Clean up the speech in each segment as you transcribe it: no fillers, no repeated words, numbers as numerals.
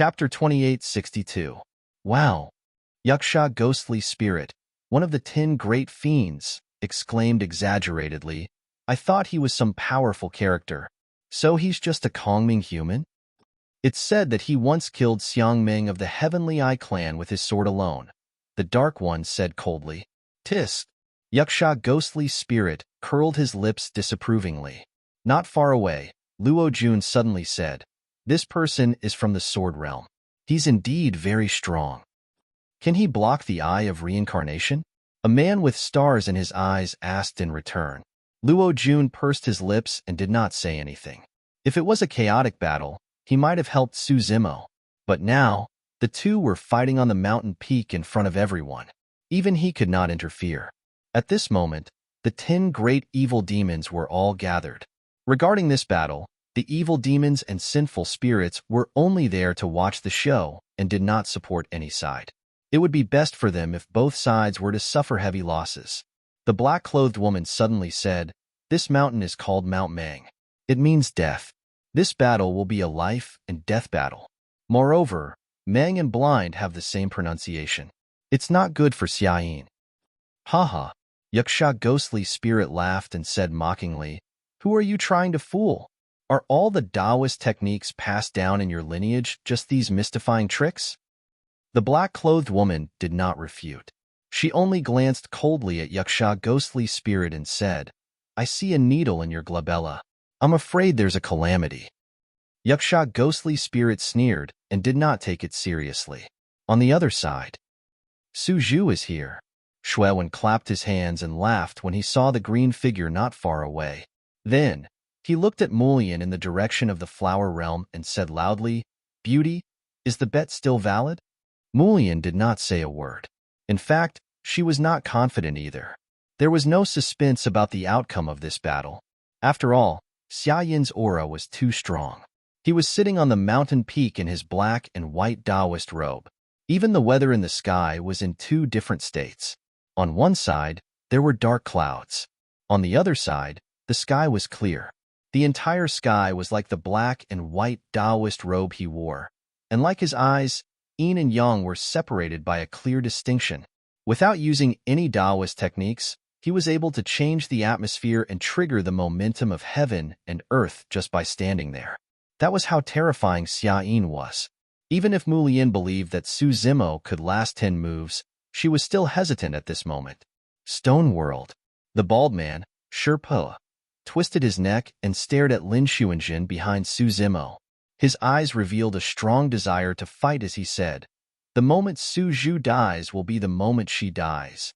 Chapter 2862. Wow! Yaksha ghostly spirit, one of the 10 great fiends, exclaimed exaggeratedly. I thought he was some powerful character. So he's just a Kongming human? It's said that he once killed Xiangming of the Heavenly Eye clan with his sword alone. The Dark One said coldly. Tisk! Yaksha ghostly spirit curled his lips disapprovingly. Not far away, Luo Jun suddenly said, this person is from the Sword Realm. He's indeed very strong. Can he block the Eye of Reincarnation? A man with stars in his eyes asked in return. Luo Jun pursed his lips and did not say anything. If it was a chaotic battle, he might have helped Su Zimo. But now, the two were fighting on the mountain peak in front of everyone. Even he could not interfere. At this moment, the 10 great evil demons were all gathered. Regarding this battle, the evil demons and sinful spirits were only there to watch the show and did not support any side. It would be best for them if both sides were to suffer heavy losses. The black-clothed woman suddenly said, this mountain is called Mount Mang. It means death. This battle will be a life and death battle. Moreover, Mang and Blind have the same pronunciation. It's not good for Xiayin. Haha. Yaksha ghostly spirit laughed and said mockingly, who are you trying to fool? Are all the Taoist techniques passed down in your lineage just these mystifying tricks? The black-clothed woman did not refute. She only glanced coldly at Yaksha ghostly spirit and said, I see a needle in your glabella. I'm afraid there's a calamity. Yaksha ghostly spirit sneered and did not take it seriously. On the other side, Su Zhu is here. Shuewen clapped his hands and laughed when he saw the green figure not far away. Then, he looked at Mulian in the direction of the flower realm and said loudly, Beauty, is the bet still valid? Mulian did not say a word. In fact, she was not confident either. There was no suspense about the outcome of this battle. After all, Xiayin's aura was too strong. He was sitting on the mountain peak in his black and white Taoist robe. Even the weather in the sky was in 2 different states. On one side, there were dark clouds. On the other side, the sky was clear. The entire sky was like the black and white Taoist robe he wore, and like his eyes, yin and yang were separated by a clear distinction. Without using any Taoist techniques, he was able to change the atmosphere and trigger the momentum of heaven and earth just by standing there. That was how terrifying Xiayin was. Even if Mulian believed that Su Zimo could last 10 moves, she was still hesitant at this moment. Stone World. The bald man, Sherpa, twisted his neck and stared at Lin Xuanjin behind Su Zimo. His eyes revealed a strong desire to fight as he said, the moment Su Zhu dies will be the moment she dies.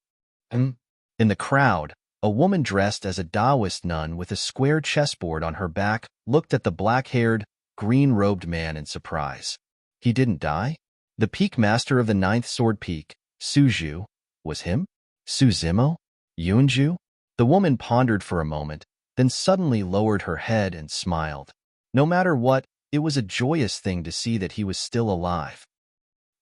In the crowd, a woman dressed as a Taoist nun with a square chessboard on her back looked at the black-haired, green-robed man in surprise. He didn't die? The peak master of the 9th sword peak, Su Zhu, was him? Su Zimo? Yunju? The woman pondered for a moment, then suddenly lowered her head and smiled. No matter what, it was a joyous thing to see that he was still alive.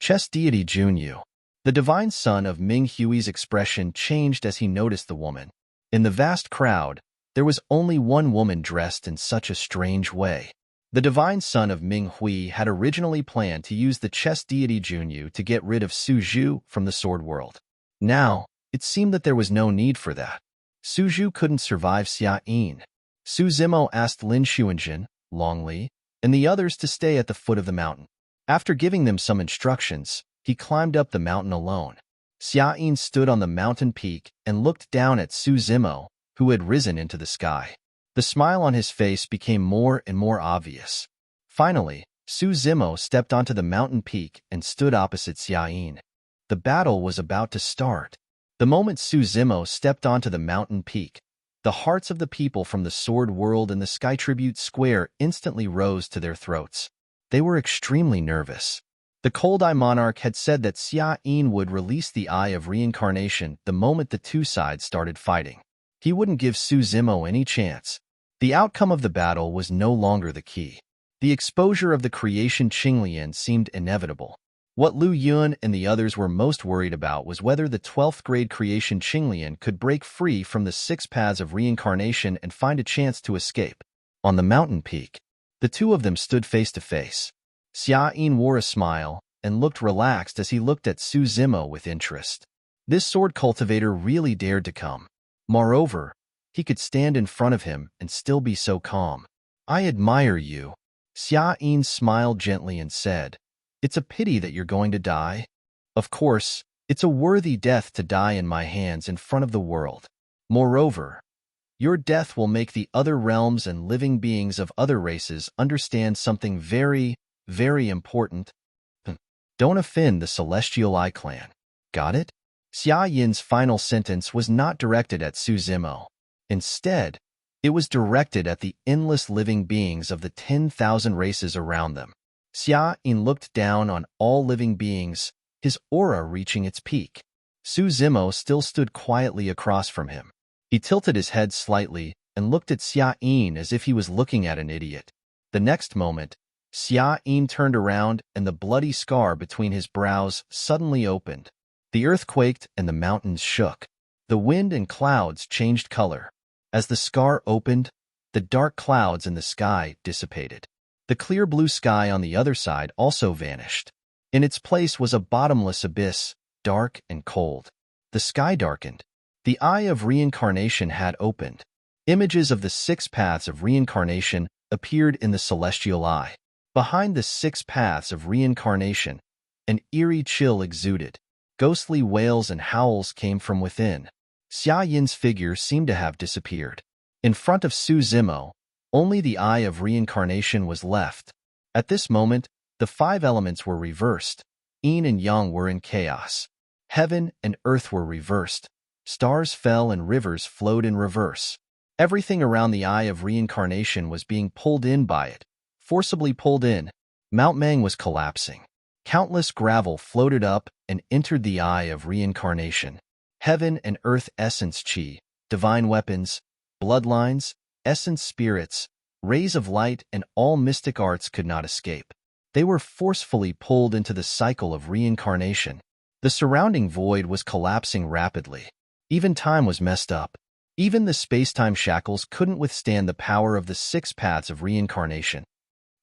Chess deity Junyu. The divine son of Ming Hui's expression changed as he noticed the woman. In the vast crowd, there was only one woman dressed in such a strange way. The divine son of Ming Hui had originally planned to use the chess deity Junyu to get rid of Su Zhu from the sword world. Now, it seemed that there was no need for that. Su Zhu couldn't survive Xiayin. Su Zimo asked Lin Xuanjin, Long Li, and the others to stay at the foot of the mountain. After giving them some instructions, he climbed up the mountain alone. Xiayin stood on the mountain peak and looked down at Su Zimo, who had risen into the sky. The smile on his face became more and more obvious. Finally, Su Zimo stepped onto the mountain peak and stood opposite Xiayin. The battle was about to start. The moment Su Zimo stepped onto the mountain peak, the hearts of the people from the Sword World and the Sky Tribute Square instantly rose to their throats. They were extremely nervous. The Cold Eye Monarch had said that Xiayin would release the Eye of Reincarnation the moment the two sides started fighting. He wouldn't give Su Zimo any chance. The outcome of the battle was no longer the key. The exposure of the creation Qinglian seemed inevitable. What Lu Yun and the others were most worried about was whether the 12th grade creation Qinglian could break free from the 6 paths of reincarnation and find a chance to escape. On the mountain peak, the two of them stood face to face. Xia wore a smile and looked relaxed as he looked at Su Zimo with interest. This sword cultivator really dared to come. Moreover, he could stand in front of him and still be so calm. I admire you. Xia smiled gently and said, It's a pity that you're going to die. Of course, it's a worthy death to die in my hands in front of the world. Moreover, your death will make the other realms and living beings of other races understand something very, very important. Don't offend the Celestial Eye clan. Got it? Xia Yin's final sentence was not directed at Su Zimo. Instead, it was directed at the endless living beings of the 10,000 races around them. Xia Yin looked down on all living beings, his aura reaching its peak. Su Zimo still stood quietly across from him. He tilted his head slightly and looked at Xia Yin as if he was looking at an idiot. The next moment, Xia Yin turned around and the bloody scar between his brows suddenly opened. The earth quaked and the mountains shook. The wind and clouds changed color. As the scar opened, the dark clouds in the sky dissipated. The clear blue sky on the other side also vanished. In its place was a bottomless abyss, dark and cold. The sky darkened. The eye of reincarnation had opened. Images of the 6 paths of reincarnation appeared in the celestial eye. Behind the 6 paths of reincarnation, an eerie chill exuded. Ghostly wails and howls came from within. Xia Yin's figure seemed to have disappeared. In front of Su Zimo, only the eye of reincarnation was left. At this moment, the 5 elements were reversed. Yin and Yang were in chaos. Heaven and earth were reversed. Stars fell and rivers flowed in reverse. Everything around the eye of reincarnation was being pulled in by it. Forcibly pulled in, Mount Mang was collapsing. Countless gravel floated up and entered the eye of reincarnation. Heaven and earth essence chi, divine weapons, bloodlines, essence spirits, rays of light, and all mystic arts could not escape. They were forcefully pulled into the cycle of reincarnation. The surrounding void was collapsing rapidly. Even time was messed up. Even the space-time shackles couldn't withstand the power of the 6 paths of reincarnation.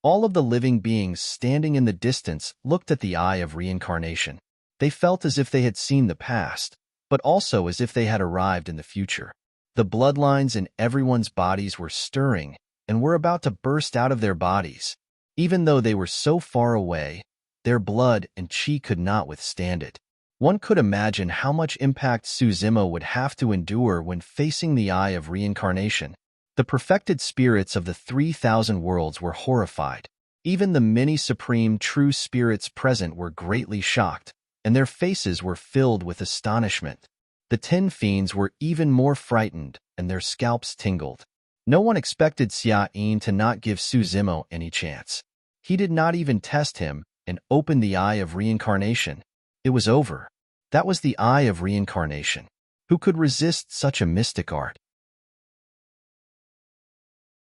All of the living beings standing in the distance looked at the eye of reincarnation. They felt as if they had seen the past, but also as if they had arrived in the future. The bloodlines in everyone's bodies were stirring and were about to burst out of their bodies. Even though they were so far away, their blood and chi could not withstand it. One could imagine how much impact Su Zimo would have to endure when facing the eye of reincarnation. The perfected spirits of the 3,000 worlds were horrified. Even the many supreme true spirits present were greatly shocked, and their faces were filled with astonishment. The 10 fiends were even more frightened, and their scalps tingled. No one expected Xia Yin to not give Su Zimo any chance. He did not even test him and opened the eye of reincarnation. It was over. That was the eye of reincarnation. Who could resist such a mystic art?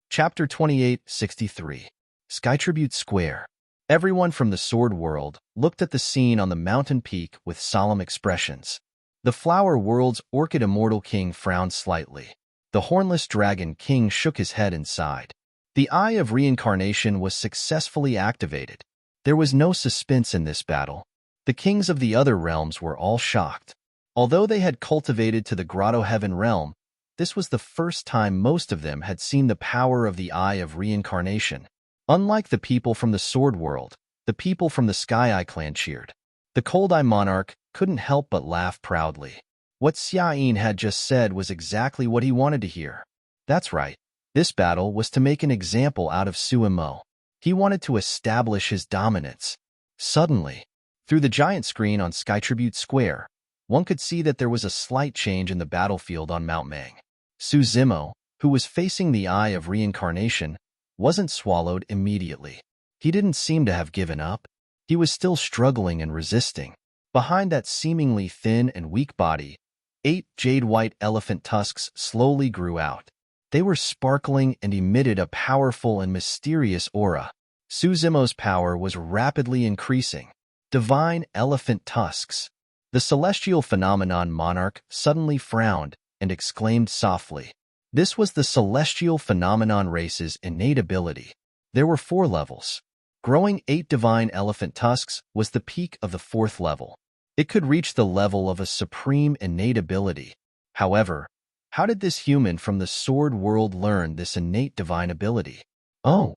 Chapter 2863. Sky Tribute Square. Everyone from the Sword World looked at the scene on the mountain peak with solemn expressions. The Flower World's Orchid Immortal King frowned slightly. The Hornless Dragon King shook his head and sighed. The Eye of Reincarnation was successfully activated. There was no suspense in this battle. The kings of the other realms were all shocked. Although they had cultivated to the Grotto Heaven realm, this was the first time most of them had seen the power of the Eye of Reincarnation. Unlike the people from the Sword World, the people from the Sky Eye clan cheered. The Cold Eye Monarch couldn't help but laugh proudly. What Xia Yin had just said was exactly what he wanted to hear. That's right. This battle was to make an example out of Su Zimo. He wanted to establish his dominance. Suddenly, through the giant screen on Sky Tribute Square, one could see that there was a slight change in the battlefield on Mount Mang. Su Zimo, who was facing the Eye of Reincarnation, wasn't swallowed immediately. He didn't seem to have given up. He was still struggling and resisting. Behind that seemingly thin and weak body, 8 jade-white elephant tusks slowly grew out. They were sparkling and emitted a powerful and mysterious aura. Su Zimo's power was rapidly increasing. Divine elephant tusks. The celestial phenomenon monarch suddenly frowned and exclaimed softly. This was the celestial phenomenon race's innate ability. There were 4 levels. Growing 8 divine elephant tusks was the peak of the 4th level. It could reach the level of a supreme innate ability. However, how did this human from the sword world learn this innate divine ability? Oh!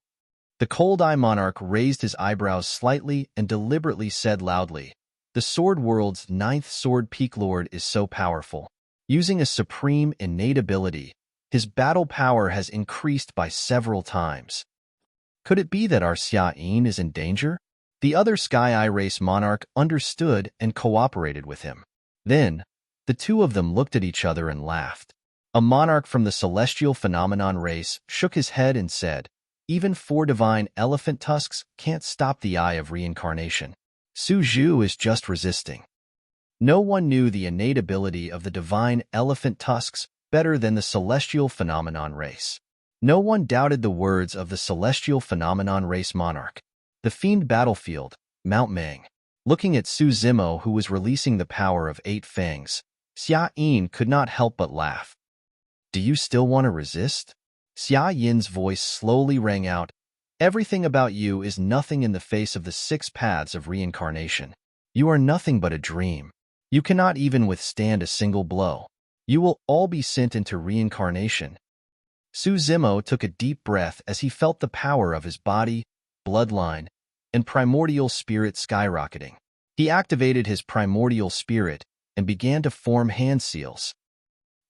The cold-eye monarch raised his eyebrows slightly and deliberately said loudly, "The sword world's 9th sword peak lord is so powerful. Using a supreme innate ability, his battle power has increased by several times. Could it be that our Xia is in danger?" The other Sky Eye race monarch understood and cooperated with him. Then, the two of them looked at each other and laughed. A monarch from the celestial phenomenon race shook his head and said, "Even 4 divine elephant tusks can't stop the eye of reincarnation. Su Zhu is just resisting." No one knew the innate ability of the divine elephant tusks better than the celestial phenomenon race. No one doubted the words of the celestial phenomenon race monarch. The fiend battlefield, Mount Meng. Looking at Su Zimo, who was releasing the power of 8 fangs, Xia Yin could not help but laugh. "Do you still want to resist?" Xia Yin's voice slowly rang out. "Everything about you is nothing in the face of the 6 paths of reincarnation. You are nothing but a dream. You cannot even withstand a single blow. You will all be sent into reincarnation." Su Zimo took a deep breath as he felt the power of his body, bloodline, and primordial spirit skyrocketing. He activated his primordial spirit and began to form hand seals.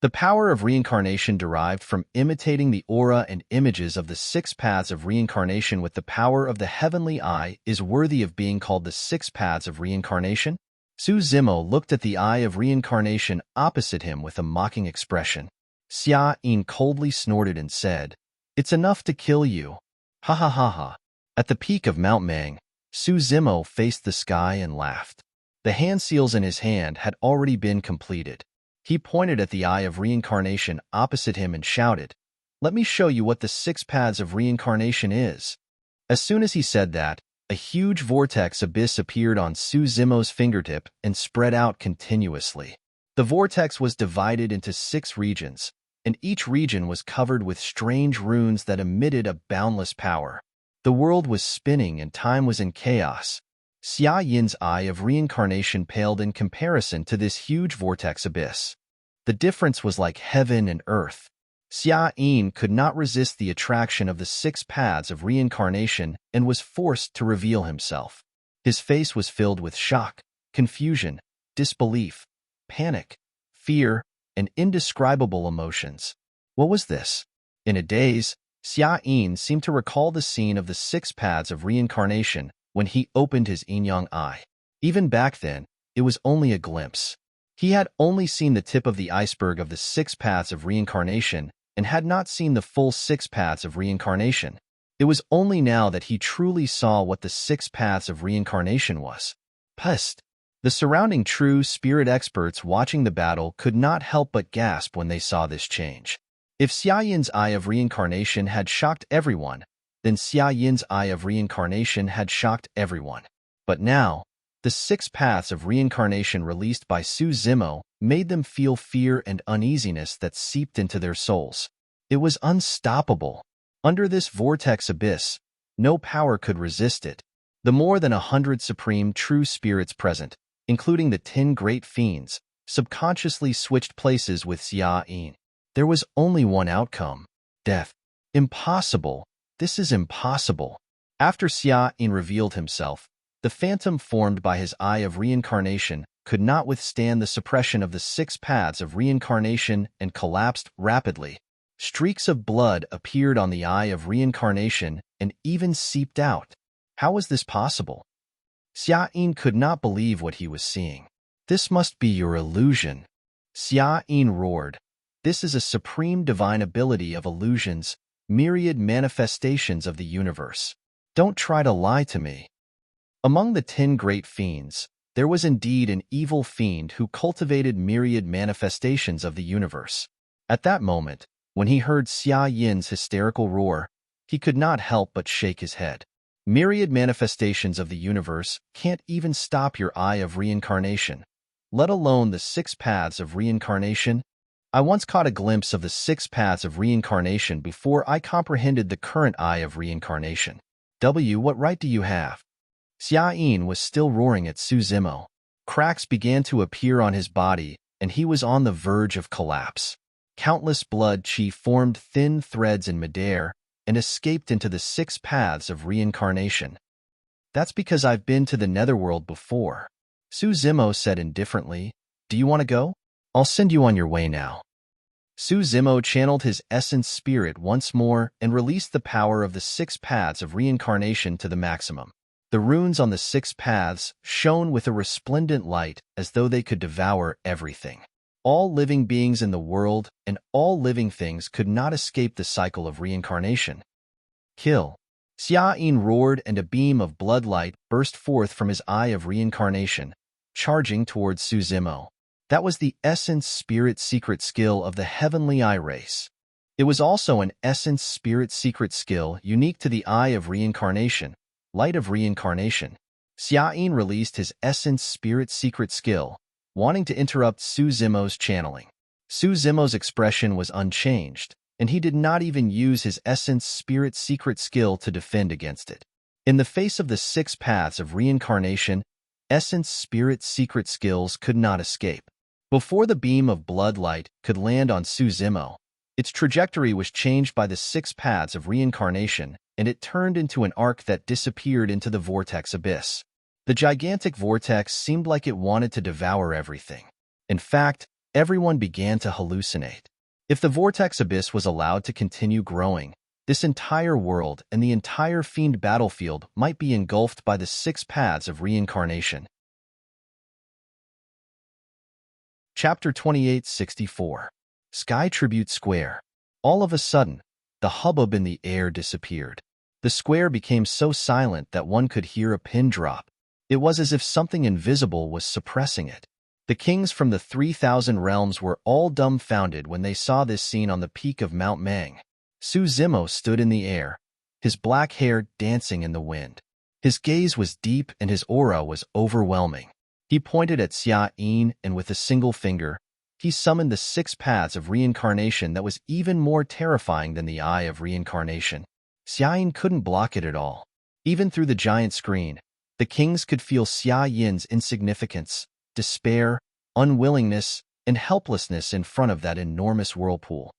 The power of reincarnation derived from imitating the aura and images of the 6 paths of reincarnation with the power of the heavenly eye is worthy of being called the 6 paths of reincarnation. Su Zimo looked at the eye of reincarnation opposite him with a mocking expression. Xia Yin coldly snorted and said, "It's enough to kill you. Ha ha ha ha." At the peak of Mount Meng, Su Zimo faced the sky and laughed. The hand seals in his hand had already been completed. He pointed at the eye of reincarnation opposite him and shouted, "Let me show you what the 6 paths of reincarnation is." As soon as he said that, a huge vortex abyss appeared on Su Zimo's fingertip and spread out continuously. The vortex was divided into 6 regions, and each region was covered with strange runes that emitted a boundless power. The world was spinning and time was in chaos. Xia Yin's eye of reincarnation paled in comparison to this huge vortex abyss. The difference was like heaven and earth. Xia Yin could not resist the attraction of the 6 paths of reincarnation and was forced to reveal himself. His face was filled with shock, confusion, disbelief, panic, fear, and indescribable emotions. What was this? In a daze, Xia Yin seemed to recall the scene of the 6 paths of reincarnation when he opened his yin-yang eye. Even back then, it was only a glimpse. He had only seen the tip of the iceberg of the 6 paths of reincarnation and had not seen the full 6 paths of reincarnation. It was only now that he truly saw what the 6 paths of reincarnation was. Pust! The surrounding true spirit experts watching the battle could not help but gasp when they saw this change. If Xia Yin's eye of reincarnation had shocked everyone, then Xia Yin's eye of reincarnation had shocked everyone. But now, the 6 paths of reincarnation released by Su Zimo made them feel fear and uneasiness that seeped into their souls. It was unstoppable. Under this vortex abyss, no power could resist it. The more than 100 supreme true spirits present, including the 10 great fiends, subconsciously switched places with Xia Yin. There was only one outcome: death. Impossible. This is impossible. After Xia Yin revealed himself, the phantom formed by his eye of reincarnation could not withstand the suppression of the 6 paths of reincarnation and collapsed rapidly. Streaks of blood appeared on the eye of reincarnation and even seeped out. How was this possible? Xia Yin could not believe what he was seeing. "This must be your illusion." Xia Yin roared. "This is a supreme divine ability of illusions, myriad manifestations of the universe. Don't try to lie to me." Among the 10 great fiends, there was indeed an evil fiend who cultivated myriad manifestations of the universe. At that moment, when he heard Xia Yin's hysterical roar, he could not help but shake his head. Myriad manifestations of the universe can't even stop your eye of reincarnation, let alone the 6 paths of reincarnation. I once caught a glimpse of the 6 paths of reincarnation before I comprehended the current eye of reincarnation. What right do you have? Xia Yin was still roaring at Su Zimo. Cracks began to appear on his body, and he was on the verge of collapse. Countless blood qi formed thin threads in midair and escaped into the 6 paths of reincarnation. That's because I've been to the netherworld before. Su Zimo said indifferently. Do you want to go? I'll send you on your way now. Su Zimo channeled his essence spirit once more and released the power of the 6 paths of reincarnation to the maximum. The runes on the 6 paths shone with a resplendent light as though they could devour everything. All living beings in the world and all living things could not escape the cycle of reincarnation. Kill. Xia Yin roared and a beam of blood light burst forth from his eye of reincarnation, charging towards Su Zimo. That was the essence spirit secret skill of the heavenly eye race. It was also an essence spirit secret skill unique to the eye of reincarnation, light of reincarnation. Xia Yin released his essence spirit secret skill, wanting to interrupt Su Zimo's channeling. Su Zimo's expression was unchanged, and he did not even use his essence spirit secret skill to defend against it. In the face of the 6 paths of reincarnation, essence spirit secret skills could not escape. Before the beam of blood light could land on Su Zimo, its trajectory was changed by the 6 paths of reincarnation, and it turned into an arc that disappeared into the vortex abyss. The gigantic vortex seemed like it wanted to devour everything. In fact, everyone began to hallucinate. If the vortex abyss was allowed to continue growing, this entire world and the entire fiend battlefield might be engulfed by the 6 paths of reincarnation. Chapter 2864. Sky Tribute Square. All of a sudden, the hubbub in the air disappeared. The square became so silent that one could hear a pin drop. It was as if something invisible was suppressing it. The kings from the 3,000 realms were all dumbfounded when they saw this scene on the peak of Mount Mang. Su Zimo stood in the air, his black hair dancing in the wind. His gaze was deep and his aura was overwhelming. He pointed at Xia Yin and with a single finger, he summoned the 6 paths of reincarnation that was even more terrifying than the eye of reincarnation. Xia Yin couldn't block it at all. Even through the giant screen, the kings could feel Xia Yin's insignificance, despair, unwillingness, and helplessness in front of that enormous whirlpool.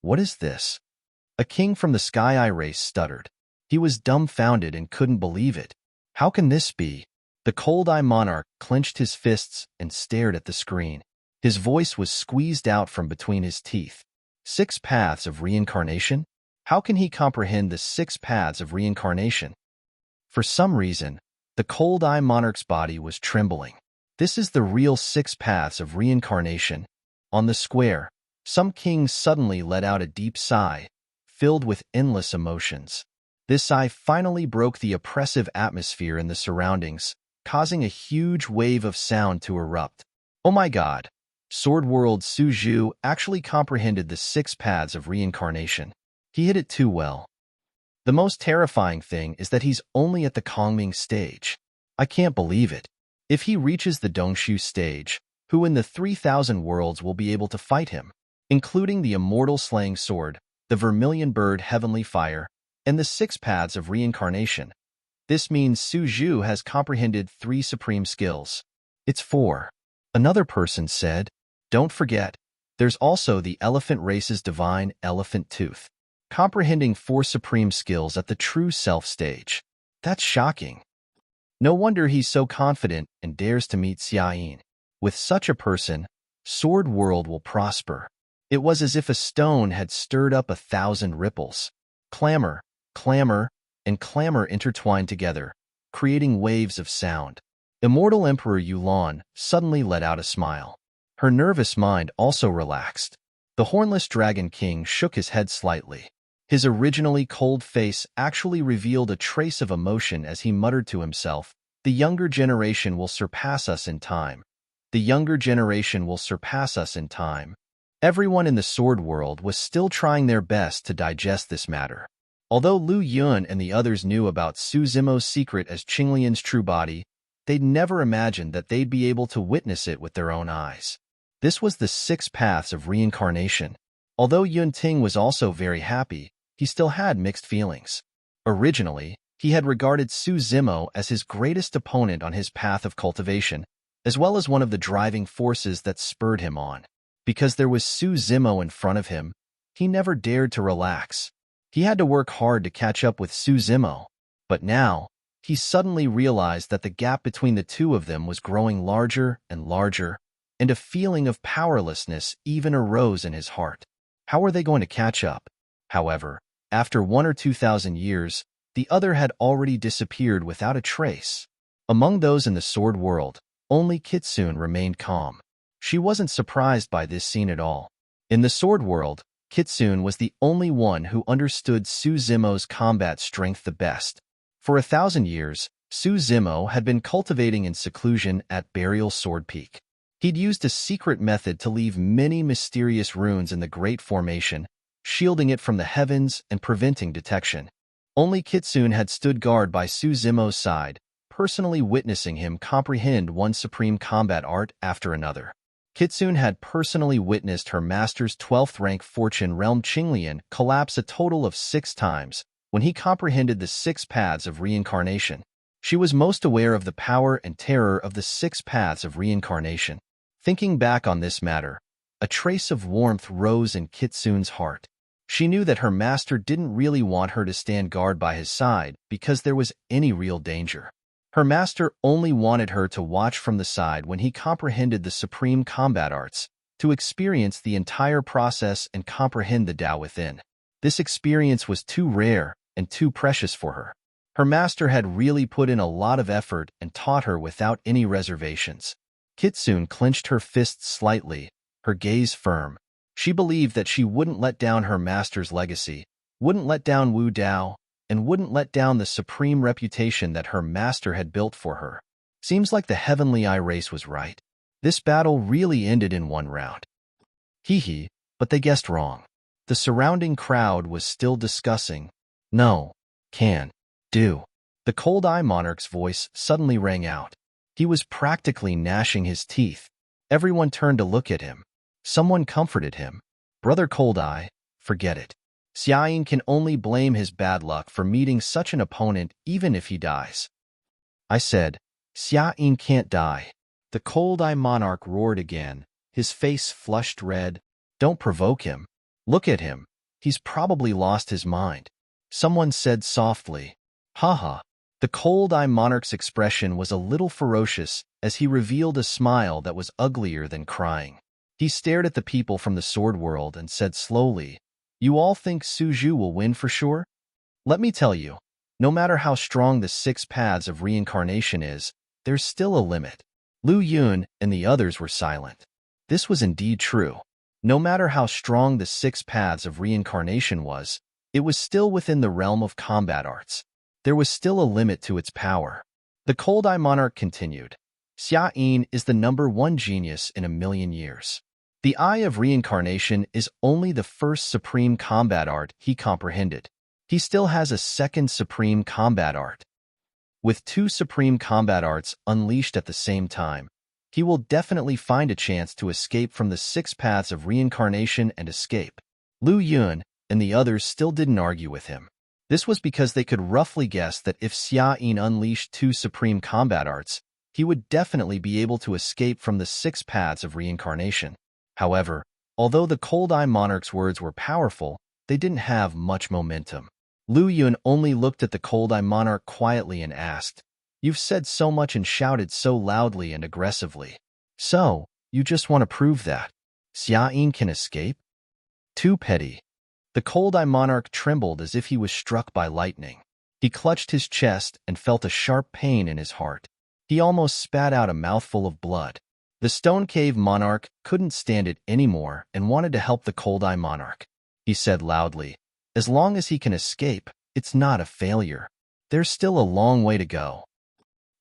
What is this? A king from the Sky Eye race stuttered. He was dumbfounded and couldn't believe it. How can this be? The Cold Eye monarch clenched his fists and stared at the screen. His voice was squeezed out from between his teeth. 6 paths of reincarnation? How can he comprehend the 6 paths of reincarnation? For some reason, the Cold Eye monarch's body was trembling. This is the real 6 paths of reincarnation. On the square, some kings suddenly let out a deep sigh, filled with endless emotions. This sigh finally broke the oppressive atmosphere in the surroundings, causing a huge wave of sound to erupt. Oh my God! Sword World Su Zhu actually comprehended the 6 paths of reincarnation. He hit it too well. The most terrifying thing is that he's only at the Kongming stage. I can't believe it. If he reaches the Dongshu stage, who in the 3,000 worlds will be able to fight him? Including the immortal slaying sword, the vermilion bird heavenly fire, and the 6 paths of reincarnation. This means Su Zhu has comprehended 3 supreme skills. It's 4. Another person said. Don't forget, there's also the elephant race's divine elephant tooth. Comprehending 4 supreme skills at the true self stage. That's shocking. No wonder he's so confident and dares to meet Xia Yin. With such a person, Sword World will prosper. It was as if a stone had stirred up 1,000 ripples. Clamor, clamor, and clamor intertwined together, creating waves of sound. Immortal Emperor Yulan suddenly let out a smile. Her nervous mind also relaxed. The Hornless Dragon King shook his head slightly. His originally cold face actually revealed a trace of emotion as he muttered to himself, "The younger generation will surpass us in time. The younger generation will surpass us in time." Everyone in the Sword World was still trying their best to digest this matter. Although Lu Yun and the others knew about Su Zimo's secret as Qinglian's true body, they'd never imagined that they'd be able to witness it with their own eyes. This was the 6 paths of reincarnation. Although Yun Ting was also very happy, he still had mixed feelings. Originally, he had regarded Su Zimo as his greatest opponent on his path of cultivation, as well as one of the driving forces that spurred him on. Because there was Su Zimo in front of him, he never dared to relax. He had to work hard to catch up with Su Zimo, but now, he suddenly realized that the gap between the two of them was growing larger and larger, and a feeling of powerlessness even arose in his heart. How were they going to catch up? However, after 1 or 2,000 years, the other had already disappeared without a trace. Among those in the sword world, only Kitsune remained calm. She wasn't surprised by this scene at all. In the sword world, Kitsune was the only one who understood Su Zimo's combat strength the best. For 1,000 years, Su Zimo had been cultivating in seclusion at Burial Sword Peak. He'd used a secret method to leave many mysterious runes in the Great Formation, shielding it from the heavens and preventing detection. Only Kitsune had stood guard by Su Zimo's side, personally witnessing him comprehend one supreme combat art after another. Kitsune had personally witnessed her master's 12th rank Fortune Realm Qinglian collapse a total of 6 times when he comprehended the 6 paths of reincarnation. She was most aware of the power and terror of the 6 paths of reincarnation. Thinking back on this matter, a trace of warmth rose in Kitsune's heart. She knew that her master didn't really want her to stand guard by his side because there was any real danger. Her master only wanted her to watch from the side when he comprehended the supreme combat arts, to experience the entire process and comprehend the Tao within. This experience was too rare and too precious for her. Her master had really put in a lot of effort and taught her without any reservations. Kitsune clenched her fists slightly, her gaze firm. She believed that she wouldn't let down her master's legacy, wouldn't let down Wu Dao, and wouldn't let down the supreme reputation that her master had built for her. Seems like the Heavenly Eye race was right. This battle really ended in 1 round. Hee, but they guessed wrong. The surrounding crowd was still discussing. No. Can. Do. The Cold Eye Monarch's voice suddenly rang out. He was practically gnashing his teeth. Everyone turned to look at him. Someone comforted him. Brother Cold Eye, forget it. Xiaoyin can only blame his bad luck for meeting such an opponent even if he dies. I said, Xiaoyin can't die. The Cold Eye Monarch roared again, his face flushed red. Don't provoke him. Look at him. He's probably lost his mind. Someone said softly, haha. The Cold Eye Monarch's expression was a little ferocious as he revealed a smile that was uglier than crying. He stared at the people from the sword world and said slowly, You all think Su Zhu will win for sure? Let me tell you, no matter how strong the 6 paths of reincarnation is, there's still a limit. Lu Yun and the others were silent. This was indeed true. No matter how strong the 6 paths of reincarnation was, it was still within the realm of combat arts. There was still a limit to its power. The Cold Eye Monarch continued, Xia Yin is the #1 genius in 1,000,000 years. The Eye of Reincarnation is only the first supreme combat art he comprehended. He still has a second supreme combat art. With 2 supreme combat arts unleashed at the same time, he will definitely find a chance to escape from the 6 paths of reincarnation and escape. Lu Yun and the others still didn't argue with him. This was because they could roughly guess that if Xia Yin unleashed 2 supreme combat arts, he would definitely be able to escape from the 6 paths of reincarnation. However, although the Cold Eye Monarch's words were powerful, they didn't have much momentum. Lu Yun only looked at the Cold Eye Monarch quietly and asked, You've said so much and shouted so loudly and aggressively. So, you just want to prove that Xia Yin can escape? Too petty. The Cold Eye Monarch trembled as if he was struck by lightning. He clutched his chest and felt a sharp pain in his heart. He almost spat out a mouthful of blood. The Stone Cave Monarch couldn't stand it anymore and wanted to help the Cold Eye Monarch. He said loudly, As long as he can escape, it's not a failure. There's still a long way to go.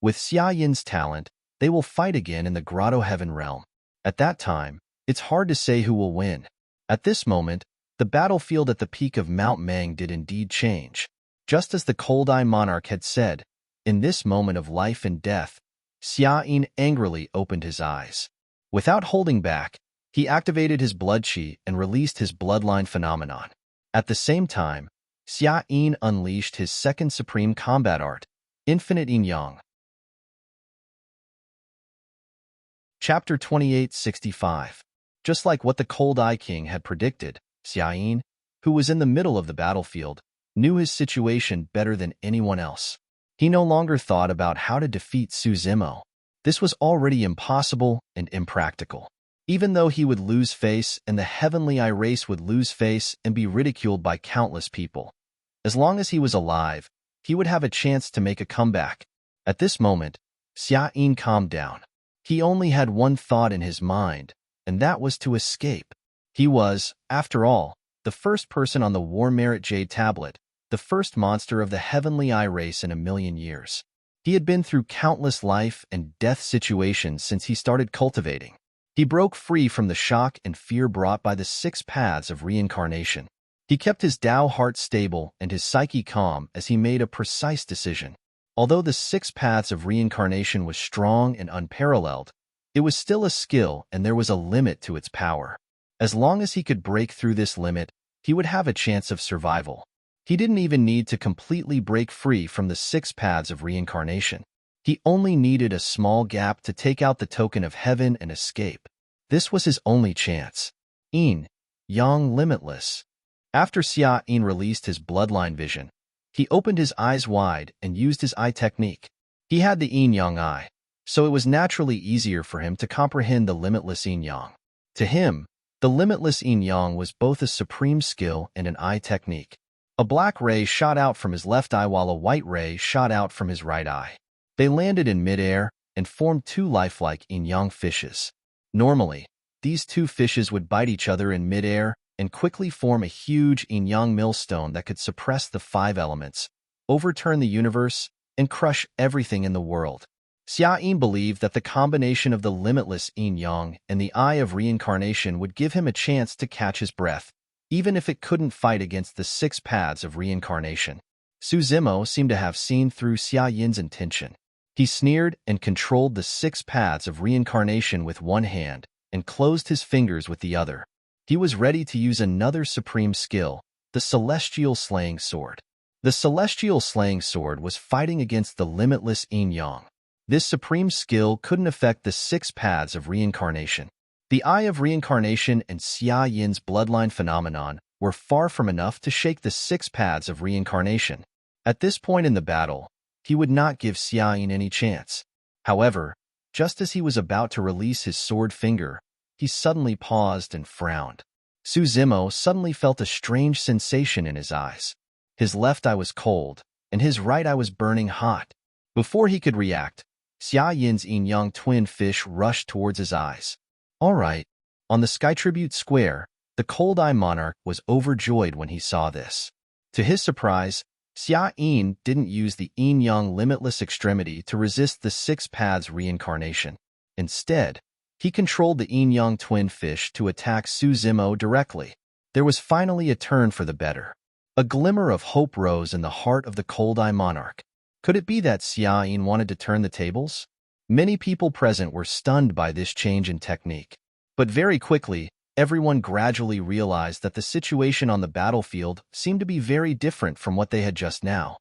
With Xia Yin's talent, they will fight again in the Grotto Heaven realm. At that time, it's hard to say who will win. At this moment, the battlefield at the peak of Mount Mang did indeed change. Just as the Cold Eye Monarch had said, in this moment of life and death, Xia Yin angrily opened his eyes. Without holding back, he activated his blood chi and released his bloodline phenomenon. At the same time, Xia Yin unleashed his second supreme combat art, Infinite Yin Yang. Chapter 2865. Just like what the Cold Eye King had predicted, Xia Yin, who was in the middle of the battlefield, knew his situation better than anyone else. He no longer thought about how to defeat Su Zimo. This was already impossible and impractical. Even though he would lose face and the Heavenly Eye race would lose face and be ridiculed by countless people, as long as he was alive, he would have a chance to make a comeback. At this moment, Xia Yin calmed down. He only had one thought in his mind, and that was to escape. He was, after all, the first person on the War Merit Jade Tablet, the first monster of the Heavenly Eye race in 1,000,000 years. He had been through countless life and death situations since he started cultivating. He broke free from the shock and fear brought by the 6 paths of reincarnation. He kept his Tao heart stable and his psyche calm as he made a precise decision. Although the 6 paths of reincarnation was strong and unparalleled, it was still a skill and there was a limit to its power. As long as he could break through this limit, he would have a chance of survival. He didn't even need to completely break free from the 6 paths of reincarnation. He only needed a small gap to take out the token of heaven and escape. This was his only chance. Yin Yang limitless. After Xia Yin released his bloodline vision, he opened his eyes wide and used his eye technique. He had the Yin Yang eye, so it was naturally easier for him to comprehend the limitless Yin Yang. To him, the limitless Yin Yang was both a supreme skill and an eye technique. A black ray shot out from his left eye while a white ray shot out from his right eye. They landed in midair and formed 2 lifelike Yin Yang fishes. Normally, these 2 fishes would bite each other in midair and quickly form a huge Yin Yang millstone that could suppress the 5 elements, overturn the universe, and crush everything in the world. Xia Yin believed that the combination of the limitless Yin Yang and the Eye of Reincarnation would give him a chance to catch his breath, even if it couldn't fight against the 6 paths of reincarnation. Su Zimo seemed to have seen through Xia Yin's intention. He sneered and controlled the 6 paths of reincarnation with one hand and closed his fingers with the other. He was ready to use another supreme skill, the Celestial Slaying Sword. The Celestial Slaying Sword was fighting against the limitless Yin Yang. This supreme skill couldn't affect the 6 paths of reincarnation. The Eye of Reincarnation and Xia Yin's bloodline phenomenon were far from enough to shake the 6 paths of reincarnation. At this point in the battle, he would not give Xia Yin any chance. However, just as he was about to release his sword finger, he suddenly paused and frowned. Su Zimo suddenly felt a strange sensation in his eyes. His left eye was cold, and his right eye was burning hot. Before he could react, Xia Yin's Yin Yang twin fish rushed towards his eyes. All right. On the Sky Tribute Square, the Cold Eye Monarch was overjoyed when he saw this. To his surprise, Xia Yin didn't use the Yin Yang limitless extremity to resist the 6 paths reincarnation. Instead, he controlled the Yin Yang twin fish to attack Su Zimo directly. There was finally a turn for the better. A glimmer of hope rose in the heart of the Cold Eye Monarch. Could it be that Xia Yin wanted to turn the tables? Many people present were stunned by this change in technique. But very quickly, everyone gradually realized that the situation on the battlefield seemed to be very different from what they had just now.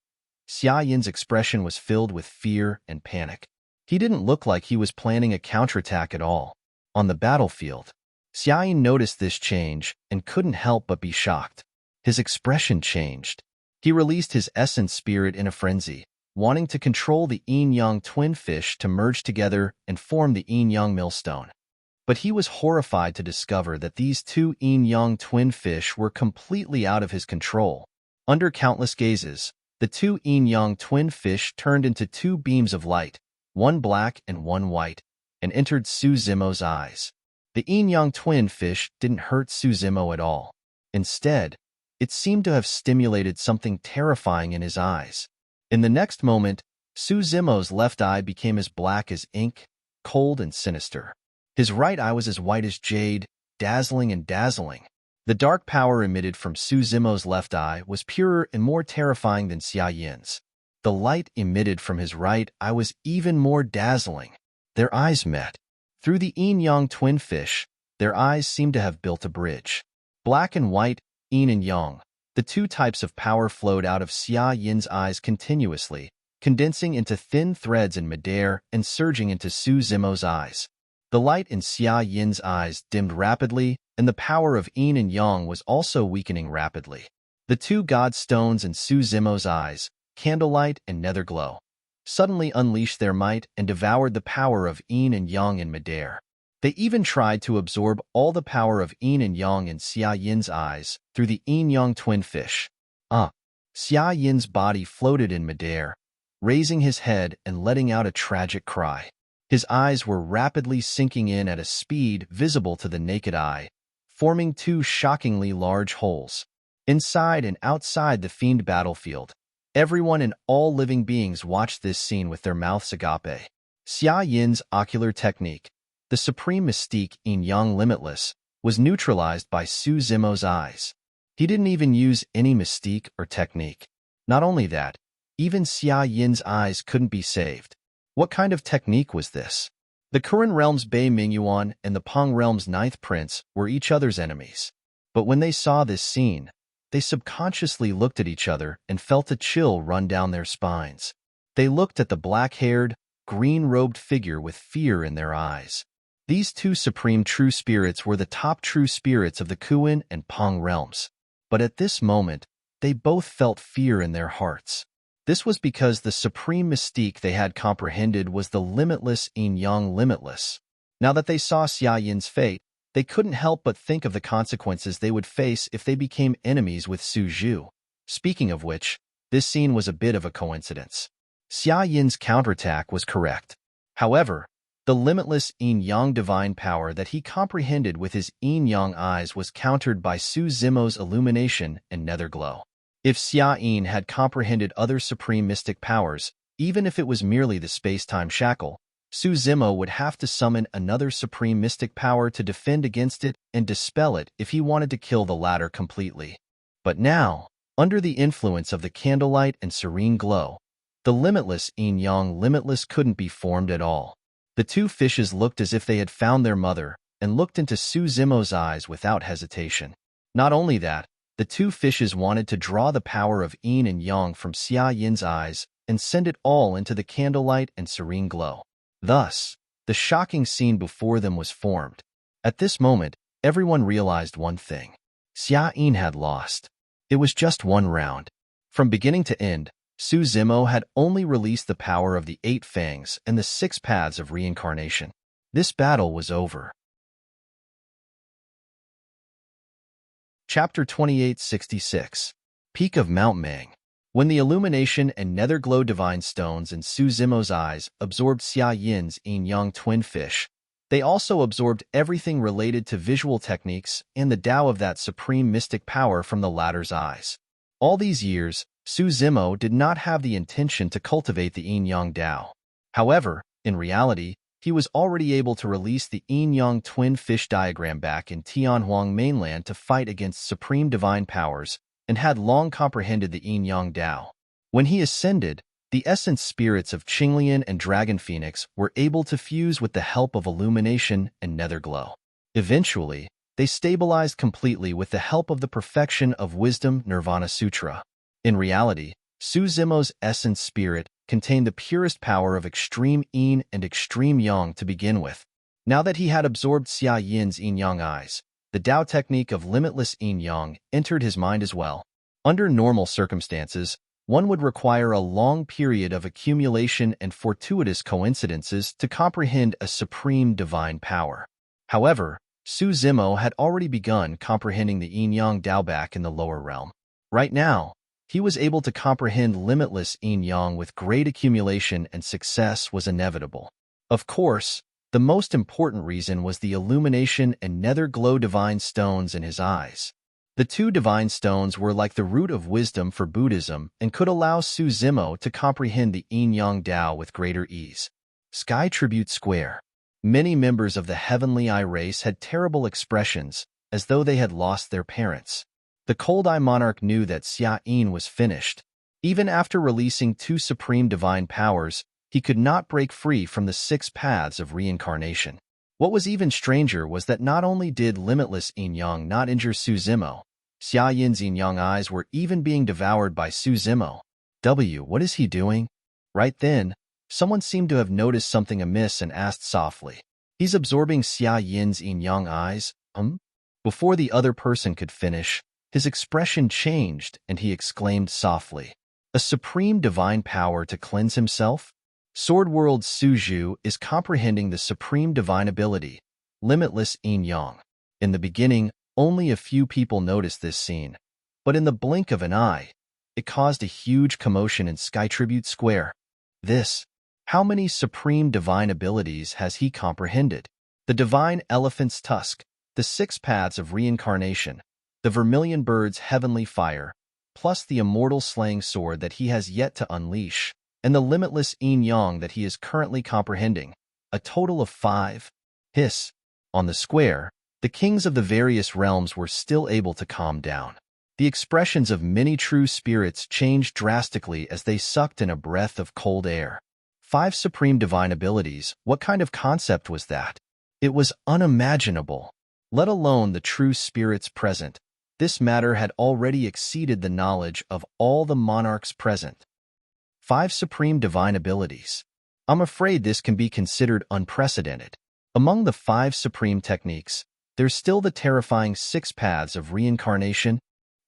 Xia Yin's expression was filled with fear and panic. He didn't look like he was planning a counterattack at all. On the battlefield, Xia Yin noticed this change and couldn't help but be shocked. His expression changed. He released his essence spirit in a frenzy, wanting to control the Yin Yang twin fish to merge together and form the Yin Yang millstone. But he was horrified to discover that these 2 Yin Yang twin fish were completely out of his control. Under countless gazes, the 2 Yin Yang twin fish turned into 2 beams of light, one black and one white, and entered Su Zimo's eyes. The Yin Yang twin fish didn't hurt Su Zimo at all. Instead, it seemed to have stimulated something terrifying in his eyes. In the next moment, Su Zimo's left eye became as black as ink, cold and sinister. His right eye was as white as jade, dazzling and dazzling. The dark power emitted from Su Zimo's left eye was purer and more terrifying than Xia Yin's. The light emitted from his right eye was even more dazzling. Their eyes met. Through the Yin Yang twin fish, their eyes seemed to have built a bridge. Black and white, Yin and Yang, The two types of power flowed out of Xia Yin's eyes continuously, condensing into thin threads in midair and surging into Su Zimo's eyes. The light in Xia Yin's eyes dimmed rapidly, and the power of yin and yang was also weakening rapidly. The two god stones in Su Zimo's eyes, candlelight and netherglow, suddenly unleashed their might and devoured the power of yin and yang in midair. They even tried to absorb all the power of yin and yang in Xia Yin's eyes through the yin-yang twin fish. Xia Yin's body floated in midair, raising his head and letting out a tragic cry. His eyes were rapidly sinking in at a speed visible to the naked eye, forming two shockingly large holes. Inside and outside the fiend battlefield, everyone and all living beings watched this scene with their mouths agape. Xia Yin's ocular technique, the supreme mystique yin-yang limitless, was neutralized by Su Zimo's eyes. He didn't even use any mystique or technique. Not only that, even Xia Yin's eyes couldn't be saved. What kind of technique was this? The Kuran realm's Bei Mingyuan and the Peng realm's ninth prince were each other's enemies. But when they saw this scene, they subconsciously looked at each other and felt a chill run down their spines. They looked at the black-haired, green-robed figure with fear in their eyes. These two supreme true spirits were the top true spirits of the Kuan and Peng realms. But at this moment, they both felt fear in their hearts. This was because the supreme mystique they had comprehended was the limitless yin-yang limitless. Now that they saw Xia Yin's fate, they couldn't help but think of the consequences they would face if they became enemies with Su Zhu. Speaking of which, this scene was a bit of a coincidence. Xia Yin's counterattack was correct. However, the limitless yin-yang divine power that he comprehended with his yin-yang eyes was countered by Su Zimo's illumination and netherglow. If Xia Yin had comprehended other supreme mystic powers, even if it was merely the space-time shackle, Su Zimo would have to summon another supreme mystic power to defend against it and dispel it if he wanted to kill the latter completely. But now, under the influence of the candlelight and serene glow, the limitless yin-yang limitless couldn't be formed at all. The two fishes looked as if they had found their mother and looked into Su Zimo's eyes without hesitation. Not only that, the two fishes wanted to draw the power of yin and yang from Xia Yin's eyes and send it all into the candlelight and serene glow. Thus, the shocking scene before them was formed. At this moment, everyone realized one thing. Xia Yin had lost. It was just one round. From beginning to end, Su Zimo had only released the power of the 8 fangs and the 6 paths of reincarnation. This battle was over. Chapter 2866. Peak of Mount Mang. When the illumination and netherglow divine stones in Su Zimo's eyes absorbed Xia Yin's yin-yang twin fish, they also absorbed everything related to visual techniques and the Tao of that supreme mystic power from the latter's eyes. All these years, Su Zimo did not have the intention to cultivate the yin-yang Tao. However, in reality, he was already able to release the yin-yang twin fish diagram back in Tianhuang mainland to fight against supreme divine powers and had long comprehended the yin-yang Tao. When he ascended, the essence spirits of Qinglian and Dragon Phoenix were able to fuse with the help of illumination and netherglow. Eventually, they stabilized completely with the help of the perfection of Wisdom Nirvana Sutra. In reality, Su Zimo's essence spirit contained the purest power of extreme yin and extreme yang to begin with. Now that he had absorbed Xia Yin's yin-yang eyes, the Tao technique of limitless yin-yang entered his mind as well. Under normal circumstances, one would require a long period of accumulation and fortuitous coincidences to comprehend a supreme divine power. However, Su Zimo had already begun comprehending the yin-yang Tao back in the lower realm. Right now, he was able to comprehend limitless yin-yang with great accumulation, and success was inevitable. Of course, the most important reason was the illumination and netherglow divine stones in his eyes. The two divine stones were like the root of wisdom for Buddhism and could allow Su Zimo to comprehend the yin-yang Tao with greater ease. Sky Tribute Square. Many members of the Heavenly Eye race had terrible expressions, as though they had lost their parents. The Cold Eye Monarch knew that Xia Yin was finished. Even after releasing 2 supreme divine powers, he could not break free from the 6 paths of reincarnation. What was even stranger was that not only did limitless yin-yang not injure Su Zimo, Xia Yin's yin-yang eyes were even being devoured by Su Zimo. What is he doing? Right then, someone seemed to have noticed something amiss and asked softly. He's absorbing Xia Yin's yin-yang eyes, Before the other person could finish, his expression changed and he exclaimed softly, "A supreme divine power to cleanse himself?" Sword World Suju is comprehending the supreme divine ability, limitless yin-yang. In the beginning, only a few people noticed this scene, but in the blink of an eye, it caused a huge commotion in Sky Tribute Square. How many supreme divine abilities has he comprehended? The divine elephant's tusk, the 6 paths of reincarnation, the vermilion bird's heavenly fire, plus the immortal slaying sword that he has yet to unleash, and the limitless yin-yang that he is currently comprehending, a total of 5. On the square, the kings of the various realms were still able to calm down. The expressions of many true spirits changed drastically as they sucked in a breath of cold air. 5 supreme divine abilities, what kind of concept was that? It was unimaginable. Let alone the true spirits present. This matter had already exceeded the knowledge of all the monarchs present. 5 supreme divine abilities. I'm afraid this can be considered unprecedented. Among the 5 supreme techniques, there's still the terrifying 6 paths of reincarnation.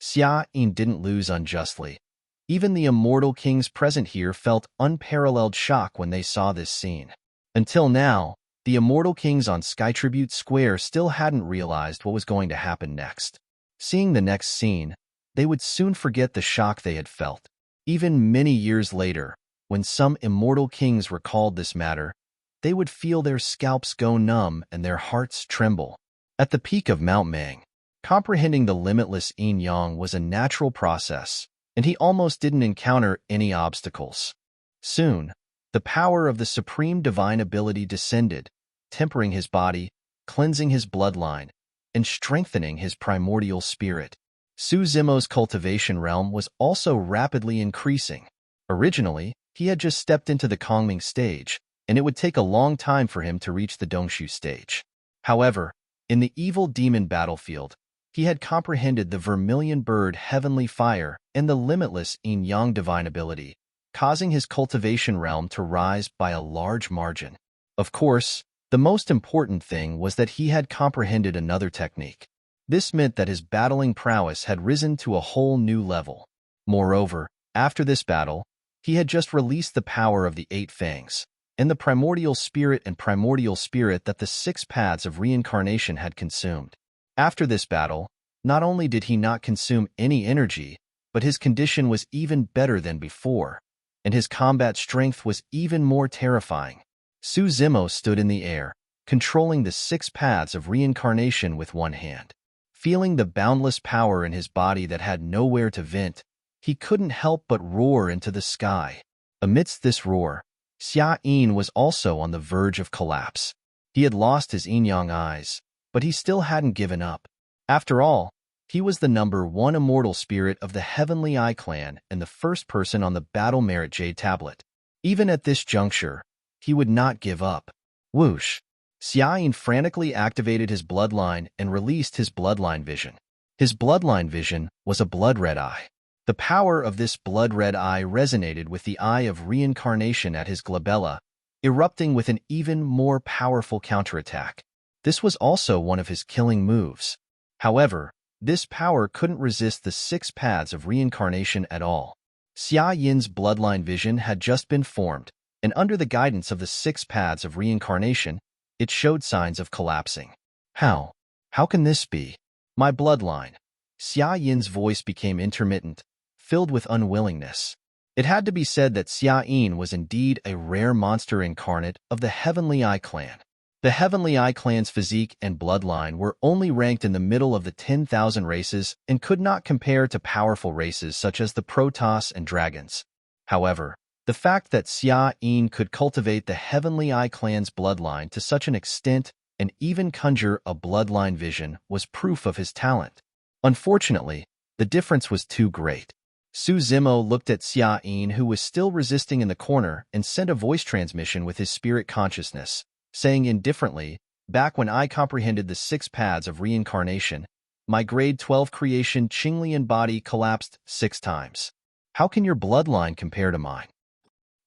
Xia Yin didn't lose unjustly. Even the immortal kings present here felt unparalleled shock when they saw this scene. Until now, the immortal kings on Sky Tribute Square still hadn't realized what was going to happen next. Seeing the next scene, they would soon forget the shock they had felt. Even many years later, when some immortal kings recalled this matter, they would feel their scalps go numb and their hearts tremble. At the peak of Mount Mang, comprehending the limitless yin-yang was a natural process, and he almost didn't encounter any obstacles. Soon, the power of the supreme divine ability descended, tempering his body, cleansing his bloodline, and strengthening his primordial spirit. Su Zimo's cultivation realm was also rapidly increasing. Originally, he had just stepped into the Kongming stage, and it would take a long time for him to reach the Dongshu stage. However, in the evil demon battlefield, he had comprehended the vermilion bird heavenly fire and the limitless yin-yang divine ability, causing his cultivation realm to rise by a large margin. Of course, the most important thing was that he had comprehended another technique. This meant that his battling prowess had risen to a whole new level. Moreover, after this battle, he had just released the power of the 8 fangs, and the primordial spirit that the 6 paths of reincarnation had consumed. After this battle, not only did he not consume any energy, but his condition was even better than before, and his combat strength was even more terrifying. Su Zimo stood in the air, controlling the 6 paths of reincarnation with one hand. Feeling the boundless power in his body that had nowhere to vent, he couldn't help but roar into the sky. Amidst this roar, Xia Yin was also on the verge of collapse. He had lost his yin-yang eyes, but he still hadn't given up. After all, he was the number 1 immortal spirit of the Heavenly Eye clan and the first person on the Battle Merit Jade Tablet. Even at this juncture, he would not give up. Whoosh! Xia Yin frantically activated his bloodline and released his bloodline vision. His bloodline vision was a blood-red eye. The power of this blood-red eye resonated with the eye of reincarnation at his glabella, erupting with an even more powerful counterattack. This was also one of his killing moves. However, this power couldn't resist the 6 paths of reincarnation at all. Xia Yin's bloodline vision had just been formed, and under the guidance of the 6 paths of reincarnation, it showed signs of collapsing. How? How can this be? My bloodline. Xia Yin's voice became intermittent, filled with unwillingness. It had to be said that Xia Yin was indeed a rare monster incarnate of the Heavenly Eye clan. The Heavenly Eye clan's physique and bloodline were only ranked in the middle of the 10,000 races and could not compare to powerful races such as the Protoss and Dragons. However, the fact that Xia Yin could cultivate the Heavenly Eye clan's bloodline to such an extent and even conjure a bloodline vision was proof of his talent. Unfortunately, the difference was too great. Su Zimo looked at Xia Yin, who was still resisting in the corner, and sent a voice transmission with his spirit consciousness, saying indifferently, "Back when I comprehended the 6 paths of reincarnation, My grade 12 creation Qinglian body collapsed 6 times. How can your bloodline compare to mine?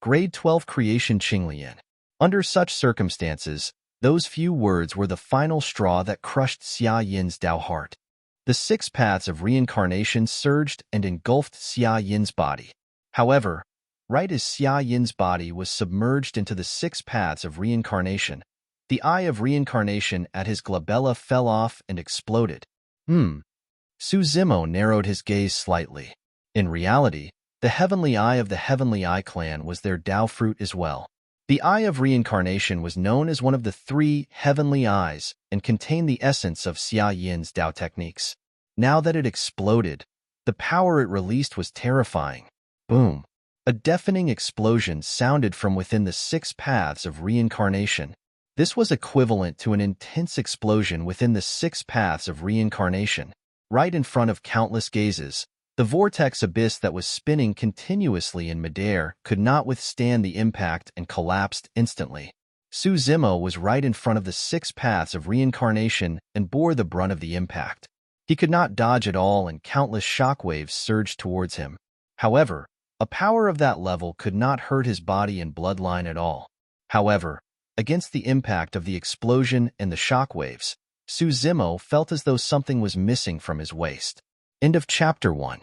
Grade 12 creation Qinglian. Under such circumstances, those few words were the final straw that crushed Xia Yin's Dao heart. The 6 paths of reincarnation surged and engulfed Xia Yin's body. However, right as Xia Yin's body was submerged into the 6 paths of reincarnation, the eye of reincarnation at his glabella fell off and exploded. Su Zimo narrowed his gaze slightly. In reality, the heavenly eye of the Heavenly Eye clan was their Dao fruit as well. The eye of reincarnation was known as one of the 3 heavenly eyes and contained the essence of Xia Yin's Dao techniques. Now that it exploded, the power it released was terrifying. Boom! A deafening explosion sounded from within the 6 paths of reincarnation. This was equivalent to an intense explosion within the 6 paths of reincarnation. Right in front of countless gazes, the vortex abyss that was spinning continuously in midair could not withstand the impact and collapsed instantly. Su Zimo was right in front of the 6 paths of reincarnation and bore the brunt of the impact. He could not dodge at all, and countless shockwaves surged towards him. However, a power of that level could not hurt his body and bloodline at all. However, against the impact of the explosion and the shockwaves, Su Zimo felt as though something was missing from his waist. End of Chapter 1.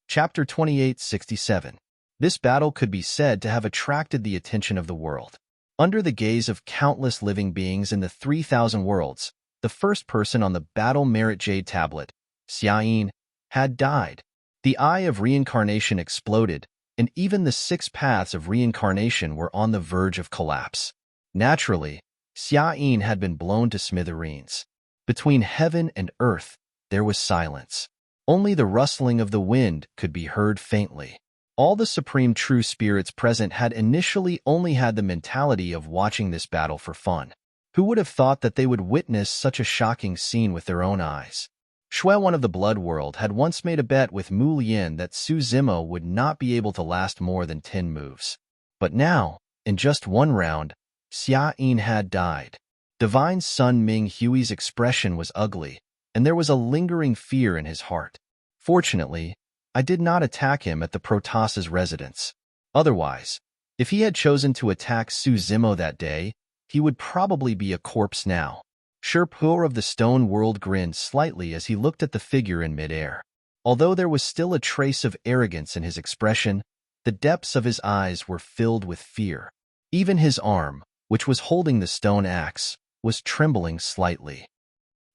Chapter 2867. This battle could be said to have attracted the attention of the world. Under the gaze of countless living beings in the 3,000 worlds, the first person on the Battle Merit Jade Tablet, Xia Yin, had died. The eye of reincarnation exploded, and even the 6 paths of reincarnation were on the verge of collapse. Naturally, Xia Yin had been blown to smithereens. Between heaven and earth, there was silence. Only the rustling of the wind could be heard faintly. All the supreme true spirits present had initially only had the mentality of watching this battle for fun. Who would have thought that they would witness such a shocking scene with their own eyes? Shui, one of the Blood World, had once made a bet with Mu Lian that Su Zimo would not be able to last more than 10 moves. But now, in just 1 round, Xia Yin had died. Divine Sun Ming Hui's expression was ugly, and there was a lingering fear in his heart. Fortunately, I did not attack him at the Protoss's residence. Otherwise, if he had chosen to attack Su Zimo that day, he would probably be a corpse now. Sherpur of the Stone World grinned slightly as he looked at the figure in midair. Although there was still a trace of arrogance in his expression, the depths of his eyes were filled with fear. Even his arm, which was holding the stone axe, was trembling slightly.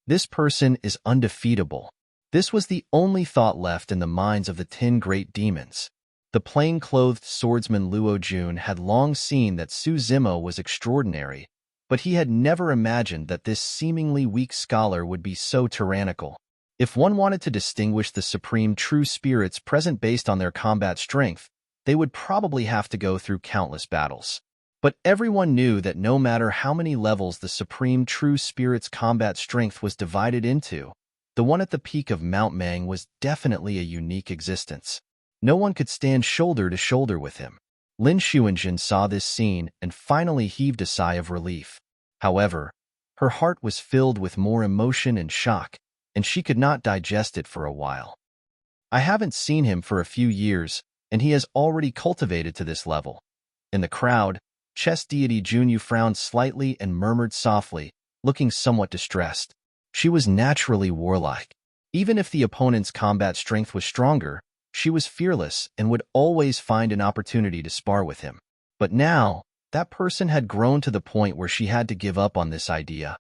This person is undefeatable. This was the only thought left in the minds of the 10 great demons. The plain-clothed swordsman Luo Jun had long seen that Su Zimo was extraordinary, but he had never imagined that this seemingly weak scholar would be so tyrannical. If one wanted to distinguish the supreme true spirits present based on their combat strength, they would probably have to go through countless battles. But everyone knew that no matter how many levels the supreme true spirit's combat strength was divided into, the one at the peak of Mount Mang was definitely a unique existence. No one could stand shoulder to shoulder with him. Lin Xuanjin saw this scene and finally heaved a sigh of relief. However, her heart was filled with more emotion and shock, and she could not digest it for a while. I haven't seen him for a few years, and he has already cultivated to this level. In the crowd, chess deity Junyu frowned slightly and murmured softly, looking somewhat distressed. She was naturally warlike. Even if the opponent's combat strength was stronger, she was fearless and would always find an opportunity to spar with him. But now, that person had grown to the point where she had to give up on this idea.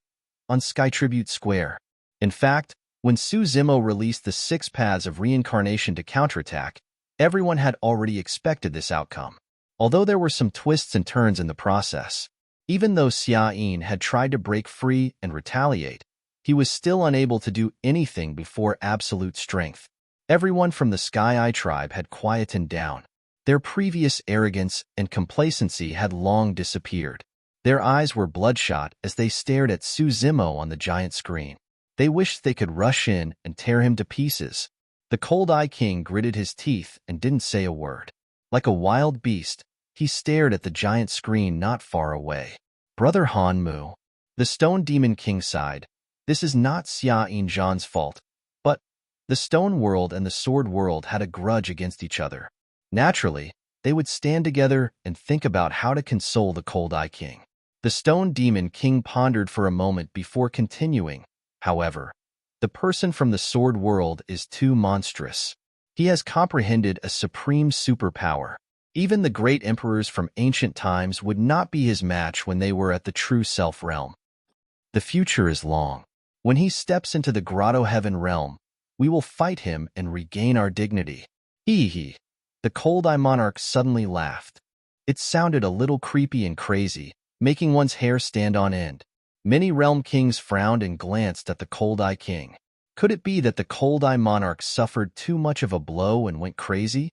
On Sky Tribute Square. In fact, when Su Zimo released the 6 paths of reincarnation to counterattack, everyone had already expected this outcome. Although there were some twists and turns in the process. Even though Xia Yin had tried to break free and retaliate, he was still unable to do anything before absolute strength. Everyone from the Sky Eye tribe had quietened down. Their previous arrogance and complacency had long disappeared. Their eyes were bloodshot as they stared at Su Zimo on the giant screen. They wished they could rush in and tear him to pieces. The Cold Eye King gritted his teeth and didn't say a word. Like a wild beast, he stared at the giant screen not far away. Brother Han Mu. The Stone Demon King sighed. This is not Xia Yinzhan's fault, but the Stone World and the Sword World had a grudge against each other. Naturally, they would stand together and think about how to console the Cold Eye King. The Stone Demon King pondered for a moment before continuing. However, the person from the Sword World is too monstrous. He has comprehended a supreme superpower. Even the great emperors from ancient times would not be his match when they were at the true Self realm. The future is long. When he steps into the Grotto Heaven realm, we will fight him and regain our dignity. Hee. The Cold Eye Monarch suddenly laughed. It sounded a little creepy and crazy, making one's hair stand on end. Many realm kings frowned and glanced at the Cold Eye King. Could it be that the Cold Eye Monarch suffered too much of a blow and went crazy?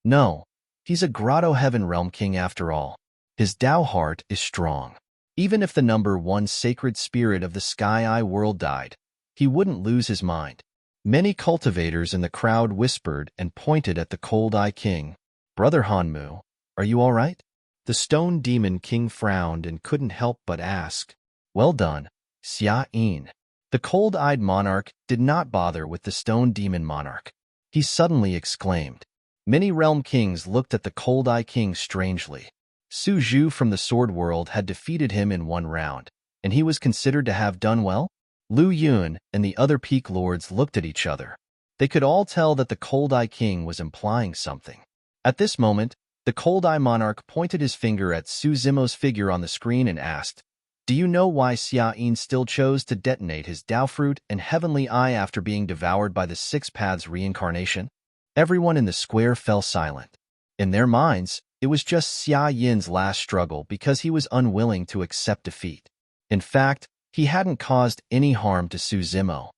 No, he's a Grotto Heaven realm king after all. His Tao heart is strong. Even if the number one sacred spirit of the Sky Eye world died, he wouldn't lose his mind. Many cultivators in the crowd whispered and pointed at the Cold Eye King. Brother Hanmu, are you all right? The Stone Demon King frowned and couldn't help but ask. Well done, Xia Yin. The Cold-Eyed Monarch did not bother with the Stone Demon Monarch. He suddenly exclaimed. Many realm kings looked at the Cold Eye King strangely. Su Zhu from the Sword World had defeated him in one round, and he was considered to have done well. Lu Yun and the other Peak Lords looked at each other. They could all tell that the Cold Eye King was implying something. At this moment, the Cold Eye Monarch pointed his finger at Su Zimo's figure on the screen and asked, Do you know why Xia Yin still chose to detonate his Tao Fruit and Heavenly Eye after being devoured by the Six Paths reincarnation? Everyone in the square fell silent. In their minds, it was just Xia Yin's last struggle because he was unwilling to accept defeat. In fact, he hadn't caused any harm to Su Zimo.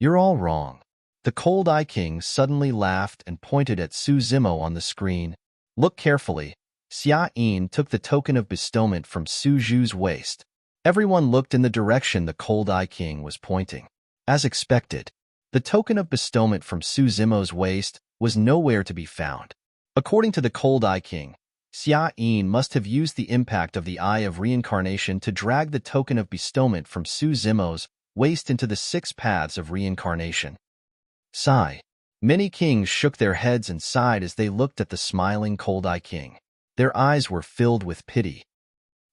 You're all wrong. The Cold Eye King suddenly laughed and pointed at Su Zimo on the screen. Look carefully. Xia Yin took the token of bestowment from Su Zhu's waist. Everyone looked in the direction the Cold Eye King was pointing. As expected, the token of bestowment from Su Zimo's waist was nowhere to be found. According to the Cold Eye King, Xia Yin must have used the impact of the Eye of Reincarnation to drag the token of bestowment from Su Zimo's waist into the Six Paths of Reincarnation. Sigh. Many kings shook their heads and sighed as they looked at the smiling Cold Eye King. Their eyes were filled with pity.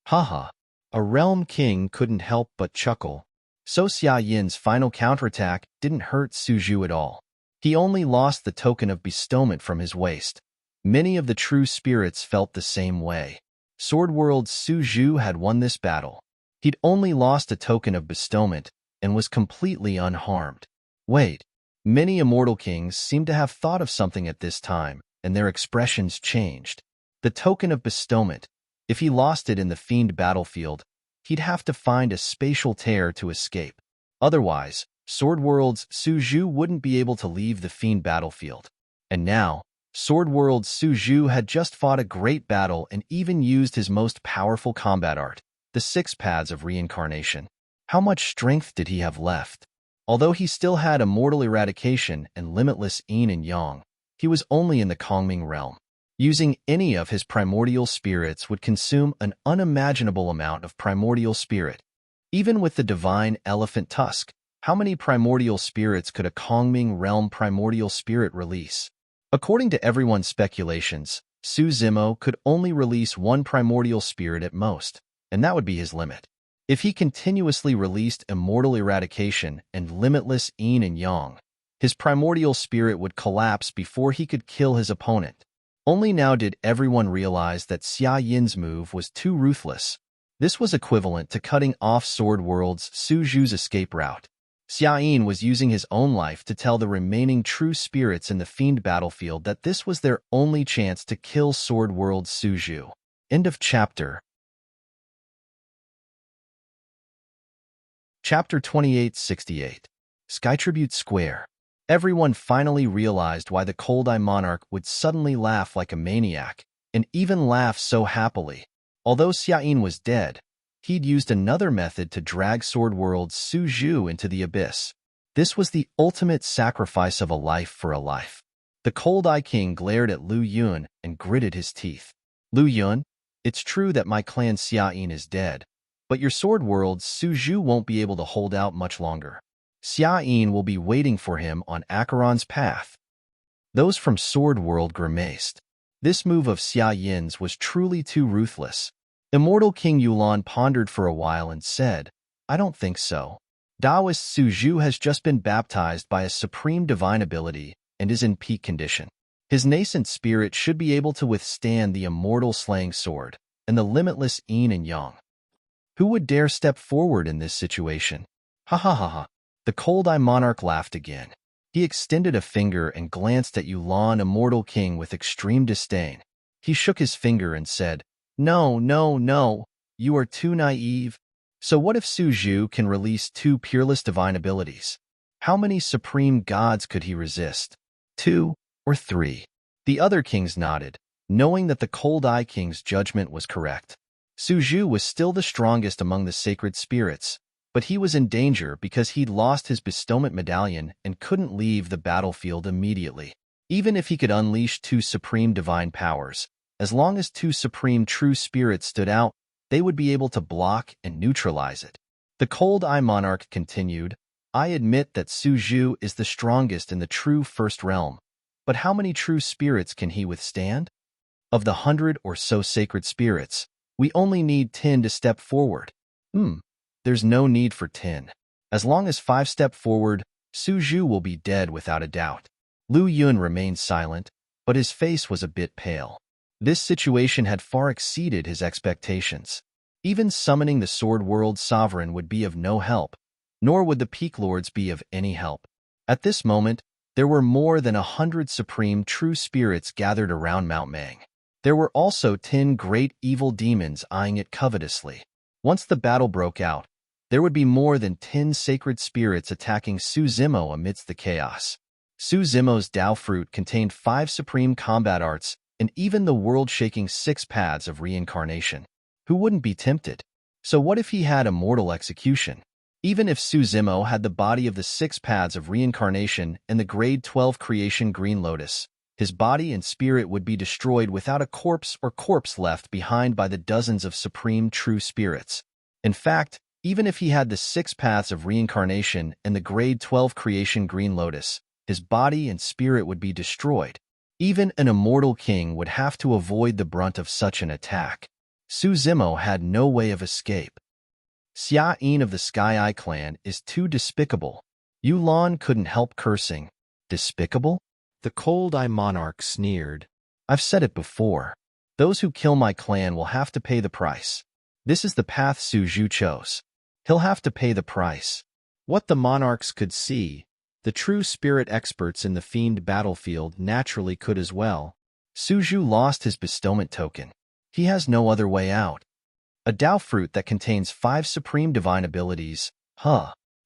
Haha, a realm king couldn't help but chuckle. So Xia Yin's final counterattack didn't hurt Su Zhu at all. He only lost the token of bestowment from his waist. Many of the true spirits felt the same way. Sword World's Su Zhu had won this battle. He'd only lost a token of bestowment and was completely unharmed. Wait, many immortal kings seemed to have thought of something at this time, and their expressions changed. The token of bestowment, if he lost it in the Fiend battlefield, he'd have to find a spatial tear to escape. Otherwise, Sword World's Su Zhu wouldn't be able to leave the Fiend battlefield. And now, Sword World's Su Zhu had just fought a great battle and even used his most powerful combat art, the Six Paths of Reincarnation. How much strength did he have left? Although he still had Immortal Eradication and Limitless Yin and Yang, he was only in the Kongming realm. Using any of his primordial spirits would consume an unimaginable amount of primordial spirit. Even with the divine elephant tusk, how many primordial spirits could a Kongming realm primordial spirit release? According to everyone's speculations, Su Zimo could only release one primordial spirit at most, and that would be his limit. If he continuously released Immortal Eradication and Limitless Yin and Yang, his primordial spirit would collapse before he could kill his opponent. Only now did everyone realize that Xia Yin's move was too ruthless. This was equivalent to cutting off Sword World's Su Zhu's escape route. Xia Yin was using his own life to tell the remaining true spirits in the Fiend battlefield that this was their only chance to kill Sword World's Su Zhu. End of chapter. Chapter 2868. Sky Tribute Square. Everyone finally realized why the Cold Eye Monarch would suddenly laugh like a maniac, and even laugh so happily. Although Xia Yin was dead, he'd used another method to drag Sword World's Su Zhu into the abyss. This was the ultimate sacrifice of a life for a life. The Cold Eye King glared at Lu Yun and gritted his teeth. Lu Yun, it's true that my clan Xia Yin is dead, But your sword world, Suju won't be able to hold out much longer. Xia Yin will be waiting for him on Acheron's path. Those from Sword World grimaced. This move of Xia Yin's was truly too ruthless. Immortal King Yulan pondered for a while and said, I don't think so. Taoist Suju has just been baptized by a supreme divine ability and is in peak condition. His nascent spirit should be able to withstand the immortal slaying sword and the limitless yin and yang. Who would dare step forward in this situation? Ha ha ha ha. The cold-eye monarch laughed again. He extended a finger and glanced at Yulan, Immortal King, with extreme disdain. He shook his finger and said, No, no, no, you are too naive. So what if Suju can release 2 peerless divine abilities? How many supreme gods could he resist? 2 or 3? The other kings nodded, knowing that the Cold-Eye King's judgment was correct. Suju was still the strongest among the sacred spirits, but he was in danger because he'd lost his bestowment medallion and couldn't leave the battlefield immediately. Even if he could unleash 2 supreme divine powers, as long as 2 supreme true spirits stood out, they would be able to block and neutralize it. The Cold-Eye Monarch continued, I admit that Suju is the strongest in the true first realm, but how many true spirits can he withstand? Of the 100 or so sacred spirits, we only need 10 to step forward. There's no need for 10. As long as 5 step forward, Suju will be dead without a doubt. Lu Yun remained silent, but his face was a bit pale. This situation had far exceeded his expectations. Even summoning the Sword World Sovereign would be of no help, nor would the Peak Lords be of any help. At this moment, there were more than 100 supreme true spirits gathered around Mount Mang. There were also 10 great evil demons eyeing it covetously. Once the battle broke out, there would be more than 10 sacred spirits attacking Su Zimo amidst the chaos. Su Zimo's Tao fruit contained 5 supreme combat arts and even the world-shaking 6 paths of reincarnation. Who wouldn't be tempted? So what if he had immortal execution? Even if Su Zimo had the body of the 6 paths of reincarnation and the grade 12 creation green lotus, his body and spirit would be destroyed without a corpse or corpse left behind by the dozens of supreme true spirits. In fact, even if he had the 6 paths of reincarnation and the grade 12 creation green lotus, his body and spirit would be destroyed. Even an immortal king would have to avoid the brunt of such an attack. Su Zimo had no way of escape. Xia Yin of the Sky Eye clan is too despicable. Yulan couldn't help cursing. Despicable? The Cold-Eye Monarch sneered. I've said it before. Those who kill my clan will have to pay the price. This is the path Suju chose. He'll have to pay the price. What the monarchs could see, the true spirit experts in the fiend battlefield naturally could as well. Suju lost his bestowment token. He has no other way out. A Tao fruit that contains 5 supreme divine abilities.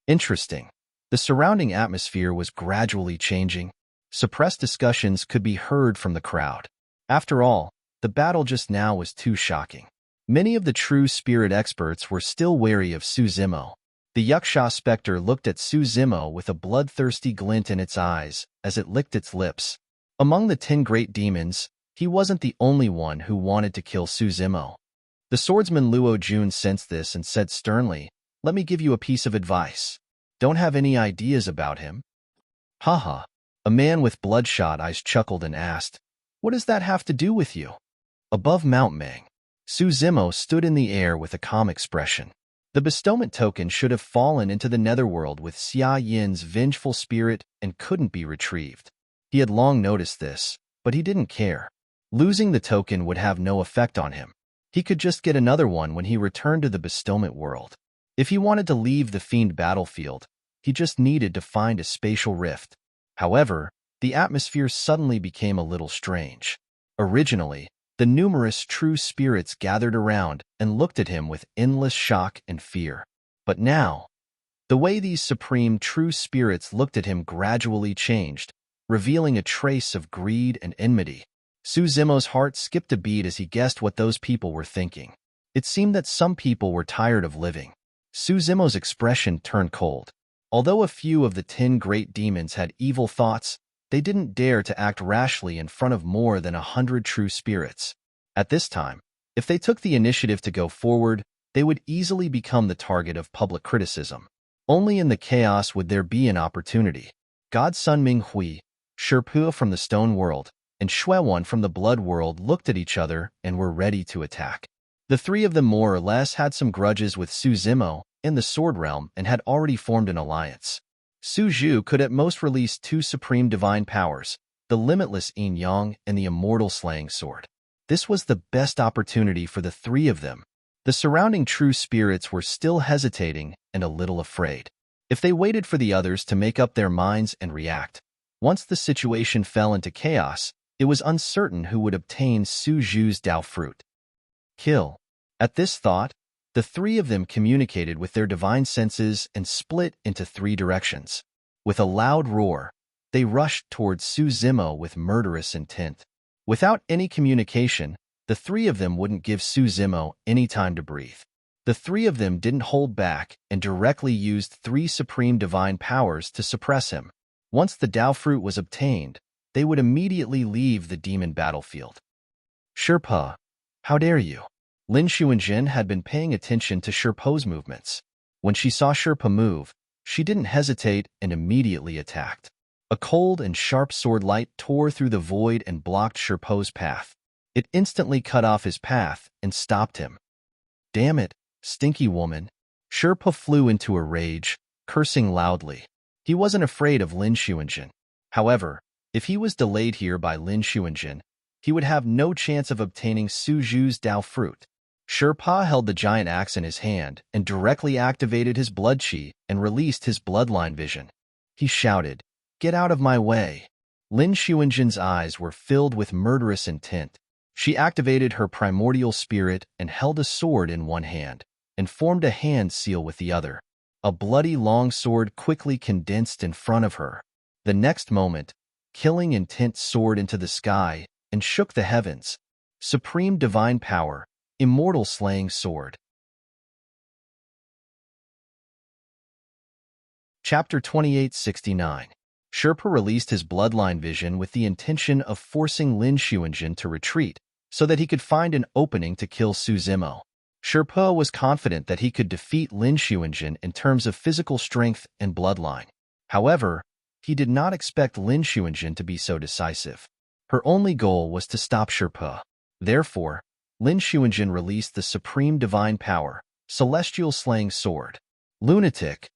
Interesting. The surrounding atmosphere was gradually changing. Suppressed discussions could be heard from the crowd. After all, the battle just now was too shocking. Many of the true spirit experts were still wary of Su Zimo. The Yaksha specter looked at Su Zimo with a bloodthirsty glint in its eyes as it licked its lips. Among the 10 great demons, he wasn't the only one who wanted to kill Su Zimo. The swordsman Luo Jun sensed this and said sternly, Let me give you a piece of advice. Don't have any ideas about him. Haha. A man with bloodshot eyes chuckled and asked, What does that have to do with you? Above Mount Mang, Su Zimo stood in the air with a calm expression. The bestowment token should have fallen into the netherworld with Xia Yin's vengeful spirit and couldn't be retrieved. He had long noticed this, but he didn't care. Losing the token would have no effect on him. He could just get another one when he returned to the bestowment world. If he wanted to leave the fiend battlefield, he just needed to find a spatial rift. However, the atmosphere suddenly became a little strange. Originally, the numerous true spirits gathered around and looked at him with endless shock and fear. But now, the way these supreme true spirits looked at him gradually changed, revealing a trace of greed and enmity. Su Zimo's heart skipped a beat as he guessed what those people were thinking. It seemed that some people were tired of living. Su Zimo's expression turned cold. Although a few of the 10 great demons had evil thoughts, they didn't dare to act rashly in front of more than 100 true spirits. At this time, if they took the initiative to go forward, they would easily become the target of public criticism. Only in the chaos would there be an opportunity. God Sun Ming Hui, Sherpa from the Stone World, and Xuewan from the Blood World looked at each other and were ready to attack. The three of them more or less had some grudges with Su Zimo in the Sword Realm and had already formed an alliance. Su Zhu could at most release two supreme divine powers, the limitless Yin Yang and the immortal slaying sword. This was the best opportunity for the three of them. The surrounding true spirits were still hesitating and a little afraid. If they waited for the others to make up their minds and react, once the situation fell into chaos, it was uncertain who would obtain Su Zhu's Dao fruit. Kill. At this thought, the three of them communicated with their divine senses and split into three directions. With a loud roar, they rushed towards Su Zimo with murderous intent. Without any communication, the three of them wouldn't give Su Zimo any time to breathe. The three of them didn't hold back and directly used three supreme divine powers to suppress him. Once the Dao fruit was obtained, they would immediately leave the demon battlefield. Sherpa, how dare you? Lin Xuanjin had been paying attention to Sherpo's movements. When she saw Sherpa move, she didn't hesitate and immediately attacked. A cold and sharp sword light tore through the void and blocked Sherpo's path. It instantly cut off his path and stopped him. Damn it, stinky woman. Sherpa flew into a rage, cursing loudly. He wasn't afraid of Lin Xuanjin. However, if he was delayed here by Lin Xuanjin, he would have no chance of obtaining Su Zhu's Dao fruit. Sherpa held the giant axe in his hand and directly activated his blood chi and released his bloodline vision. He shouted, "Get out of my way!" Lin Xuanjin's eyes were filled with murderous intent. She activated her primordial spirit and held a sword in one hand, and formed a hand seal with the other. A bloody long sword quickly condensed in front of her. The next moment, killing intent soared into the sky and shook the heavens. Supreme divine power, immortal slaying sword. Chapter 2869. Sherpa released his bloodline vision with the intention of forcing Lin Xuanjin to retreat so that he could find an opening to kill Su Zimo. Sherpa was confident that he could defeat Lin Xuanjin in terms of physical strength and bloodline. However, he did not expect Lin Xuanjin to be so decisive. Her only goal was to stop Sherpa. Therefore, Lin Xuanjin released the supreme divine power, celestial slaying sword. Lunatic.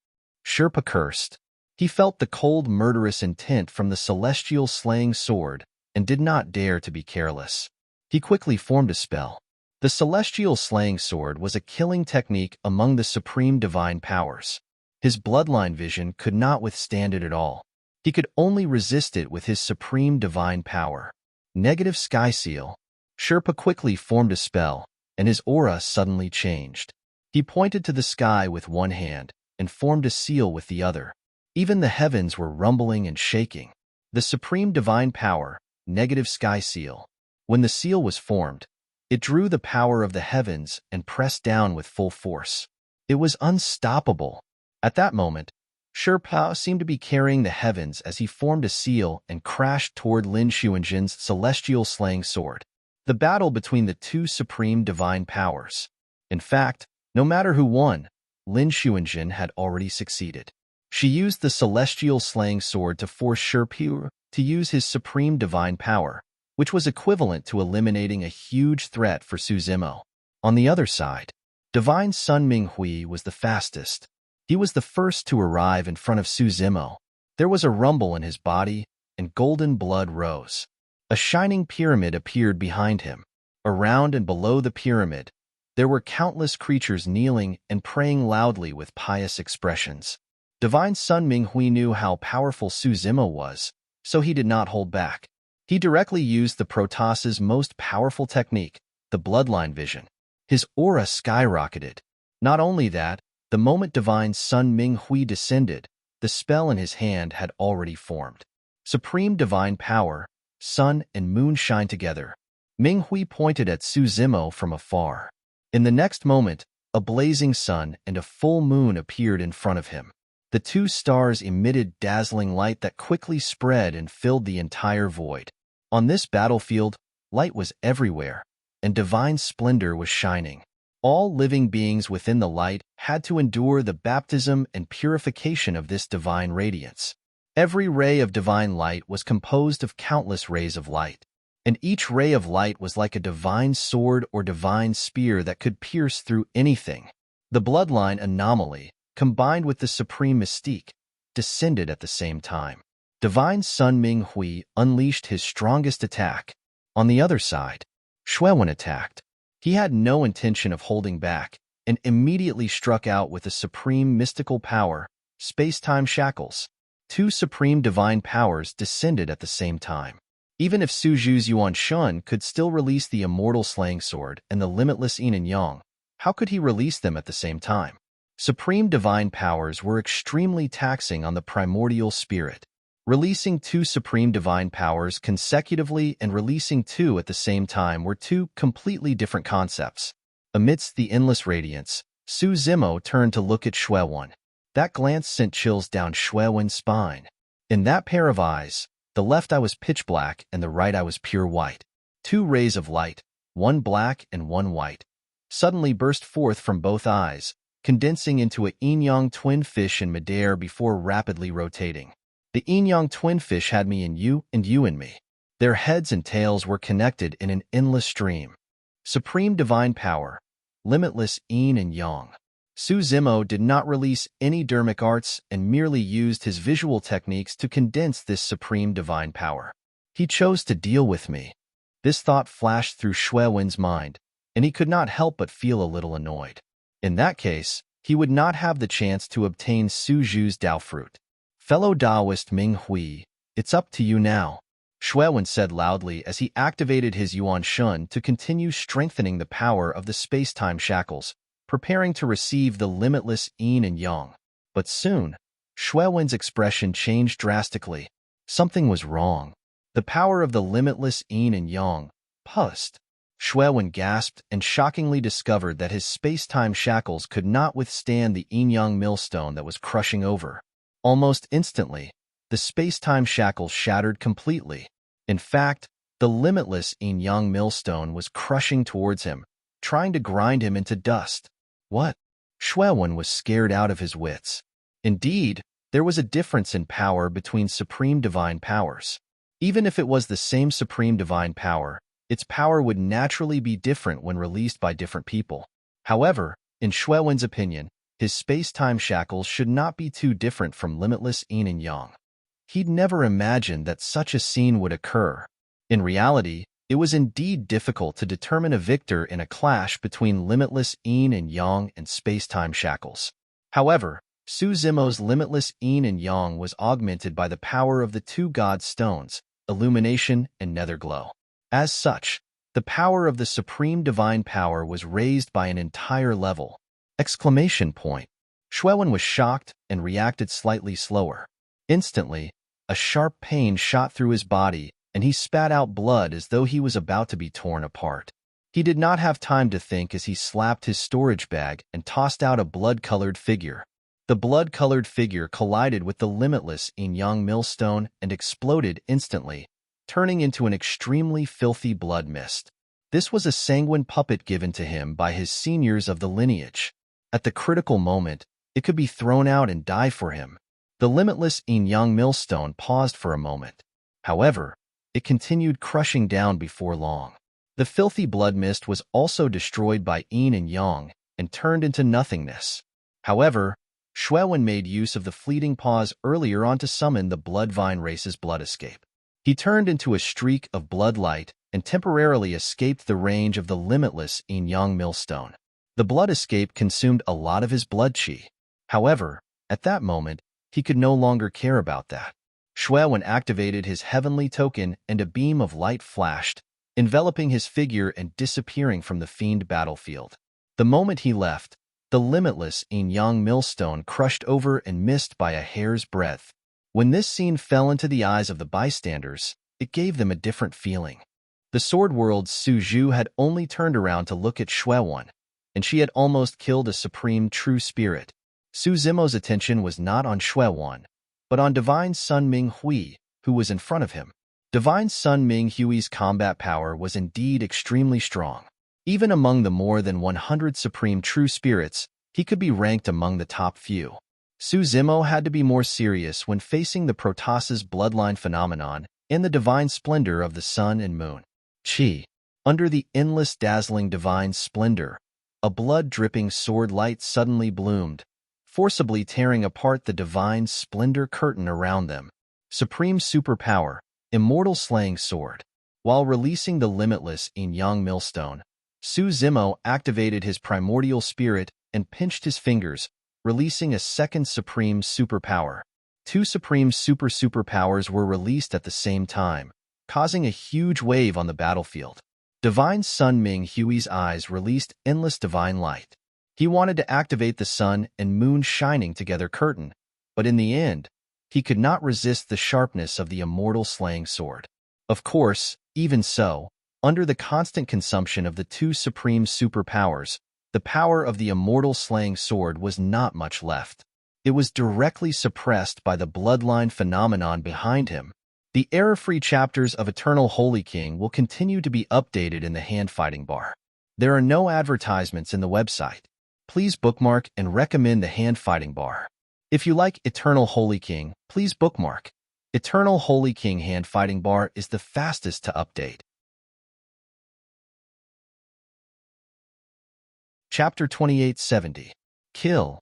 Sherpa cursed. He felt the cold, murderous intent from the celestial slaying sword and did not dare to be careless. He quickly formed a spell. The celestial slaying sword was a killing technique among the supreme divine powers. His bloodline vision could not withstand it at all. He could only resist it with his supreme divine power. Negative sky seal. Sherpa quickly formed a spell, and his aura suddenly changed. He pointed to the sky with one hand and formed a seal with the other. Even the heavens were rumbling and shaking. The supreme divine power, negative sky seal. When the seal was formed, it drew the power of the heavens and pressed down with full force. It was unstoppable. At that moment, Sherpa seemed to be carrying the heavens as he formed a seal and crashed toward Lin Xuanjin's celestial slaying sword. The battle between the two supreme divine powers. In fact, no matter who won, Lin Xuanjin had already succeeded. She used the celestial slaying sword to force Sherpa to use his supreme divine power, which was equivalent to eliminating a huge threat for Su Zimo. On the other side, Divine Sun Ming Hui was the fastest. He was the first to arrive in front of Su Zimo. There was a rumble in his body, and golden blood rose. A shining pyramid appeared behind him. Around and below the pyramid, there were countless creatures kneeling and praying loudly with pious expressions. Divine Sun Ming Hui knew how powerful Su Zimo was, so he did not hold back. He directly used the Protoss's most powerful technique, the bloodline vision. His aura skyrocketed. Not only that, the moment Divine Sun Ming Hui descended, the spell in his hand had already formed. Supreme divine power, sun and moon shine together. Ming Hui pointed at Su Zimo from afar. In the next moment, a blazing sun and a full moon appeared in front of him. The two stars emitted dazzling light that quickly spread and filled the entire void. On this battlefield, light was everywhere, and divine splendor was shining. All living beings within the light had to endure the baptism and purification of this divine radiance. Every ray of divine light was composed of countless rays of light, and each ray of light was like a divine sword or divine spear that could pierce through anything. The bloodline anomaly, combined with the supreme mystique, descended at the same time. Divine Sun Ming Hui unleashed his strongest attack. On the other side, Xuewen attacked. He had no intention of holding back and immediately struck out with a supreme mystical power, space-time shackles. Two supreme divine powers descended at the same time. Even if Su Zhu's Yuan Shun could still release the immortal slaying sword and the limitless yin and yang, how could he release them at the same time? Supreme divine powers were extremely taxing on the primordial spirit. Releasing two supreme divine powers consecutively and releasing two at the same time were two completely different concepts. Amidst the endless radiance, Su Zimo turned to look at Xuewen. That glance sent chills down Xuewen's spine. In that pair of eyes, the left eye was pitch black and the right eye was pure white. Two rays of light, one black and one white, suddenly burst forth from both eyes, condensing into a yin-yang twin fish in midair before rapidly rotating. The yin-yang twin fish had me in you and you in me. Their heads and tails were connected in an endless stream. Supreme divine power, limitless yin and yang. Su Zimo did not release any dermic arts and merely used his visual techniques to condense this supreme divine power. He chose to deal with me. This thought flashed through Xuewen's mind, and he could not help but feel a little annoyed. In that case, he would not have the chance to obtain Su Zhu's Dao fruit. Fellow Taoist Ming Hui, it's up to you now, Xuewen said loudly as he activated his Yuan Shun to continue strengthening the power of the space-time shackles, preparing to receive the limitless yin and yang. But soon, Xuewen's expression changed drastically. Something was wrong. The power of the limitless yin and yang, pulsed. Xuewen gasped and shockingly discovered that his space-time shackles could not withstand the yin-yang millstone that was crushing over. Almost instantly, the space-time shackles shattered completely. In fact, the limitless yin-yang millstone was crushing towards him, trying to grind him into dust. What? Xuewen was scared out of his wits. Indeed, there was a difference in power between supreme divine powers. Even if it was the same supreme divine power, its power would naturally be different when released by different people. However, in Xuewen's opinion, his space-time shackles should not be too different from limitless yin and yang. He'd never imagined that such a scene would occur. In reality, it was indeed difficult to determine a victor in a clash between limitless yin and yang and space-time shackles. However, Su Zimo's limitless yin and yang was augmented by the power of the two god stones, illumination and netherglow. As such, the power of the supreme divine power was raised by an entire level. Exclamation point. Xuewen was shocked and reacted slightly slower. Instantly, a sharp pain shot through his body, and he spat out blood as though he was about to be torn apart. He did not have time to think as he slapped his storage bag and tossed out a blood-colored figure. The blood-colored figure collided with the limitless yin-yang millstone and exploded instantly, turning into an extremely filthy blood mist. This was a sanguine puppet given to him by his seniors of the lineage. At the critical moment, it could be thrown out and die for him. The limitless yin-yang millstone paused for a moment. However, it continued crushing down before long. The filthy blood mist was also destroyed by yin and yang and turned into nothingness. However, Xuewen made use of the fleeting pause earlier on to summon the Bloodvine race's blood escape. He turned into a streak of blood light and temporarily escaped the range of the limitless yin-yang millstone. The blood escape consumed a lot of his blood qi. However, at that moment, he could no longer care about that. Xuewen activated his heavenly token and a beam of light flashed, enveloping his figure and disappearing from the fiend battlefield. The moment he left, the limitless yin-yang millstone crushed over and missed by a hair's breadth. When this scene fell into the eyes of the bystanders, it gave them a different feeling. The Sword World's Su Zhu had only turned around to look at Xuewen, and she had almost killed a supreme true spirit. Su Zimo's attention was not on Xuewen, but on Divine Sun Ming Hui, who was in front of him. Divine Sun Ming Hui's combat power was indeed extremely strong. Even among the more than 100 supreme true spirits, he could be ranked among the top few. Su Zimo had to be more serious when facing the Protoss's bloodline phenomenon and the divine splendor of the sun and moon. Chi. Under the endless dazzling divine splendor, a blood-dripping sword light suddenly bloomed, forcibly tearing apart the divine splendor curtain around them. Supreme superpower, immortal slaying sword. While releasing the limitless Yin-Yang millstone, Su Zimo activated his primordial spirit and pinched his fingers, releasing a second supreme superpower. Two supreme superpowers were released at the same time, causing a huge wave on the battlefield. Divine Sun Ming Hui's eyes released endless divine light. He wanted to activate the sun and moon shining together curtain, but in the end, he could not resist the sharpness of the immortal slaying sword. Of course, even so, under the constant consumption of the two supreme superpowers, the power of the immortal slaying sword was not much left. It was directly suppressed by the bloodline phenomenon behind him. The error-free chapters of Eternal Holy King will continue to be updated in the hand-fighting bar. There are no advertisements in the website. Please bookmark and recommend the hand-fighting bar. If you like Eternal Holy King, please bookmark. Eternal Holy King hand-fighting bar is the fastest to update. Chapter 2870. Kill.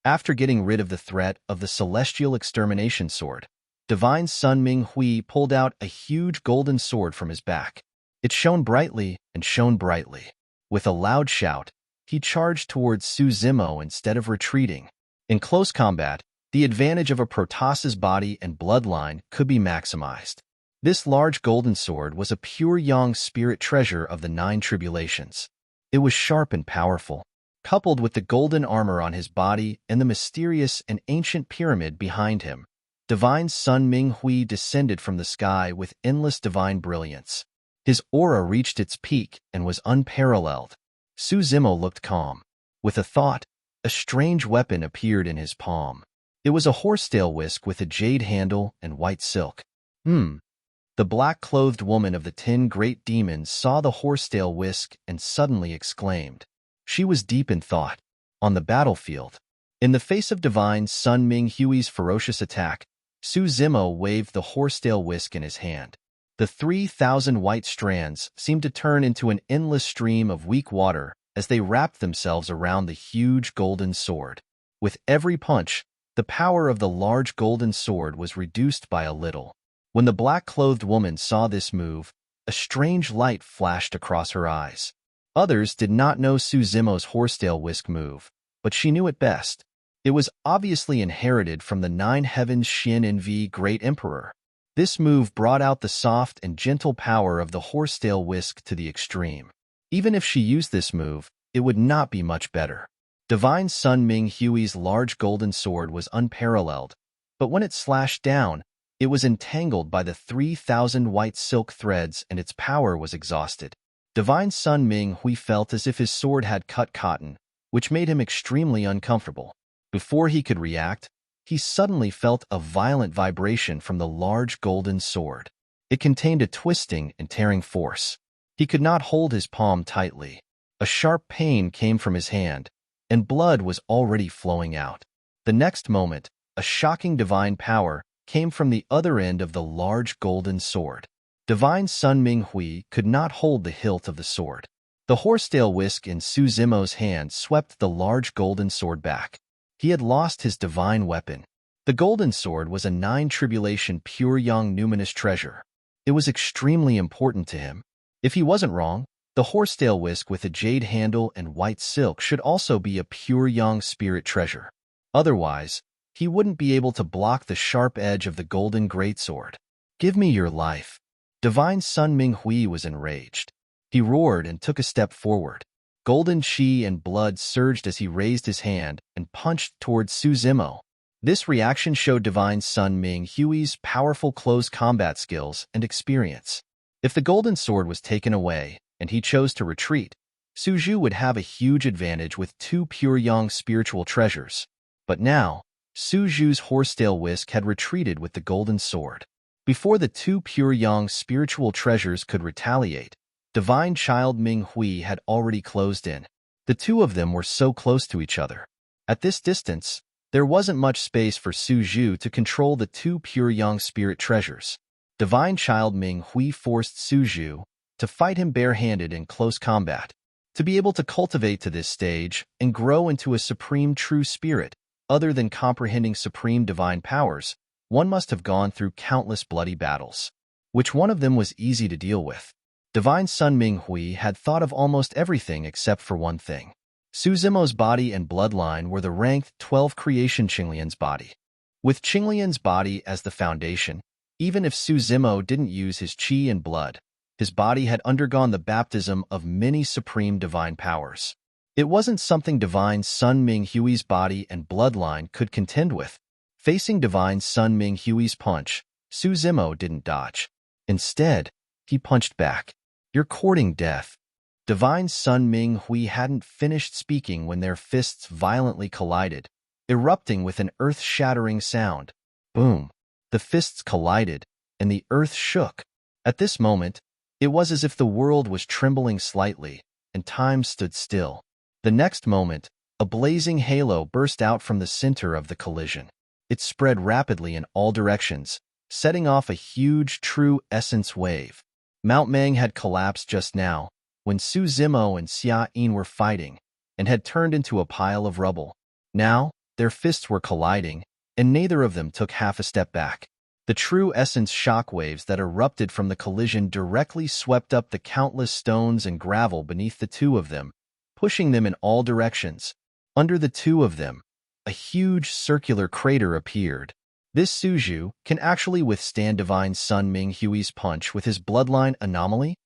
After getting rid of the threat of the celestial extermination sword, Divine Sun Ming Hui pulled out a huge golden sword from his back. It shone brightly and shone brightly. With a loud shout, he charged towards Su Zimo instead of retreating. In close combat, the advantage of a Protoss's body and bloodline could be maximized. This large golden sword was a pure Yang spirit treasure of the 9 tribulations. It was sharp and powerful, coupled with the golden armor on his body and the mysterious and ancient pyramid behind him. Divine Sun Ming Hui descended from the sky with endless divine brilliance. His aura reached its peak and was unparalleled. Su Zimo looked calm. With a thought, a strange weapon appeared in his palm. It was a horsetail whisk with a jade handle and white silk. The black-clothed woman of the 10 great demons saw the horsetail whisk and suddenly exclaimed. She was deep in thought. On the battlefield, in the face of Divine Sun Ming Hui's ferocious attack, Su Zimo waved the horsetail whisk in his hand. The 3,000 white strands seemed to turn into an endless stream of weak water as they wrapped themselves around the huge golden sword. With every punch, the power of the large golden sword was reduced by a little. When the black-clothed woman saw this move, a strange light flashed across her eyes. Others did not know Su Zimo's horsetail whisk move, but she knew it best. It was obviously inherited from the 9 heavens Xin Nv Great Emperor. This move brought out the soft and gentle power of the horsetail whisk to the extreme. Even if she used this move, it would not be much better. Divine Sun Ming Hui's large golden sword was unparalleled, but when it slashed down, it was entangled by the 3,000 white silk threads and its power was exhausted. Divine Sun Ming Hui felt as if his sword had cut cotton, which made him extremely uncomfortable. Before he could react, he suddenly felt a violent vibration from the large golden sword. It contained a twisting and tearing force. He could not hold his palm tightly. A sharp pain came from his hand, and blood was already flowing out. The next moment, a shocking divine power came from the other end of the large golden sword. Divine Sun Ming Hui could not hold the hilt of the sword. The horsetail whisk in Su Zimo's hand swept the large golden sword back. He had lost his divine weapon. The golden sword was a 9 tribulation pure Yang numinous treasure. It was extremely important to him. If he wasn't wrong, the horsetail whisk with a jade handle and white silk should also be a pure Yang spirit treasure. Otherwise, he wouldn't be able to block the sharp edge of the golden greatsword. Give me your life. Divine Sun Ming Hui was enraged. He roared and took a step forward. Golden chi and blood surged as he raised his hand and punched towards Su Zimo. This reaction showed Divine Sun Ming Hui's powerful close combat skills and experience. If the golden sword was taken away and he chose to retreat, Su Zhu would have a huge advantage with 2 pure Yang spiritual treasures. But now, Su Zhu's horsetail whisk had retreated with the golden sword. Before the 2 pure Yang spiritual treasures could retaliate, Divine Child Ming Hui had already closed in. The two of them were so close to each other. At this distance, there wasn't much space for Su Zhu to control the two pure young spirit treasures. Divine Child Ming Hui forced Su Zhu to fight him barehanded in close combat. To be able to cultivate to this stage and grow into a supreme true spirit, other than comprehending supreme divine powers, one must have gone through countless bloody battles. Which one of them was easy to deal with? Divine Sun Ming Hui had thought of almost everything except for one thing. Su Zimo's body and bloodline were the ranked 12 creation Qinglian's body. With Qinglian's body as the foundation, even if Su Zimo didn't use his qi and blood, his body had undergone the baptism of many supreme divine powers. It wasn't something Divine Sun Ming Hui's body and bloodline could contend with. Facing Divine Sun Ming Hui's punch, Su Zimo didn't dodge. Instead, he punched back. "You're courting death." Divine Sun Ming Hui hadn't finished speaking when their fists violently collided, erupting with an earth-shattering sound. Boom! The fists collided, and the earth shook. At this moment, it was as if the world was trembling slightly, and time stood still. The next moment, a blazing halo burst out from the center of the collision. It spread rapidly in all directions, setting off a huge true essence wave. Mount Meng had collapsed just now, when Su Zimo and Xia Yin were fighting, and had turned into a pile of rubble. Now, their fists were colliding, and neither of them took half a step back. The true essence shockwaves that erupted from the collision directly swept up the countless stones and gravel beneath the two of them, pushing them in all directions. Under the two of them, a huge circular crater appeared. This Su Zhu can actually withstand Divine Sun Ming Hui's punch with his bloodline anomaly?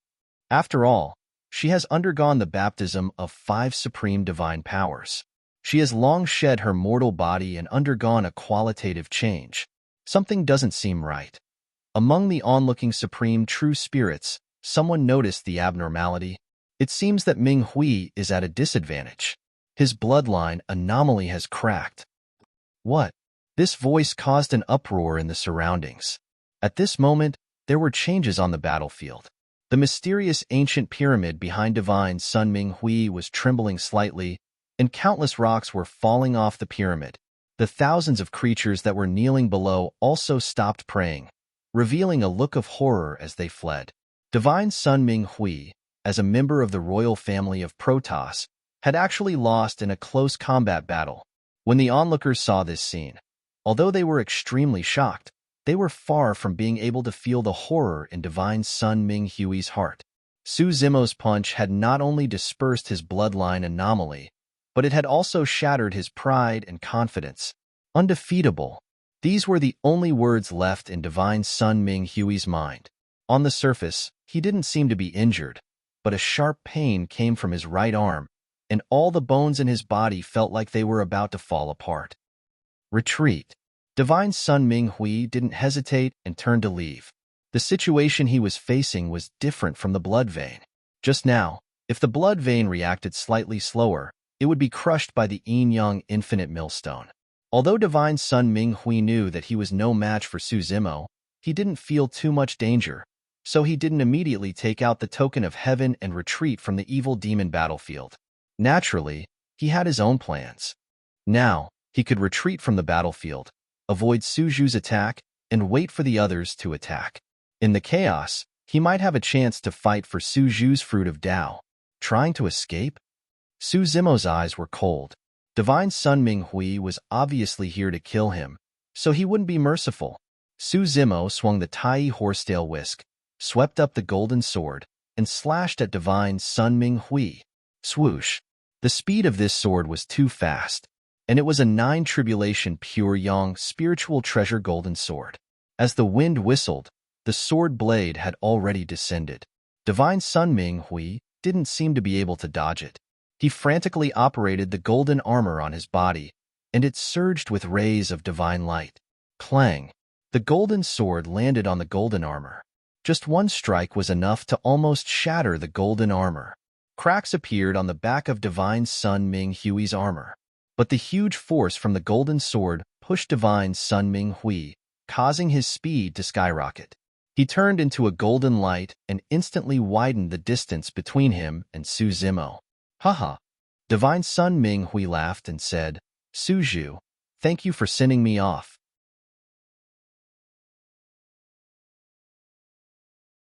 After all, she has undergone the baptism of 5 supreme divine powers. She has long shed her mortal body and undergone a qualitative change. Something doesn't seem right. Among the onlooking supreme true spirits, someone noticed the abnormality. It seems that Ming Hui is at a disadvantage. His bloodline anomaly has cracked. What? This voice caused an uproar in the surroundings. At this moment, there were changes on the battlefield. The mysterious ancient pyramid behind Divine Sun Ming Hui was trembling slightly, and countless rocks were falling off the pyramid. The thousands of creatures that were kneeling below also stopped praying, revealing a look of horror as they fled. Divine Sun Ming Hui, as a member of the royal family of Protoss, had actually lost in a close combat battle. When the onlookers saw this scene, although they were extremely shocked, they were far from being able to feel the horror in Divine Sun Ming Hui's heart. Su Zimo's punch had not only dispersed his bloodline anomaly, but it had also shattered his pride and confidence. Undefeatable. These were the only words left in Divine Sun Ming Hui's mind. On the surface, he didn't seem to be injured, but a sharp pain came from his right arm, and all the bones in his body felt like they were about to fall apart. Retreat. Divine Sun Ming Hui didn't hesitate and turned to leave. The situation he was facing was different from the blood vein. Just now, if the blood vein reacted slightly slower, it would be crushed by the yin-yang infinite millstone. Although Divine Sun Ming Hui knew that he was no match for Su Zimo, he didn't feel too much danger, so he didn't immediately take out the token of heaven and retreat from the evil demon battlefield. Naturally, he had his own plans. Now, he could retreat from the battlefield, avoid Su Zhu's attack, and wait for the others to attack. In the chaos, he might have a chance to fight for Su Zhu's fruit of Tao. Trying to escape? Su Zimo's eyes were cold. Divine Sun Ming Hui was obviously here to kill him, so he wouldn't be merciful. Su Zimo swung the Tai horsetail whisk, swept up the golden sword, and slashed at Divine Sun Ming Hui. Swoosh! The speed of this sword was too fast, and it was a 9 tribulation pure yang spiritual treasure golden sword. As the wind whistled, the sword blade had already descended. Divine Sun Ming Hui didn't seem to be able to dodge it. He frantically operated the golden armor on his body, and it surged with rays of divine light. Clang! The golden sword landed on the golden armor. Just one strike was enough to almost shatter the golden armor. Cracks appeared on the back of Divine Sun Ming Hui's armor. But the huge force from the golden sword pushed Divine Sun Ming Hui, causing his speed to skyrocket. He turned into a golden light and instantly widened the distance between him and Su Zimo. Haha. Divine Sun Ming Hui laughed and said, Suju, thank you for sending me off.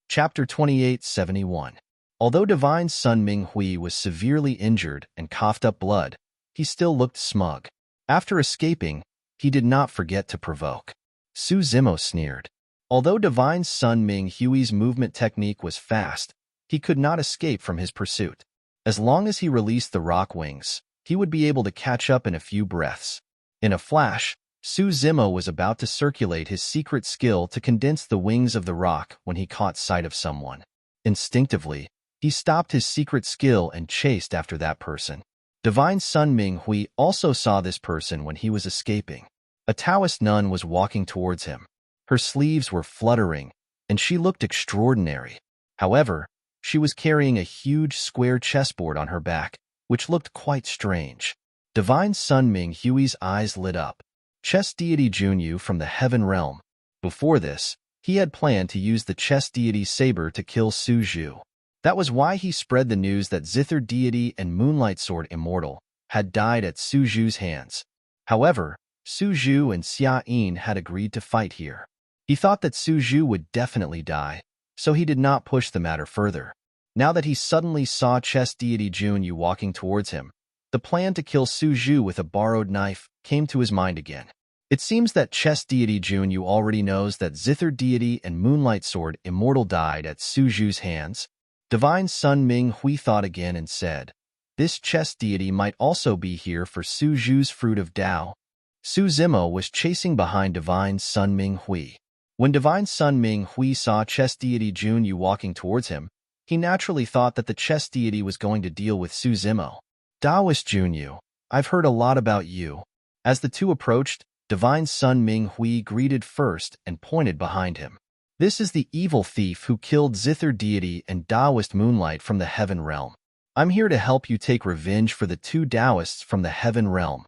Chapter 2871. Although Divine Sun Ming Hui was severely injured and coughed up blood, he still looked smug. After escaping, he did not forget to provoke. Su Zimo sneered. Although Divine Sun Ming Hui's movement technique was fast, he could not escape from his pursuit. As long as he released the rock wings, he would be able to catch up in a few breaths. In a flash, Su Zimo was about to circulate his secret skill to condense the wings of the rock when he caught sight of someone. Instinctively, he stopped his secret skill and chased after that person. Divine Sun Ming Hui also saw this person when he was escaping. A Taoist nun was walking towards him. Her sleeves were fluttering, and she looked extraordinary. However, she was carrying a huge square chessboard on her back, which looked quite strange. Divine Sun Ming Hui's eyes lit up. Chess deity Junyu from the Heaven Realm. Before this, he had planned to use the chess deity's saber to kill Su Zhu. That was why he spread the news that Zither deity and Moonlight Sword Immortal had died at Su Zhu's hands. However, Su Zhu and Xia Yin had agreed to fight here. He thought that Su Zhu would definitely die, so he did not push the matter further. Now that he suddenly saw chess deity Junyu walking towards him, the plan to kill Su Zhu with a borrowed knife came to his mind again. It seems that chess deity Junyu already knows that Zither deity and Moonlight Sword Immortal died at Su Zhu's hands. Divine Sun Ming Hui thought again and said, this chess deity might also be here for Su Zhu's fruit of Tao. Su Zimo was chasing behind Divine Sun Ming Hui. When Divine Sun Ming Hui saw chess deity Junyu walking towards him, he naturally thought that the chess deity was going to deal with Su Zimo. Taoist Junyu, I've heard a lot about you. As the two approached, Divine Sun Ming Hui greeted first and pointed behind him. This is the evil thief who killed Zither deity and Taoist Moonlight from the Heaven Realm. I'm here to help you take revenge for the two Taoists from the Heaven Realm.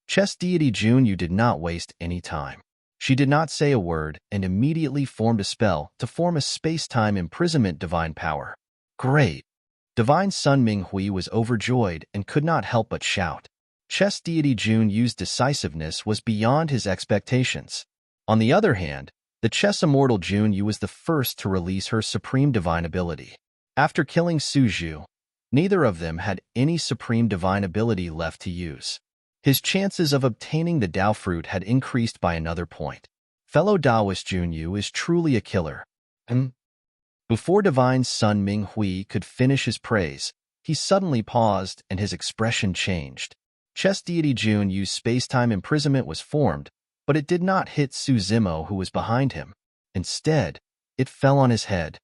Chess deity Junyu did not waste any time. She did not say a word and immediately formed a spell to form a space-time imprisonment divine power. Great! Divine Sun Ming Hui was overjoyed and could not help but shout. Chess deity Junyu's decisiveness was beyond his expectations. On the other hand, the chess immortal Junyu was the first to release her supreme divine ability. After killing Su Zhu, neither of them had any supreme divine ability left to use. His chances of obtaining the Tao fruit had increased by another point. Fellow Taoist Junyu is truly a killer. Before Divine Sun Ming Hui could finish his praise, he suddenly paused and his expression changed. Chess deity Junyu's space-time imprisonment was formed, but it did not hit Su Zimo, who was behind him. Instead, it fell on his head.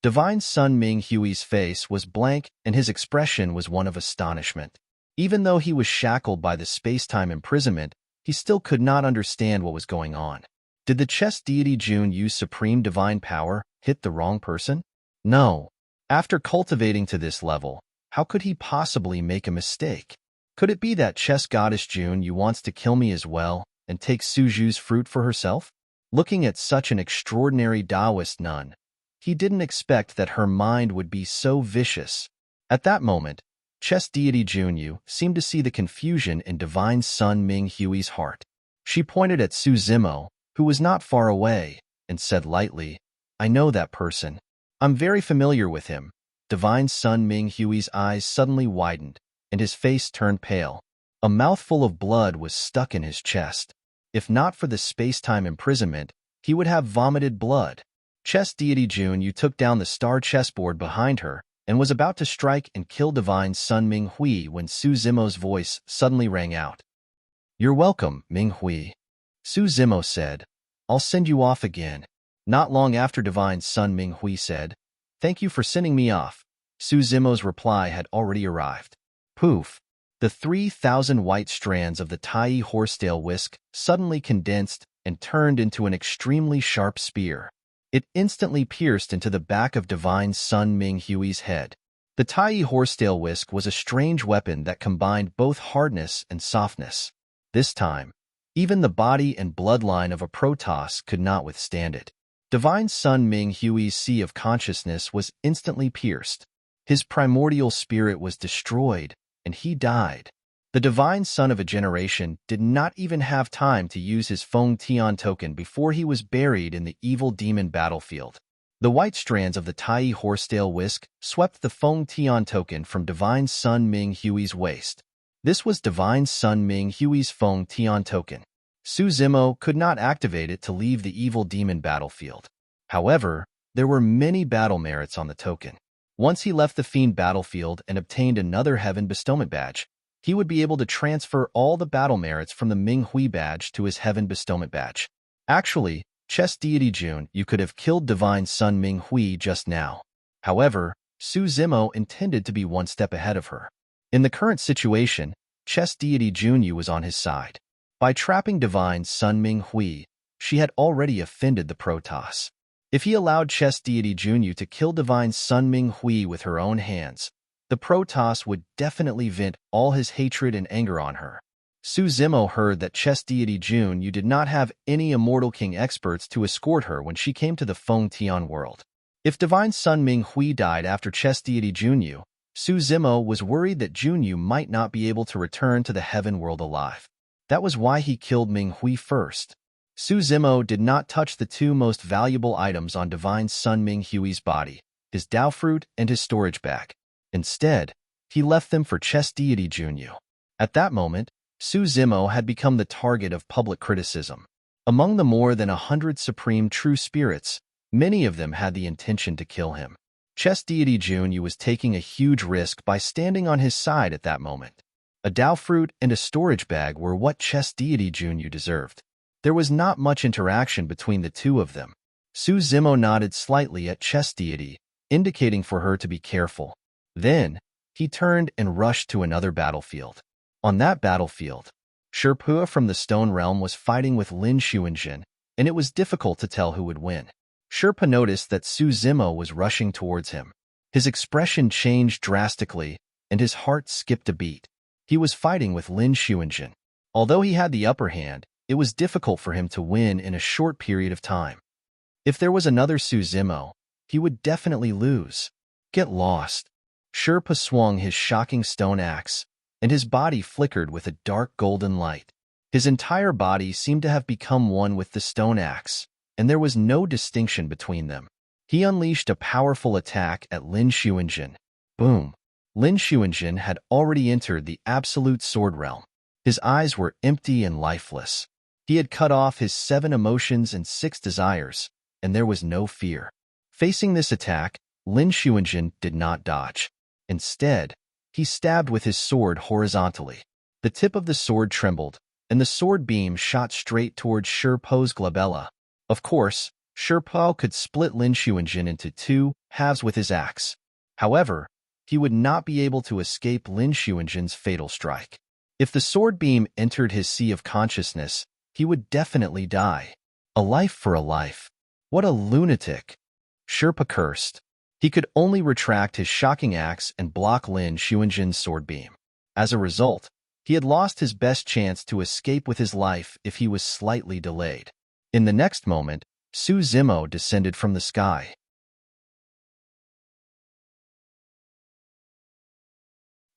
Divine Sun Ming Hui's face was blank and his expression was one of astonishment. Even though he was shackled by the space-time imprisonment, he still could not understand what was going on. Did the chess deity Junyu's supreme divine power hit the wrong person? No. After cultivating to this level, how could he possibly make a mistake? Could it be that chess goddess Junyu wants to kill me as well and take Su Zhu's fruit for herself? Looking at such an extraordinary Taoist nun, he didn't expect that her mind would be so vicious. At that moment, chess deity Junyu seemed to see the confusion in Divine Sun Ming Hui's heart. She pointed at Su Zimo, who was not far away, and said lightly, I know that person. I'm very familiar with him. Divine Sun Ming Hui's eyes suddenly widened, and his face turned pale. A mouthful of blood was stuck in his chest. If not for the space-time imprisonment, he would have vomited blood. Chess deity Junyu took down the star chessboard behind her and was about to strike and kill Divine Sun Ming Hui when Su Zimo's voice suddenly rang out. You're welcome, Ming Hui. Su Zimo said, I'll send you off again. Not long after Divine Sun Ming Hui said, Thank you for sending me off. Su Zimo's reply had already arrived. Poof! The 3,000 white strands of the Tai horsetail whisk suddenly condensed and turned into an extremely sharp spear. It instantly pierced into the back of Divine Sun Ming Hui's head. The Tai horsetail whisk was a strange weapon that combined both hardness and softness. This time, even the body and bloodline of a Protoss could not withstand it. Divine Sun Ming Hui's sea of consciousness was instantly pierced. His primordial spirit was destroyed, and he died. The divine son of a generation did not even have time to use his Feng Tian token before he was buried in the evil demon battlefield. The white strands of the Tai horsetail whisk swept the Feng Tian token from Divine Sun Ming Hui's waist. This was Divine Sun Ming Hui's Feng Tian token. Su Zimo could not activate it to leave the evil demon battlefield. However, there were many battle merits on the token. Once he left the fiend battlefield and obtained another Heaven Bestowment badge, he would be able to transfer all the battle merits from the Ming Hui badge to his Heaven Bestowment badge. Actually, Chess Deity Jun, you could have killed Divine Sun Ming Hui just now. However, Su Zimo intended to be one step ahead of her. In the current situation, Chess Deity Junyu was on his side. By trapping Divine Sun Ming Hui, she had already offended the Protoss. If he allowed Chess Deity Junyu to kill Divine Sun Ming Hui with her own hands, the Protoss would definitely vent all his hatred and anger on her. Su Zimo heard that Chess Deity Junyu did not have any Immortal King experts to escort her when she came to the Feng Tian world. If Divine Sun Ming Hui died after Chess Deity Junyu, Su Zimo was worried that Junyu might not be able to return to the Heaven world alive. That was why he killed Ming Hui first. Su Zimo did not touch the two most valuable items on Divine Sun Ming Hui's body, his Dao Fruit and his storage bag. Instead, he left them for Chess Deity Junyu. At that moment, Su Zimo had become the target of public criticism. Among the more than 100 supreme true spirits, many of them had the intention to kill him. Chess Deity Junyu was taking a huge risk by standing on his side at that moment. A Dao Fruit and a storage bag were what Chess Deity Junyu deserved. There was not much interaction between the two of them. Su Zimo nodded slightly at Chess Deity, indicating for her to be careful. Then, he turned and rushed to another battlefield. On that battlefield, Sherpa from the Stone Realm was fighting with Lin Xuanjin, and it was difficult to tell who would win. Sherpa noticed that Su Zimo was rushing towards him. His expression changed drastically, and his heart skipped a beat. He was fighting with Lin Xuanjin. Although he had the upper hand, it was difficult for him to win in a short period of time. If there was another Su Zimo, he would definitely lose. Get lost. Sherpa swung his shocking stone axe, and his body flickered with a dark golden light. His entire body seemed to have become one with the stone axe, and there was no distinction between them. He unleashed a powerful attack at Lin Xuanjin. Boom! Lin Xuanjin had already entered the absolute sword realm. His eyes were empty and lifeless. He had cut off his 7 emotions and 6 desires, and there was no fear. Facing this attack, Lin Xuanjin did not dodge. Instead, he stabbed with his sword horizontally. The tip of the sword trembled, and the sword beam shot straight towards Sherpo's glabella. Of course, Sherpo could split Lin Xuanjin into 2 halves with his axe. However, he would not be able to escape Lin Xuanjin's fatal strike. If the sword beam entered his sea of consciousness, he would definitely die. A life for a life. What a lunatic! Sherpa cursed. He could only retract his shocking axe and block Lin Xuanjin's sword beam. As a result, he had lost his best chance to escape with his life if he was slightly delayed. In the next moment, Su Zimo descended from the sky.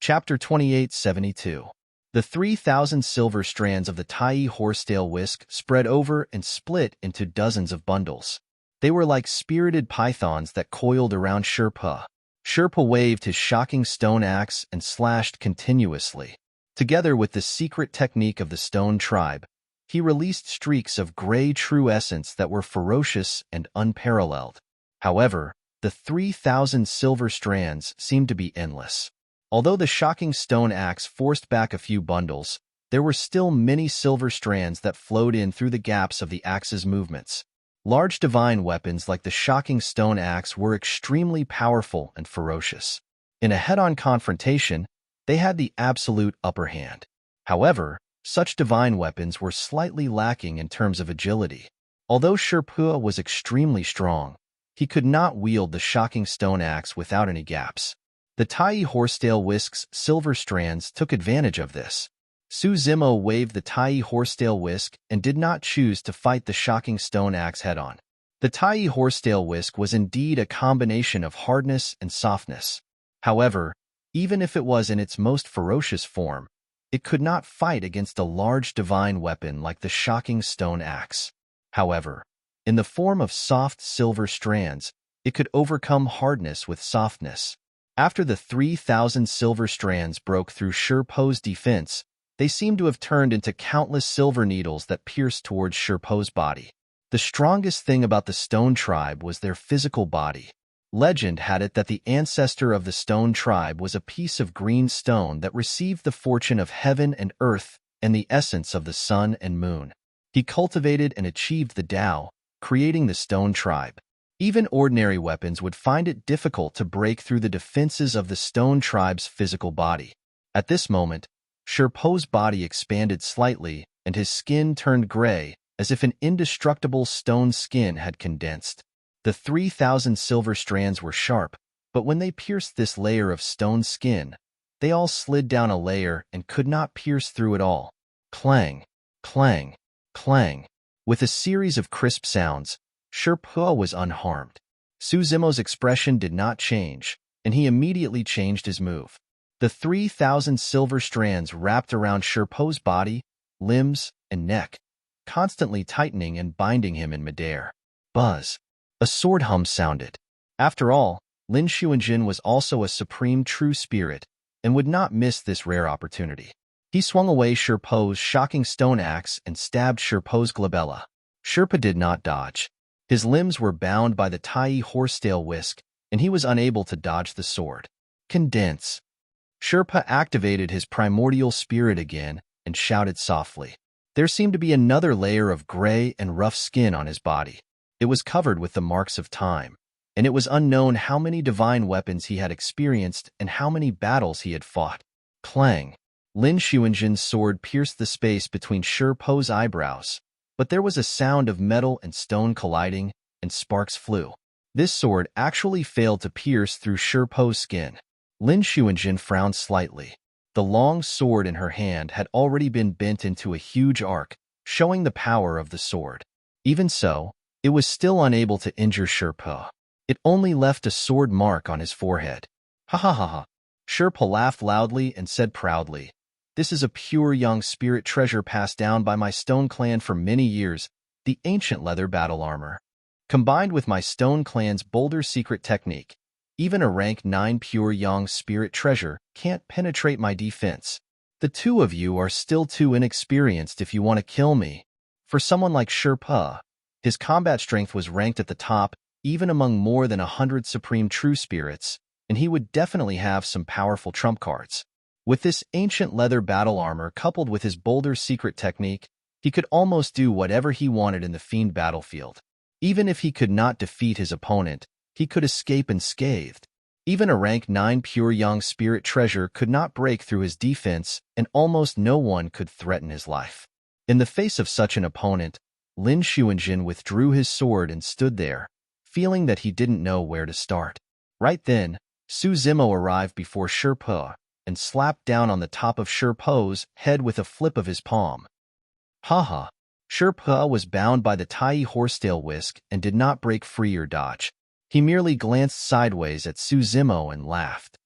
Chapter 2872. The 3,000 silver strands of the Tai horsetail whisk spread over and split into dozens of bundles. They were like spirited pythons that coiled around Sherpa. Sherpa waved his shocking stone axe and slashed continuously. Together with the secret technique of the stone tribe, he released streaks of gray true essence that were ferocious and unparalleled. However, the 3,000 silver strands seemed to be endless. Although the shocking stone axe forced back a few bundles, there were still many silver strands that flowed in through the gaps of the axe's movements. Large divine weapons like the shocking stone axe were extremely powerful and ferocious. In a head-on confrontation, they had the absolute upper hand. However, such divine weapons were slightly lacking in terms of agility. Although Sherpa was extremely strong, he could not wield the shocking stone axe without any gaps. The Tai horsetail whisk's silver strands took advantage of this. Su Zimo waved the Tai horsetail whisk and did not choose to fight the shocking stone axe head-on. The tiny horsetail whisk was indeed a combination of hardness and softness. However, even if it was in its most ferocious form, it could not fight against a large divine weapon like the shocking stone axe. However, in the form of soft silver strands, it could overcome hardness with softness. After the 3,000 silver strands broke through Sherpo's defense, they seemed to have turned into countless silver needles that pierced towards Sherpo's body. The strongest thing about the Stone Tribe was their physical body. Legend had it that the ancestor of the Stone Tribe was a piece of green stone that received the fortune of heaven and earth and the essence of the sun and moon. He cultivated and achieved the Tao, creating the Stone Tribe. Even ordinary weapons would find it difficult to break through the defenses of the Stone Tribe's physical body. At this moment, Sherpo's body expanded slightly and his skin turned gray, as if an indestructible stone skin had condensed. The 3,000 silver strands were sharp, but when they pierced this layer of stone skin, they all slid down a layer and could not pierce through it all. Clang, clang, clang. With a series of crisp sounds, Sherpo was unharmed. Suzimo's expression did not change, and he immediately changed his move. The 3,000 silver strands wrapped around Sherpo's body, limbs, and neck, constantly tightening and binding him in midair. Buzz. A sword hum sounded. After all, Lin Xuanjin was also a supreme true spirit and would not miss this rare opportunity. He swung away Sherpo's shocking stone axe and stabbed Sherpo's glabella. Sherpa did not dodge. His limbs were bound by the Tai horsetail whisk, and he was unable to dodge the sword. Condense. Sherpa activated his primordial spirit again and shouted softly. There seemed to be another layer of gray and rough skin on his body. It was covered with the marks of time, and it was unknown how many divine weapons he had experienced and how many battles he had fought. Clang. Lin Xuanjin's sword pierced the space between Sherpo's eyebrows, but there was a sound of metal and stone colliding, and sparks flew. This sword actually failed to pierce through Sherpo's skin. Lin Xuanjin frowned slightly. The long sword in her hand had already been bent into a huge arc, showing the power of the sword. Even so, it was still unable to injure Sherpa. It only left a sword mark on his forehead. Ha ha ha ha. Sherpa laughed loudly and said proudly, "This is a pure young spirit treasure passed down by my stone clan for many years, the ancient leather battle armor. Combined with my stone clan's boulder secret technique, even a rank 9 pure young spirit treasure can't penetrate my defense. The two of you are still too inexperienced if you want to kill me." For someone like Sherpa, his combat strength was ranked at the top even among more than 100 supreme true spirits, and he would definitely have some powerful trump cards. With this ancient leather battle armor coupled with his boulder secret technique, he could almost do whatever he wanted in the fiend battlefield. Even if he could not defeat his opponent, he could escape unscathed. Even a rank 9 pure young spirit treasure could not break through his defense, and almost no one could threaten his life. In the face of such an opponent, Lin Xuanjin withdrew his sword and stood there, feeling that he didn't know where to start. Right then, Suzimo arrived before Sherpa and slapped down on the top of Sherpo's head with a flip of his palm. Haha. Sherpa was bound by the Tai horsetail whisk and did not break free or dodge. He merely glanced sideways at Suzimo and laughed.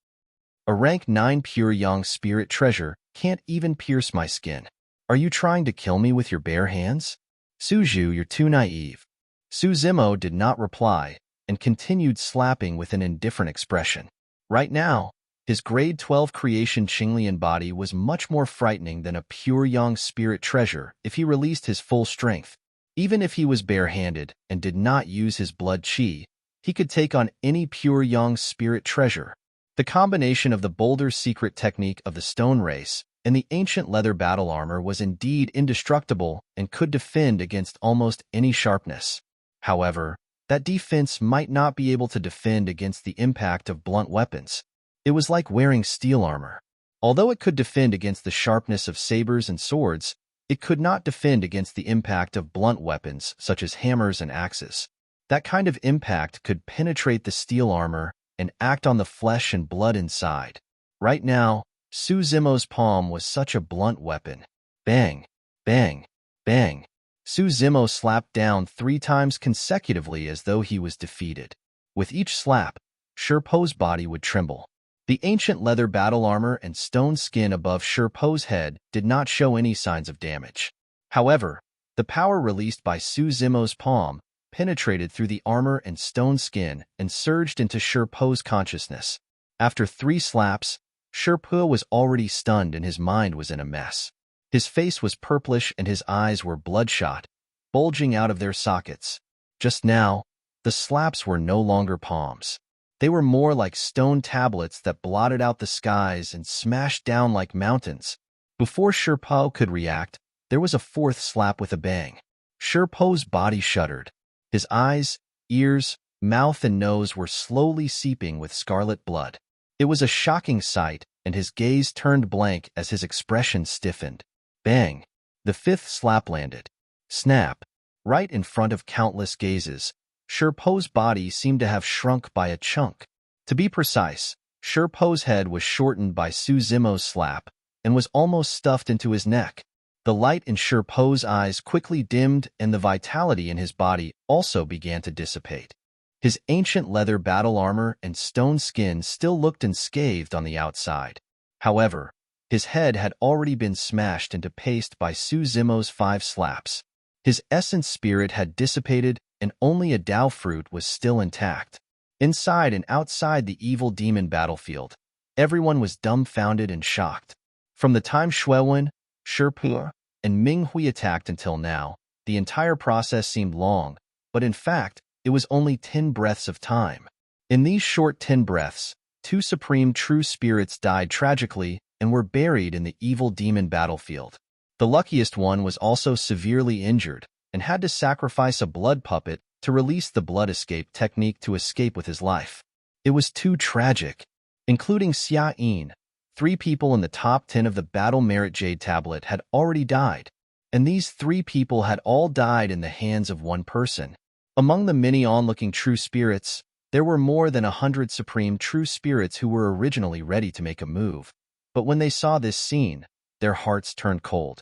A rank 9 pure young spirit treasure can't even pierce my skin. Are you trying to kill me with your bare hands? Suju, you're too naive. Suzimo did not reply and continued slapping with an indifferent expression. Right now, his grade 12 creation Qinglian body was much more frightening than a pure young spirit treasure if he released his full strength. Even if he was barehanded and did not use his blood chi, he could take on any pure young spirit treasure. The combination of the boulder secret technique of the stone race and the ancient leather battle armor was indeed indestructible and could defend against almost any sharpness. However, that defense might not be able to defend against the impact of blunt weapons. It was like wearing steel armor. Although it could defend against the sharpness of sabers and swords, it could not defend against the impact of blunt weapons such as hammers and axes. That kind of impact could penetrate the steel armor and act on the flesh and blood inside. Right now, Suzimo's palm was such a blunt weapon. Bang, bang, bang. Su Zimo slapped down 3 times consecutively as though he was defeated. With each slap, Sherpo's body would tremble. The ancient leather battle armor and stone skin above Sherpo's head did not show any signs of damage. However, the power released by Su Zimo's palm penetrated through the armor and stone skin and surged into Sherpo's consciousness. After 3 slaps, Sherpo was already stunned and his mind was in a mess. His face was purplish and his eyes were bloodshot, bulging out of their sockets. Just now, the slaps were no longer palms. They were more like stone tablets that blotted out the skies and smashed down like mountains. Before Sherpo could react, there was a 4th slap with a bang. Sherpo's body shuddered. His eyes, ears, mouth, and nose were slowly seeping with scarlet blood. It was a shocking sight, and his gaze turned blank as his expression stiffened. Bang! The 5th slap landed. Snap! Right in front of countless gazes, Sherpo's body seemed to have shrunk by a chunk. To be precise, Sherpo's head was shortened by Su Zimo's slap and was almost stuffed into his neck. The light in Sherpo's eyes quickly dimmed and the vitality in his body also began to dissipate. His ancient leather battle armor and stone skin still looked unscathed on the outside. However, his head had already been smashed into paste by Su Zimo's 5 slaps. His essence spirit had dissipated and only a Dao fruit was still intact. Inside and outside the evil demon battlefield, everyone was dumbfounded and shocked. From the time Xuewen, Sherpo, and Ming Hui attacked until now, the entire process seemed long, but in fact, it was only 10 breaths of time. In these short 10 breaths, 2 supreme true spirits died tragically and were buried in the evil demon battlefield. The luckiest one was also severely injured and had to sacrifice a blood puppet to release the blood escape technique to escape with his life. It was too tragic. Including Xia Yin, 3 people in the top 10 of the Battle Merit Jade Tablet had already died, and these 3 people had all died in the hands of one person. Among the many onlooking true spirits, there were more than 100 supreme true spirits who were originally ready to make a move, but when they saw this scene, their hearts turned cold.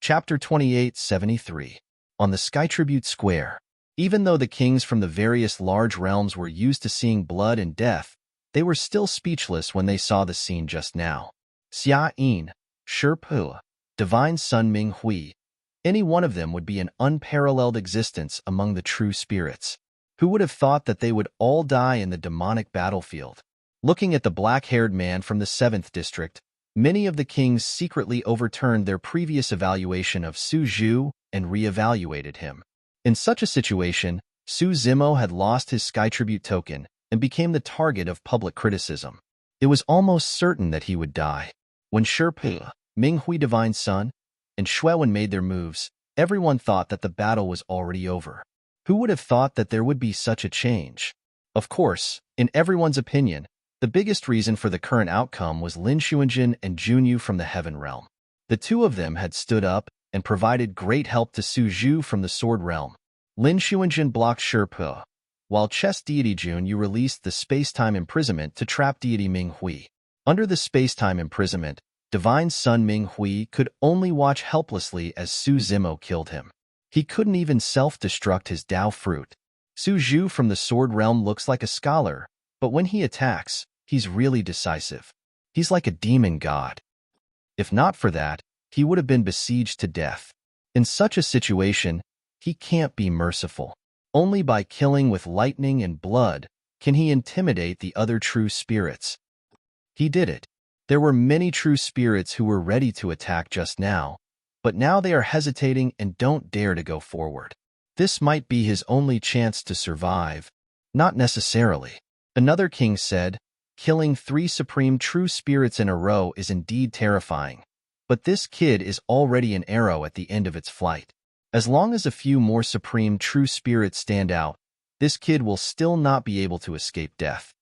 Chapter 2873. On the Sky Tribute Square. Even though the kings from the various large realms were used to seeing blood and death, they were still speechless when they saw the scene just now. Xia Yin, Sherpo, Divine Sun Ming Hui, any one of them would be an unparalleled existence among the true spirits. Who would have thought that they would all die in the demonic battlefield? Looking at the black-haired man from the 7th district, many of the kings secretly overturned their previous evaluation of Su Zhu and re-evaluated him. In such a situation, Su Zimo had lost his Sky Tribute token and became the target of public criticism. It was almost certain that he would die. When Sherpo, Ming Hui Divine Sun, and Xuewen made their moves, everyone thought that the battle was already over. Who would have thought that there would be such a change? Of course, in everyone's opinion, the biggest reason for the current outcome was Lin Xuanjin and Junyu from the Heaven Realm. The 2 of them had stood up and provided great help to Su Zhu from the Sword Realm. Lin Xuanjin blocked Sherpo, while Chess Deity Junyu released the space-time imprisonment to trap Deity Ming Hui. Under the space-time imprisonment, Divine Sun Ming Hui could only watch helplessly as Su Zimo killed him. He couldn't even self-destruct his Dao fruit. Su Zhu from the Sword Realm looks like a scholar, but when he attacks, he's really decisive. He's like a demon god. If not for that, he would have been besieged to death. In such a situation, he can't be merciful. Only by killing with lightning and blood can he intimidate the other true spirits. He did it. There were many true spirits who were ready to attack just now, but now they are hesitating and don't dare to go forward. This might be his only chance to survive. Not necessarily. Another king said, killing 3 supreme true spirits in a row is indeed terrifying, but this kid is already an arrow at the end of its flight. As long as a few more supreme true spirits stand out, this kid will still not be able to escape death.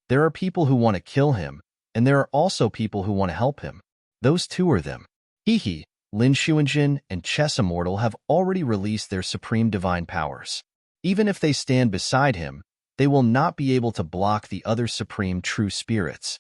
There are people who want to kill him, and there are also people who want to help him. Those 2 are them. Hehe, Lin Xuanjin and Chess Immortal have already released their supreme divine powers. Even if they stand beside him, they will not be able to block the other supreme true spirits.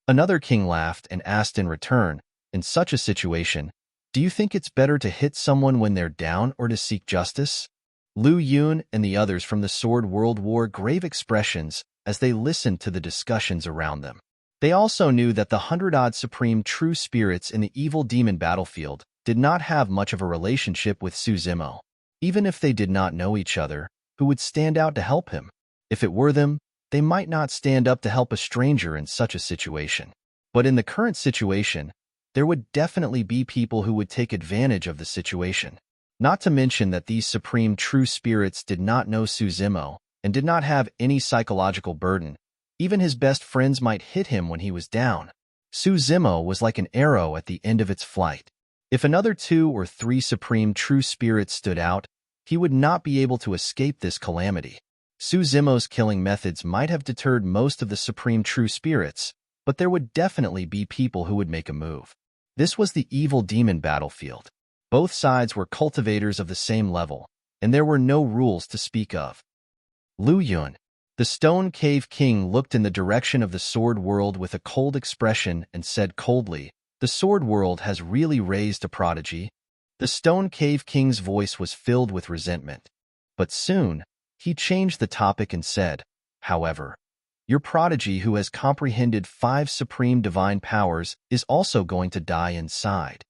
Another king laughed and asked in return, in such a situation, do you think it's better to hit someone when they're down or to seek justice? Lu Yun and the others from the Sword World wore grave expressions as they listened to the discussions around them. They also knew that the 100-odd supreme true spirits in the evil demon battlefield did not have much of a relationship with Su Zimo. Even if they did not know each other, who would stand out to help him? If it were them, they might not stand up to help a stranger in such a situation. But in the current situation, there would definitely be people who would take advantage of the situation. Not to mention that these supreme true spirits did not know Su Zimo and did not have any psychological burden. Even his best friends might hit him when he was down. Su Zimo was like an arrow at the end of its flight. If another 2 or 3 supreme true spirits stood out, he would not be able to escape this calamity. Su Zimo's killing methods might have deterred most of the supreme true spirits, but there would definitely be people who would make a move. This was the evil demon battlefield. Both sides were cultivators of the same level, and there were no rules to speak of. Lu Yun, the Stone Cave King, looked in the direction of the Sword World with a cold expression and said coldly, "The Sword World has really raised a prodigy." The Stone Cave King's voice was filled with resentment. But soon, he changed the topic and said, "However, your prodigy who has comprehended 5 supreme divine powers is also going to die inside."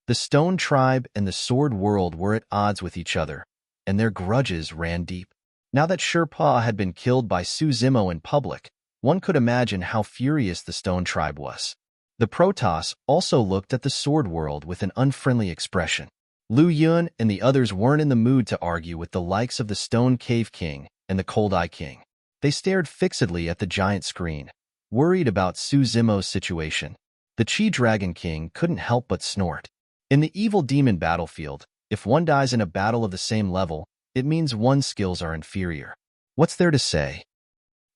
The Stone Tribe and the Sword World were at odds with each other, and their grudges ran deep. Now that Sherpa had been killed by Su Zimo in public, one could imagine how furious the Stone Tribe was. The Protoss also looked at the Sword World with an unfriendly expression. Lu Yun and the others weren't in the mood to argue with the likes of the Stone Cave King and the Cold Eye King. They stared fixedly at the giant screen, worried about Su Zimo's situation. The Chi Dragon King couldn't help but snort. In the evil demon battlefield, if one dies in a battle of the same level, it means one's skills are inferior. What's there to say?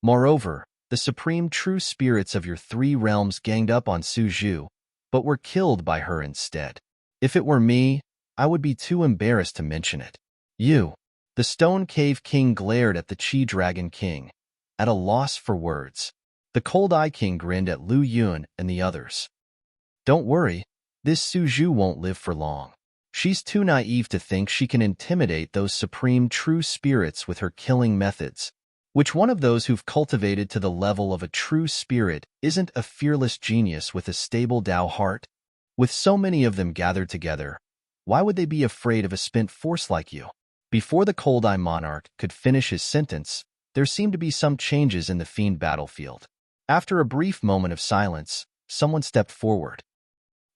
Moreover, the supreme true spirits of your 3 realms ganged up on Su Zhu, but were killed by her instead. If it were me, I would be too embarrassed to mention it. You. The Stone Cave King glared at the Chi Dragon King, at a loss for words. The Cold Eye King grinned at Lu Yun and the others. Don't worry, this Su Zhu won't live for long. She's too naive to think she can intimidate those supreme true spirits with her killing methods. Which one of those who've cultivated to the level of a true spirit isn't a fearless genius with a stable Tao heart? With so many of them gathered together, why would they be afraid of a spent force like you? Before the Cold Eye Monarch could finish his sentence, there seemed to be some changes in the fiend battlefield. After a brief moment of silence, someone stepped forward.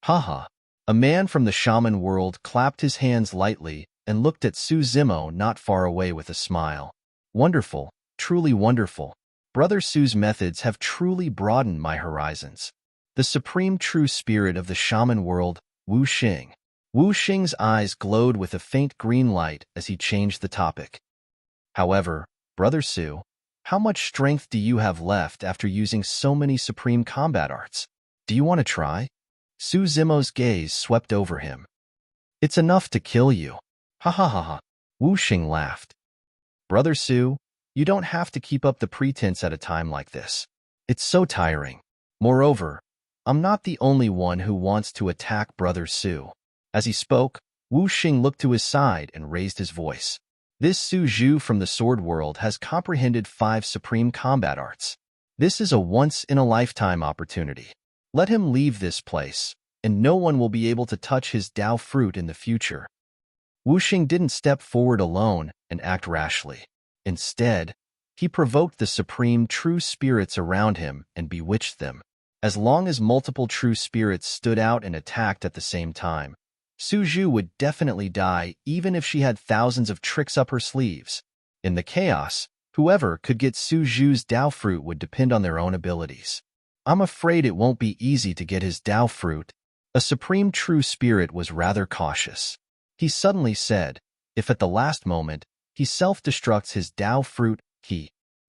Haha. A man from the shaman world clapped his hands lightly and looked at Su Zimo not far away with a smile. Wonderful, truly wonderful. Brother Su's methods have truly broadened my horizons. The supreme true spirit of the shaman world, Wu Xing. Wu Xing's eyes glowed with a faint green light as he changed the topic. However, Brother Su, how much strength do you have left after using so many supreme combat arts? Do you want to try? Su Zimo's gaze swept over him. It's enough to kill you. Ha ha ha ha. Wu Xing laughed. Brother Su, you don't have to keep up the pretense at a time like this. It's so tiring. Moreover, I'm not the only one who wants to attack Brother Su. As he spoke, Wu Xing looked to his side and raised his voice. This Su Zhu from the Sword World has comprehended 5 supreme combat arts. This is a once-in-a-lifetime opportunity. Let him leave this place, and no one will be able to touch his Tao fruit in the future. Wu Xing didn't step forward alone and act rashly. Instead, he provoked the supreme true spirits around him and bewitched them. As long as multiple true spirits stood out and attacked at the same time, Su Zhu would definitely die even if she had thousands of tricks up her sleeves. In the chaos, whoever could get Su Zhu's Tao fruit would depend on their own abilities. I'm afraid it won't be easy to get his Tao fruit. A supreme true spirit was rather cautious. He suddenly said, if at the last moment, he self-destructs his Tao fruit,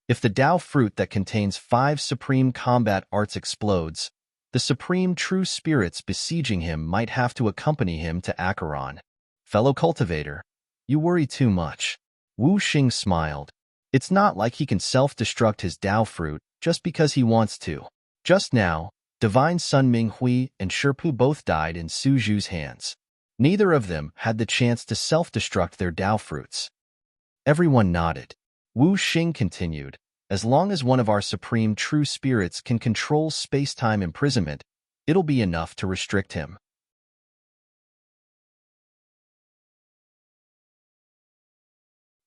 if the Tao fruit that contains 5 supreme combat arts explodes, the supreme true spirits besieging him might have to accompany him to Acheron. Fellow cultivator, you worry too much. Wu Xing smiled. It's not like he can self-destruct his Tao fruit just because he wants to. Just now, Divine Sun Minghui and Sherpu both died in Su Zhu's hands. Neither of them had the chance to self-destruct their Tao fruits. Everyone nodded. Wu Xing continued, as long as one of our supreme true spirits can control space-time imprisonment, it'll be enough to restrict him.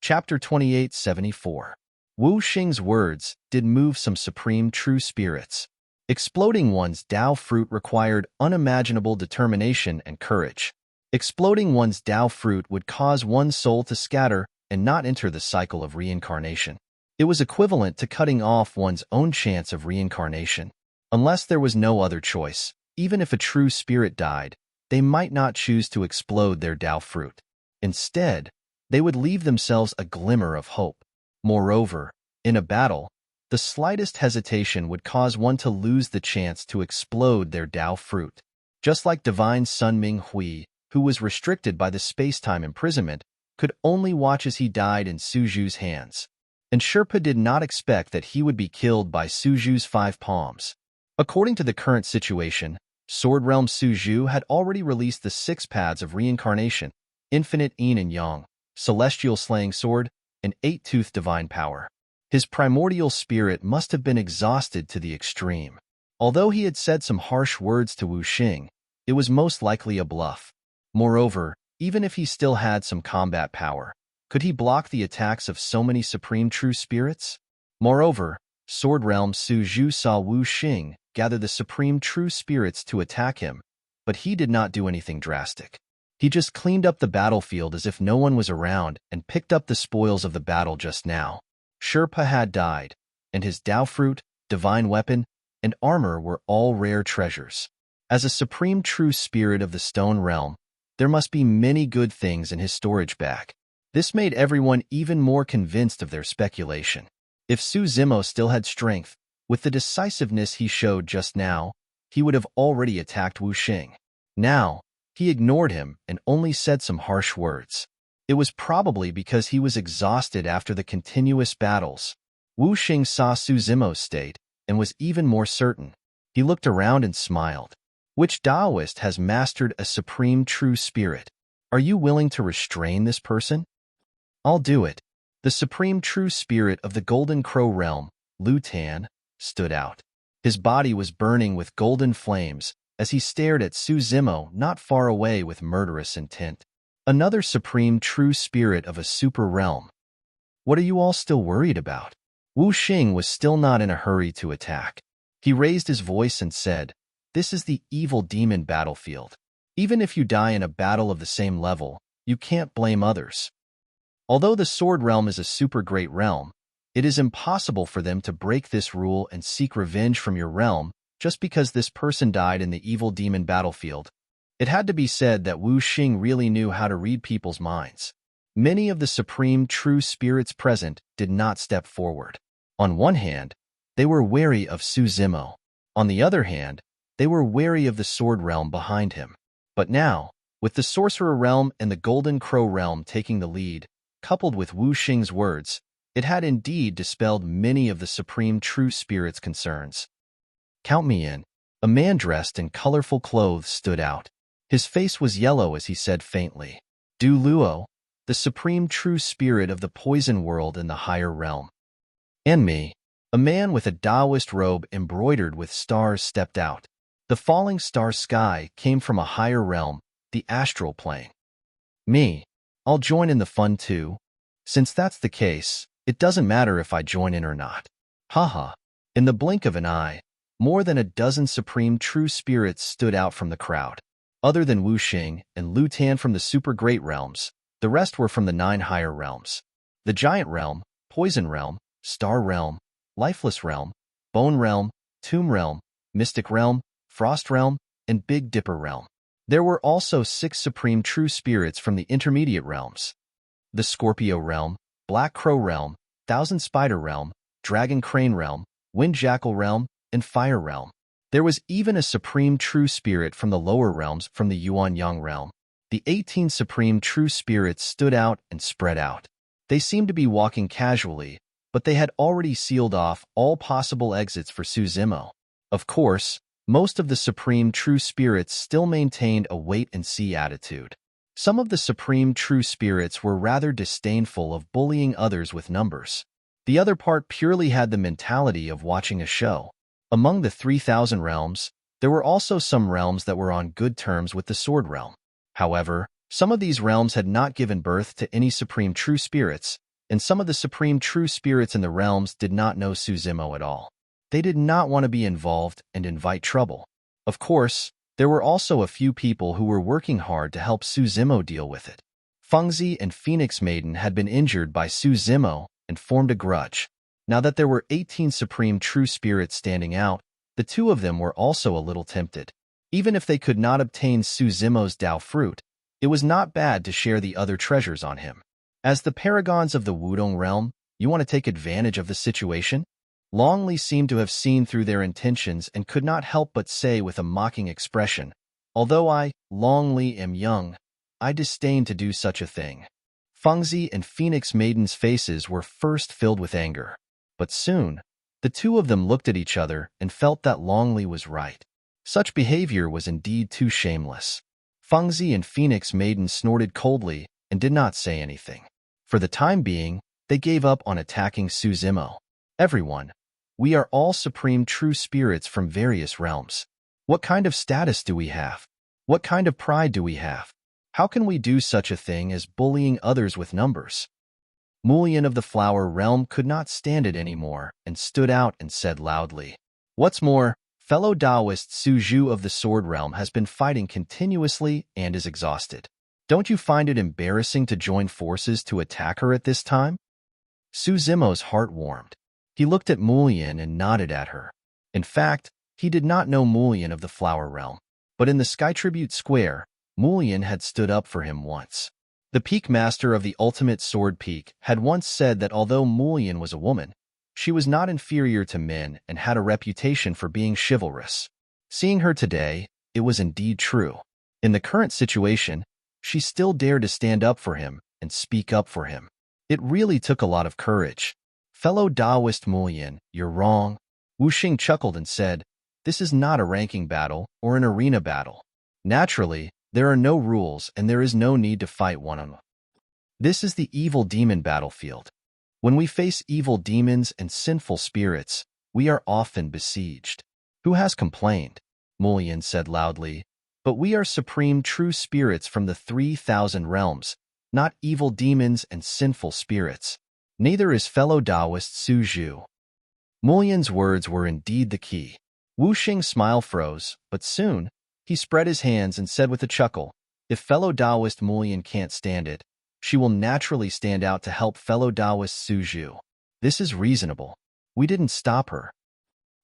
Chapter 2874. Wu Xing's words did move some supreme true spirits. Exploding one's Tao fruit required unimaginable determination and courage. Exploding one's Tao fruit would cause one's soul to scatter and not enter the cycle of reincarnation. It was equivalent to cutting off one's own chance of reincarnation. Unless there was no other choice, even if a true spirit died, they might not choose to explode their Tao fruit. Instead, they would leave themselves a glimmer of hope. Moreover, in a battle, the slightest hesitation would cause one to lose the chance to explode their Tao fruit. Just like Divine Sun Minghui, who was restricted by the space-time imprisonment, could only watch as he died in Su Zhu's hands. And Sherpa did not expect that he would be killed by Su Zhu's 5 palms. According to the current situation, Sword Realm Su Zhu had already released the 6 paths of reincarnation, Infinite Yin and Yang, Celestial Slaying Sword, and 8-toothed Divine Power. His primordial spirit must have been exhausted to the extreme. Although he had said some harsh words to Wu Xing, it was most likely a bluff. Moreover, even if he still had some combat power, could he block the attacks of so many supreme true spirits? Moreover, Sword Realm Su Zhu saw Wu Xing gather the supreme true spirits to attack him, but he did not do anything drastic. He just cleaned up the battlefield as if no one was around and picked up the spoils of the battle just now. Sherpa had died, and his Tao fruit, divine weapon, and armor were all rare treasures. As a supreme true spirit of the stone realm, there must be many good things in his storage bag. This made everyone even more convinced of their speculation. If Su Zimo still had strength, with the decisiveness he showed just now, he would have already attacked Wu Xing. Now, he ignored him and only said some harsh words. It was probably because he was exhausted after the continuous battles. Wu Xing saw Su Zimo's state and was even more certain. He looked around and smiled. Which Taoist has mastered a supreme true spirit? Are you willing to restrain this person? I'll do it. The supreme true spirit of the Golden Crow realm, Lu Tan, stood out. His body was burning with golden flames as he stared at Su Zimo not far away with murderous intent. Another supreme true spirit of a super realm. What are you all still worried about? Wu Xing was still not in a hurry to attack. He raised his voice and said, "This is the evil demon battlefield. Even if you die in a battle of the same level, you can't blame others. Although the Sword Realm is a super great realm, it is impossible for them to break this rule and seek revenge from your realm just because this person died in the evil demon battlefield." It had to be said that Wu Xing really knew how to read people's minds. Many of the supreme true spirits present did not step forward. On one hand, they were wary of Su Zimo. On the other hand, they were wary of the Sword Realm behind him. But now, with the Sorcerer Realm and the Golden Crow Realm taking the lead, coupled with Wu Xing's words, it had indeed dispelled many of the supreme true spirits' concerns. "Count me in." A man dressed in colorful clothes stood out. His face was yellow as he said faintly, "Du Luo, the supreme true spirit of the poison world in the higher realm." "And me." A man with a Taoist robe embroidered with stars stepped out. The falling star sky came from a higher realm, the astral plane. "Me. I'll join in the fun too. Since that's the case, it doesn't matter if I join in or not." Haha. In the blink of an eye, more than a dozen supreme true spirits stood out from the crowd. Other than Wu Xing and Lu Tan from the super great realms, the rest were from the 9 higher realms. The Giant Realm, Poison Realm, Star Realm, Lifeless Realm, Bone Realm, Tomb Realm, Mystic Realm, Frost Realm, and Big Dipper Realm. There were also 6 supreme true spirits from the intermediate realms. The Scorpio Realm, Black Crow Realm, Thousand Spider Realm, Dragon Crane Realm, Wind Jackal Realm, and Fire Realm. There was even a supreme true spirit from the lower realms from the Yuan Yang realm. The 18 supreme true spirits stood out and spread out. They seemed to be walking casually, but they had already sealed off all possible exits for Su Zimo. Of course, most of the supreme true spirits still maintained a wait-and-see attitude. Some of the supreme true spirits were rather disdainful of bullying others with numbers. The other part purely had the mentality of watching a show. Among the 3,000 realms, there were also some realms that were on good terms with the Sword Realm. However, some of these realms had not given birth to any supreme true spirits, and some of the supreme true spirits in the realms did not know Suzumo at all. They did not want to be involved and invite trouble. Of course, there were also a few people who were working hard to help Suzumo deal with it. Fengzi and Phoenix Maiden had been injured by Suzumo and formed a grudge. Now that there were 18 supreme true spirits standing out, the two of them were also a little tempted. Even if they could not obtain Suzumo's Dao fruit, it was not bad to share the other treasures on him. As the paragons of the Wudong realm, you want to take advantage of the situation? Longli seemed to have seen through their intentions and could not help but say with a mocking expression, "Although I, Longli, am young, I disdain to do such a thing." Fengzi and Phoenix Maiden's faces were first filled with anger, but soon, the two of them looked at each other and felt that Longli was right. Such behavior was indeed too shameless. Fengzi and Phoenix Maiden snorted coldly and did not say anything. For the time being, they gave up on attacking Suzumo. "Everyone, we are all supreme true spirits from various realms. What kind of status do we have? What kind of pride do we have? How can we do such a thing as bullying others with numbers?" Mulian of the Flower Realm could not stand it anymore and stood out and said loudly, "What's more, fellow Taoist Suzhu of the Sword Realm has been fighting continuously and is exhausted. Don't you find it embarrassing to join forces to attack her at this time?" Suzumo's heart warmed. He looked at Mulian and nodded at her. In fact, he did not know Mulian of the Flower Realm, but in the Sky Tribute Square, Mulian had stood up for him once. The Peak Master of the Ultimate Sword Peak had once said that although Mulian was a woman, she was not inferior to men and had a reputation for being chivalrous. Seeing her today, it was indeed true. In the current situation, she still dared to stand up for him and speak up for him. It really took a lot of courage. "Fellow Taoist Mulian, you're wrong." Wuxing chuckled and said, "This is not a ranking battle or an arena battle. Naturally, there are no rules and there is no need to fight one-on-one. This is the evil demon battlefield. When we face evil demons and sinful spirits, we are often besieged." "Who has complained?" Mulian said loudly. "But we are supreme true spirits from the 3,000 realms, not evil demons and sinful spirits. Neither is fellow Taoist Suzhu." Mulian's words were indeed the key. Wuxing's smile froze, but soon, he spread his hands and said with a chuckle, "If fellow Taoist Mulian can't stand it, she will naturally stand out to help fellow Taoist Suzhu. This is reasonable. We didn't stop her."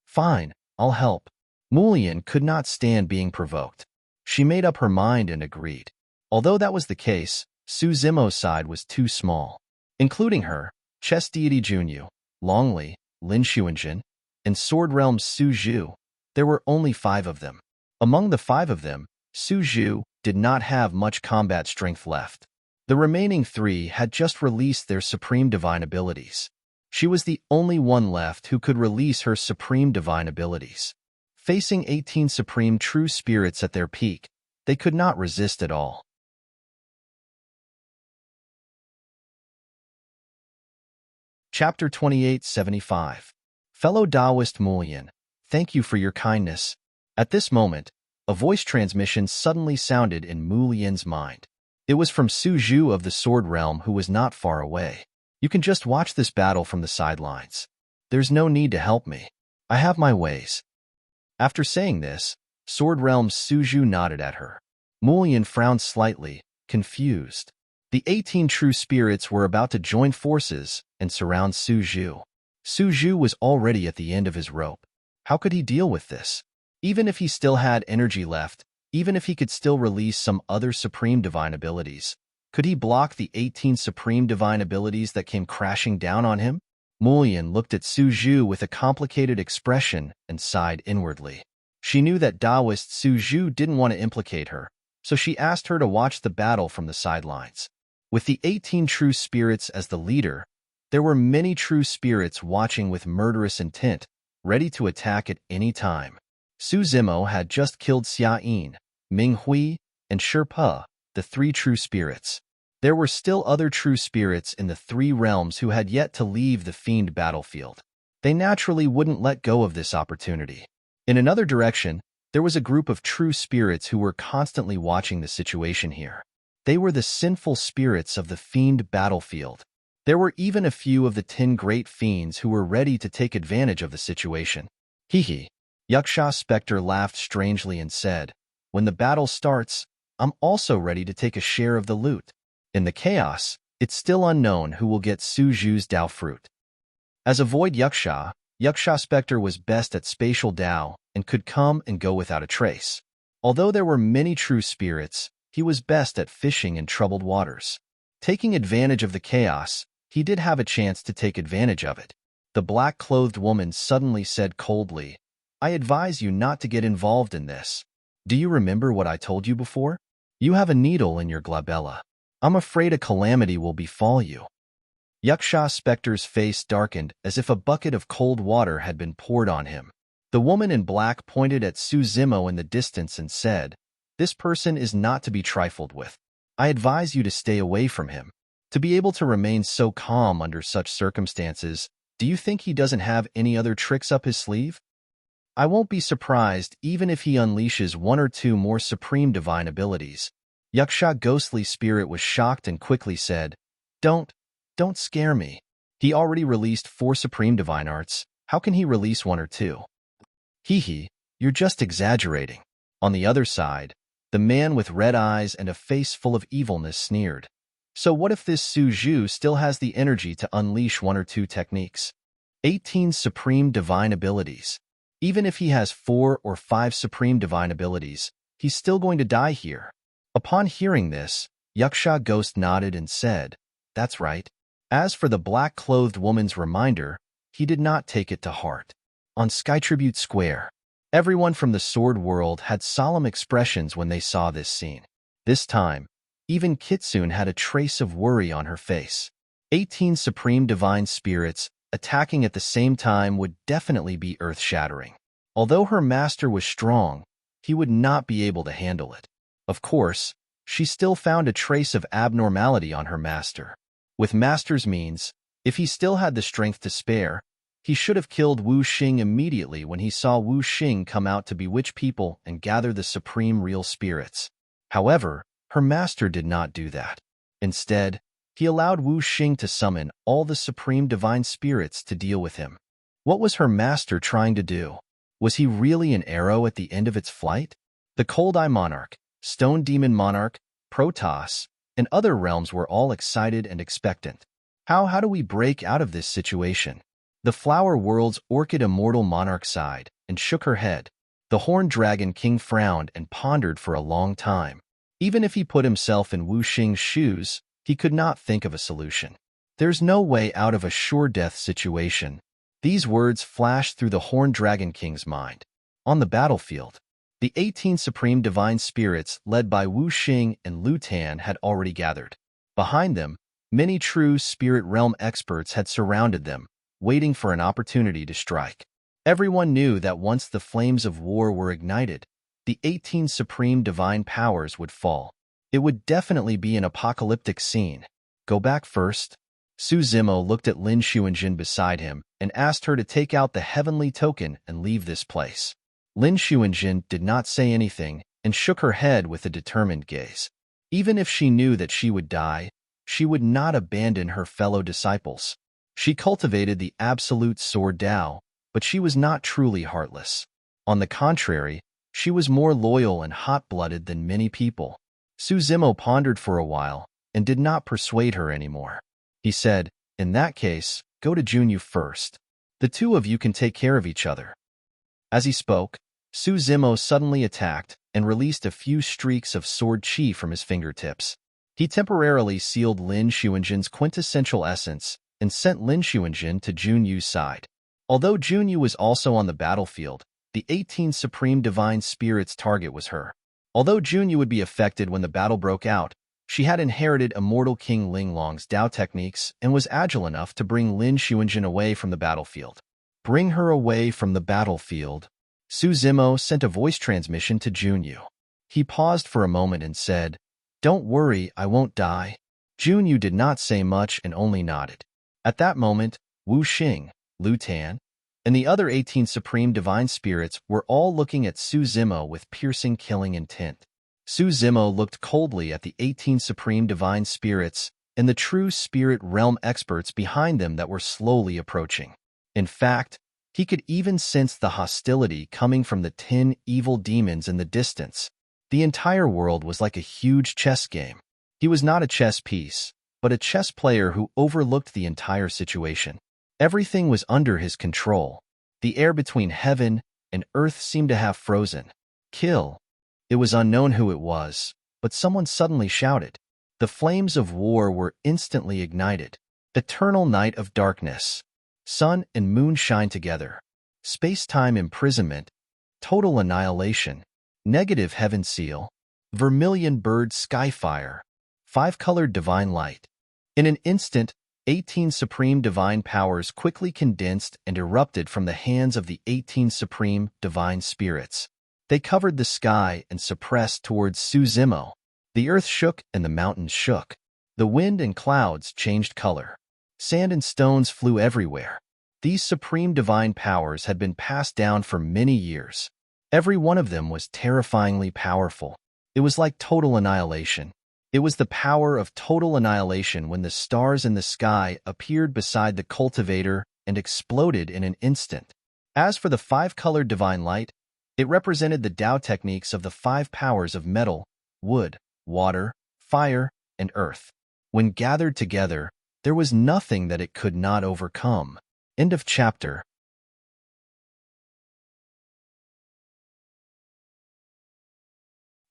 "Fine, I'll help." Mulian could not stand being provoked. She made up her mind and agreed. Although that was the case, Suzumo's side was too small. Including her, Chess Deity Junyu, Longli, Lin Xuanjin, and Sword Realm Suzhu, there were only 5 of them. Among the 5 of them, Suzhu did not have much combat strength left. The remaining 3 had just released their supreme divine abilities. She was the only one left who could release her supreme divine abilities. Facing 18 supreme true spirits at their peak, they could not resist at all. Chapter 2875. Fellow Taoist Mulian, thank you for your kindness. At this moment, a voice transmission suddenly sounded in Mulian's mind. It was from Suzhu of the Sword Realm, who was not far away. "You can just watch this battle from the sidelines. There's no need to help me. I have my ways." After saying this, Sword Realm Suzhu nodded at her. Mulian frowned slightly, confused. The 18 true spirits were about to join forces and surround Suzhu. Suzhu was already at the end of his rope. How could he deal with this? Even if he still had energy left, even if he could still release some other supreme divine abilities, could he block the 18 supreme divine abilities that came crashing down on him? Mulian looked at Suzhu with a complicated expression and sighed inwardly. She knew that Taoist Suzhu didn't want to implicate her, so she asked her to watch the battle from the sidelines. With the 18 true spirits as the leader, there were many true spirits watching with murderous intent, ready to attack at any time. Su Zimo had just killed Xia Yin, Ming Hui, and Shi Pe, the three true spirits. There were still other true spirits in the three realms who had yet to leave the fiend battlefield. They naturally wouldn't let go of this opportunity. In another direction, there was a group of true spirits who were constantly watching the situation here. They were the sinful spirits of the fiend battlefield. There were even a few of the 10 great fiends who were ready to take advantage of the situation. Hee. Yaksha Spectre laughed strangely and said, "When the battle starts, I'm also ready to take a share of the loot. In the chaos, it's still unknown who will get Su Zhu's Dao fruit." As a void Yaksha, Yaksha Spectre was best at spatial Dao and could come and go without a trace. Although there were many true spirits, he was best at fishing in troubled waters. Taking advantage of the chaos, he did have a chance to take advantage of it. The black-clothed woman suddenly said coldly, "I advise you not to get involved in this. Do you remember what I told you before? You have a needle in your glabella. I'm afraid a calamity will befall you." Yaksha Spectre's face darkened as if a bucket of cold water had been poured on him. The woman in black pointed at Su Zimo in the distance and said, "This person is not to be trifled with. I advise you to stay away from him." To be able to remain so calm under such circumstances, do you think he doesn't have any other tricks up his sleeve? I won't be surprised even if he unleashes one or two more supreme divine abilities. Yaksha Ghostly Spirit was shocked and quickly said, Don't scare me. He already released 4 supreme divine arts. How can he release 1 or 2? Hee, you're just exaggerating. On the other side, the man with red eyes and a face full of evilness sneered. So what if this Su Zhu still has the energy to unleash 1 or 2 techniques? 18 supreme divine abilities. Even if he has 4 or 5 supreme divine abilities, he's still going to die here. Upon hearing this, Yaksha Ghost nodded and said, "That's right." As for the black-clothed woman's reminder, he did not take it to heart. On Sky Tribute Square, everyone from the Sword World had solemn expressions when they saw this scene. This time, even Kitsune had a trace of worry on her face. 18 supreme divine spirits attacking at the same time would definitely be earth-shattering. Although her master was strong, he would not be able to handle it. Of course, she still found a trace of abnormality on her master. With master's means, if he still had the strength to spare, he should have killed Wu Xing immediately when he saw Wu Xing come out to bewitch people and gather the supreme real spirits. However, her master did not do that. Instead, he allowed Wu Xing to summon all the supreme divine spirits to deal with him. What was her master trying to do? Was he really an arrow at the end of its flight? The Cold Eye Monarch, Stone Demon Monarch, Protoss, and other realms were all excited and expectant. How do we break out of this situation? The Flower World's Orchid Immortal Monarch sighed and shook her head. The Horned Dragon King frowned and pondered for a long time. Even if he put himself in Wu Xing's shoes, he could not think of a solution. There's no way out of a sure death situation. These words flashed through the Horned Dragon King's mind. On the battlefield, the 18 supreme divine spirits led by Wu Xing and Lu Tan had already gathered. Behind them, many true spirit realm experts had surrounded them, waiting for an opportunity to strike. Everyone knew that once the flames of war were ignited, the 18 supreme divine powers would fall. It would definitely be an apocalyptic scene. Go back first. Su Zimo looked at Lin Xuanjin beside him and asked her to take out the heavenly token and leave this place. Lin Xuanjin did not say anything and shook her head with a determined gaze. Even if she knew that she would die, she would not abandon her fellow disciples. She cultivated the absolute sword Dao, but she was not truly heartless. On the contrary, she was more loyal and hot-blooded than many people. Su Zimo pondered for a while and did not persuade her anymore. He said, "In that case, go to Junyu first. The two of you can take care of each other." As he spoke, Su Zimo suddenly attacked and released a few streaks of sword chi from his fingertips. He temporarily sealed Lin Xuanjin's quintessential essence and sent Lin Xuanjin to Junyu's side. Although Junyu was also on the battlefield, the 18 supreme divine spirits' target was her. Although Junyu would be affected when the battle broke out, she had inherited Immortal King Linglong's Dao techniques and was agile enough to bring Lin Xuanjin away from the battlefield. Bring her away from the battlefield. Su Zimo sent a voice transmission to Junyu. He paused for a moment and said, "Don't worry, I won't die." Junyu did not say much and only nodded. At that moment, Wu Xing, Lu Tan, and the other 18 Supreme Divine Spirits were all looking at Su Zimo with piercing killing intent. Su Zimo looked coldly at the 18 Supreme Divine Spirits and the true spirit realm experts behind them that were slowly approaching. In fact, he could even sense the hostility coming from the 10 evil demons in the distance. The entire world was like a huge chess game. He was not a chess piece, but a chess player who overlooked the entire situation. Everything was under his control. The air between heaven and earth seemed to have frozen. Kill. It was unknown who it was, but someone suddenly shouted. The flames of war were instantly ignited. Eternal night of darkness. Sun and moon shine together. Space-time imprisonment. Total annihilation. Negative heaven seal. Vermilion bird skyfire. 5-colored divine light. In an instant, 18 supreme divine powers quickly condensed and erupted from the hands of the 18 supreme divine spirits. They covered the sky and suppressed towards Su Zimo. The earth shook and the mountains shook. The wind and clouds changed color. Sand and stones flew everywhere. These supreme divine powers had been passed down for many years. Every one of them was terrifyingly powerful. It was like total annihilation. It was the power of total annihilation when the stars in the sky appeared beside the cultivator and exploded in an instant. As for the 5-colored divine light, it represented the Tao techniques of the 5 powers of metal, wood, water, fire, and earth. When gathered together, there was nothing that it could not overcome. End of chapter.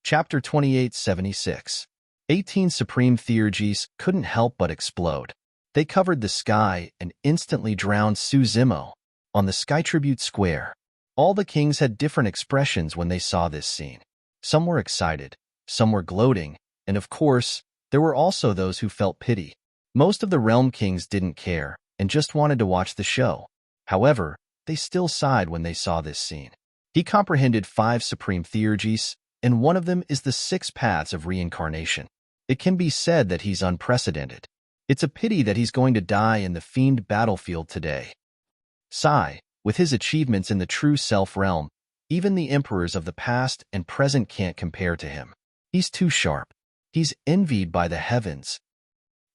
Chapter 2876. 18 supreme theurgies couldn't help but explode. They covered the sky and instantly drowned Su Zimo. On the Sky Tribute Square, all the kings had different expressions when they saw this scene. Some were excited, some were gloating, and of course, there were also those who felt pity. Most of the realm kings didn't care and just wanted to watch the show. However, they still sighed when they saw this scene. He comprehended 5 supreme theurgies, and one of them is the 6 paths of reincarnation. It can be said that he's unprecedented. It's a pity that he's going to die in the fiend battlefield today. Sigh, with his achievements in the true self realm, even the emperors of the past and present can't compare to him. He's too sharp. He's envied by the heavens.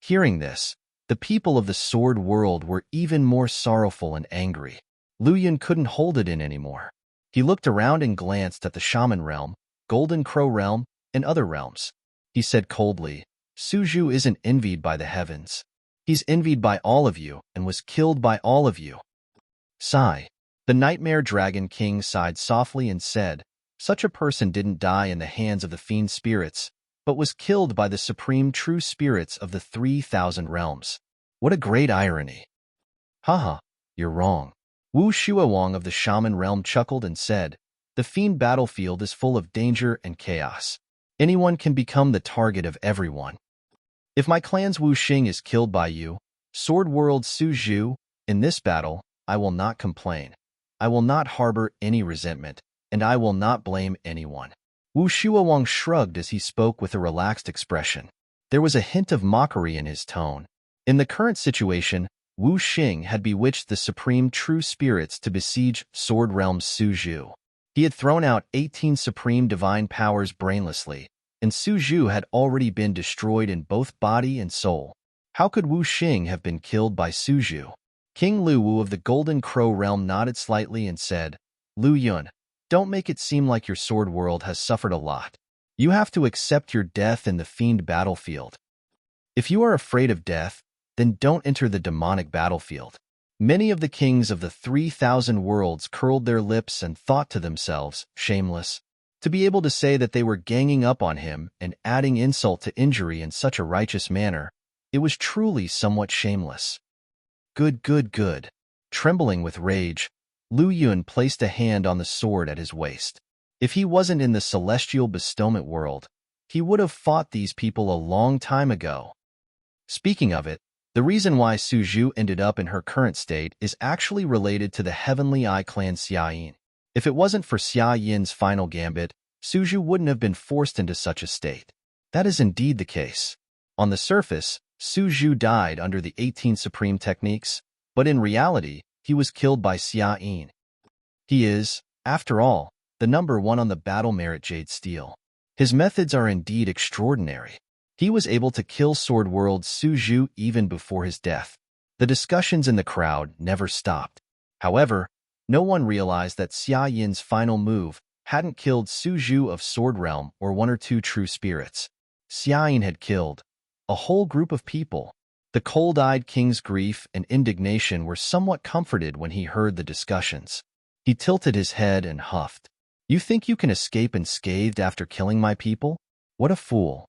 Hearing this, the people of the sword world were even more sorrowful and angry. Lu Yun couldn't hold it in anymore. He looked around and glanced at the shaman realm, golden crow realm, and other realms. He said coldly, "Suju isn't envied by the heavens. He's envied by all of you and was killed by all of you." Sigh. The Nightmare Dragon King sighed softly and said, "Such a person didn't die in the hands of the fiend spirits, but was killed by the supreme true spirits of the 3,000 realms. What a great irony." "Haha, you're wrong." Wu Shuawang of the shaman realm chuckled and said, "The fiend battlefield is full of danger and chaos. Anyone can become the target of everyone. If my clan's Wu Xing is killed by you, Sword World Su Zhu, in this battle, I will not complain. I will not harbor any resentment, and I will not blame anyone." Wu Shuawang shrugged as he spoke with a relaxed expression. There was a hint of mockery in his tone. In the current situation, Wu Xing had bewitched the supreme true spirits to besiege Sword Realm Su Zhu. He had thrown out 18 supreme divine powers brainlessly, and Su Zhu had already been destroyed in both body and soul. How could Wu Xing have been killed by Su Zhu? King Lu Wu of the Golden Crow realm nodded slightly and said, "Lu Yun, don't make it seem like your sword world has suffered a lot. You have to accept your death in the fiend battlefield. If you are afraid of death, then don't enter the demonic battlefield." Many of the kings of the 3,000 worlds curled their lips and thought to themselves, shameless. To be able to say that they were ganging up on him and adding insult to injury in such a righteous manner, it was truly somewhat shameless. Good, good, good. Trembling with rage, Lu Yun placed a hand on the sword at his waist. If he wasn't in the celestial bestowment world, he would have fought these people a long time ago. Speaking of it, the reason why Su Zhu ended up in her current state is actually related to the Heavenly Eye Clan Xiayin. If it wasn't for Xia Yin's final gambit, Suju wouldn't have been forced into such a state. That is indeed the case. On the surface, Suju died under the 18 supreme techniques, but in reality, he was killed by Xia Yin. He is, after all, the number one on the battle merit Jade Steel. His methods are indeed extraordinary. He was able to kill Sword World Suju even before his death. The discussions in the crowd never stopped. However, no one realized that Xia Yin's final move hadn't killed Suju of Sword Realm or one or two true spirits. Xia Yin had killed a whole group of people. The cold-eyed king's grief and indignation were somewhat comforted when he heard the discussions. He tilted his head and huffed. "You think you can escape unscathed after killing my people? What a fool."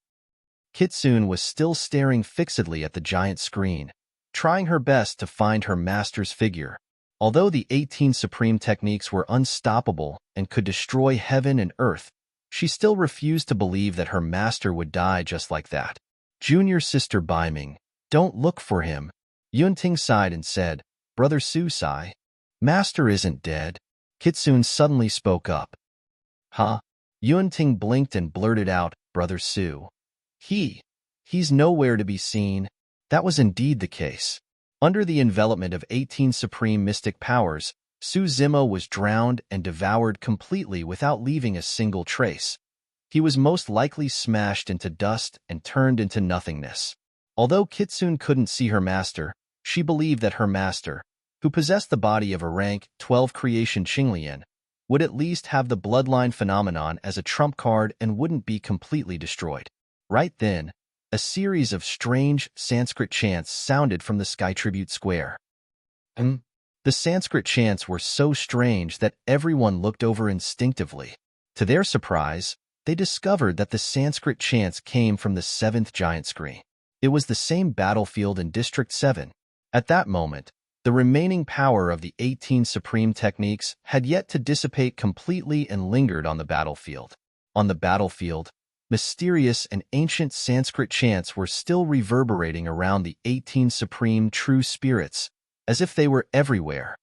Kitsune was still staring fixedly at the giant screen, trying her best to find her master's figure. Although the 18 supreme techniques were unstoppable and could destroy heaven and earth, she still refused to believe that her master would die just like that. Junior sister Baiming, don't look for him. Yunting sighed and said, Brother Su sigh. Master isn't dead. Kitsune suddenly spoke up. Huh? Yunting blinked and blurted out, Brother Su. He's nowhere to be seen. That was indeed the case. Under the envelopment of 18 supreme mystic powers, Su Zimo was drowned and devoured completely without leaving a single trace. He was most likely smashed into dust and turned into nothingness. Although Kitsune couldn't see her master, she believed that her master, who possessed the body of a rank 12 creation Qinglian, would at least have the bloodline phenomenon as a trump card and wouldn't be completely destroyed. Right then, a series of strange Sanskrit chants sounded from the Sky Tribute Square. The Sanskrit chants were so strange that everyone looked over instinctively. To their surprise, they discovered that the Sanskrit chants came from the 7th giant screen. It was the same battlefield in District 7. At that moment, the remaining power of the 18 supreme techniques had yet to dissipate completely and lingered on the battlefield. On the battlefield, mysterious and ancient Sanskrit chants were still reverberating around the 18 supreme true spirits, as if they were everywhere.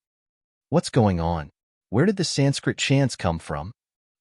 What's going on? Where did the Sanskrit chants come from?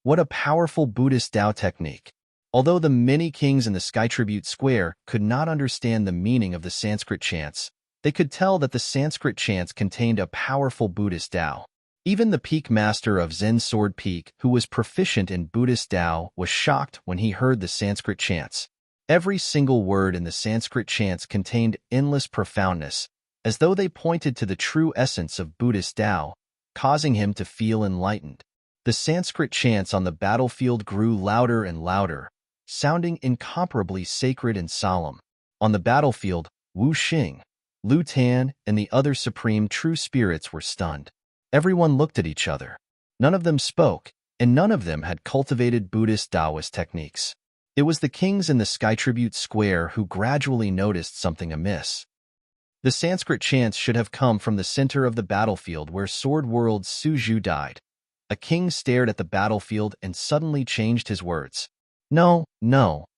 What a powerful Buddhist Tao technique. Although the many kings in the Sky Tribute Square could not understand the meaning of the Sanskrit chants, they could tell that the Sanskrit chants contained a powerful Buddhist Tao. Even the peak master of Zen Sword Peak, who was proficient in Buddhist Tao, was shocked when he heard the Sanskrit chants. Every single word in the Sanskrit chants contained endless profoundness, as though they pointed to the true essence of Buddhist Tao, causing him to feel enlightened. The Sanskrit chants on the battlefield grew louder and louder, sounding incomparably sacred and solemn. On the battlefield, Wu Xing, Lu Tan, and the other supreme true spirits were stunned. Everyone looked at each other. None of them spoke, and none of them had cultivated Buddhist Taoist techniques. It was the kings in the Sky Tribute Square who gradually noticed something amiss. The Sanskrit chants should have come from the center of the battlefield where Sword World Suju died. A king stared at the battlefield and suddenly changed his words. No,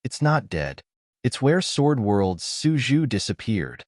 it's not dead. It's where Sword World Suju disappeared.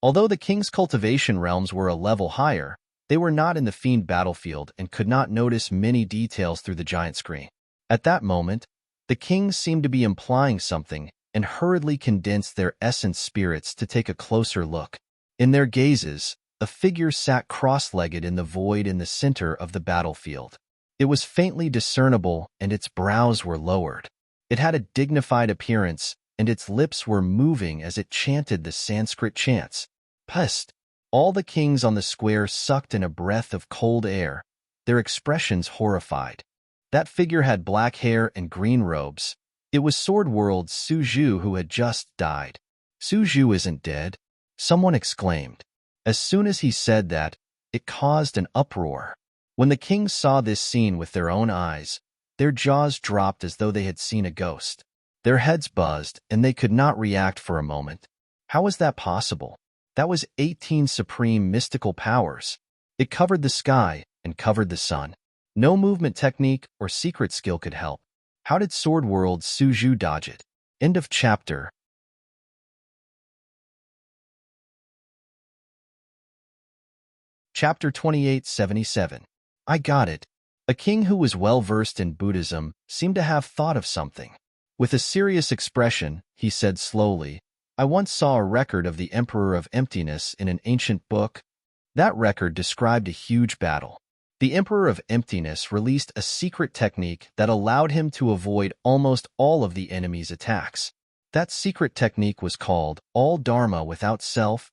Although the king's cultivation realms were a level higher, they were not in the fiend battlefield and could not notice many details through the giant screen. At that moment, the kings seemed to be implying something and hurriedly condensed their essence spirits to take a closer look. In their gazes, a figure sat cross-legged in the void in the center of the battlefield. It was faintly discernible and its brows were lowered. It had a dignified appearance and its lips were moving as it chanted the Sanskrit chants. Pust! All the kings on the square sucked in a breath of cold air, their expressions horrified. That figure had black hair and green robes. It was Sword World Suju who had just died. Suju isn't dead, someone exclaimed. As soon as he said that, it caused an uproar. When the kings saw this scene with their own eyes, their jaws dropped as though they had seen a ghost. Their heads buzzed, and they could not react for a moment. How was that possible? That was 18 supreme mystical powers. It covered the sky and covered the sun. No movement technique or secret skill could help. How did Sword World Suju dodge it? End of chapter. Chapter 2877. I got it. A king who was well-versed in Buddhism seemed to have thought of something. With a serious expression, he said slowly, "I once saw a record of the Emperor of Emptiness in an ancient book. That record described a huge battle. The Emperor of Emptiness released a secret technique that allowed him to avoid almost all of the enemy's attacks. That secret technique was called all Dharma without self.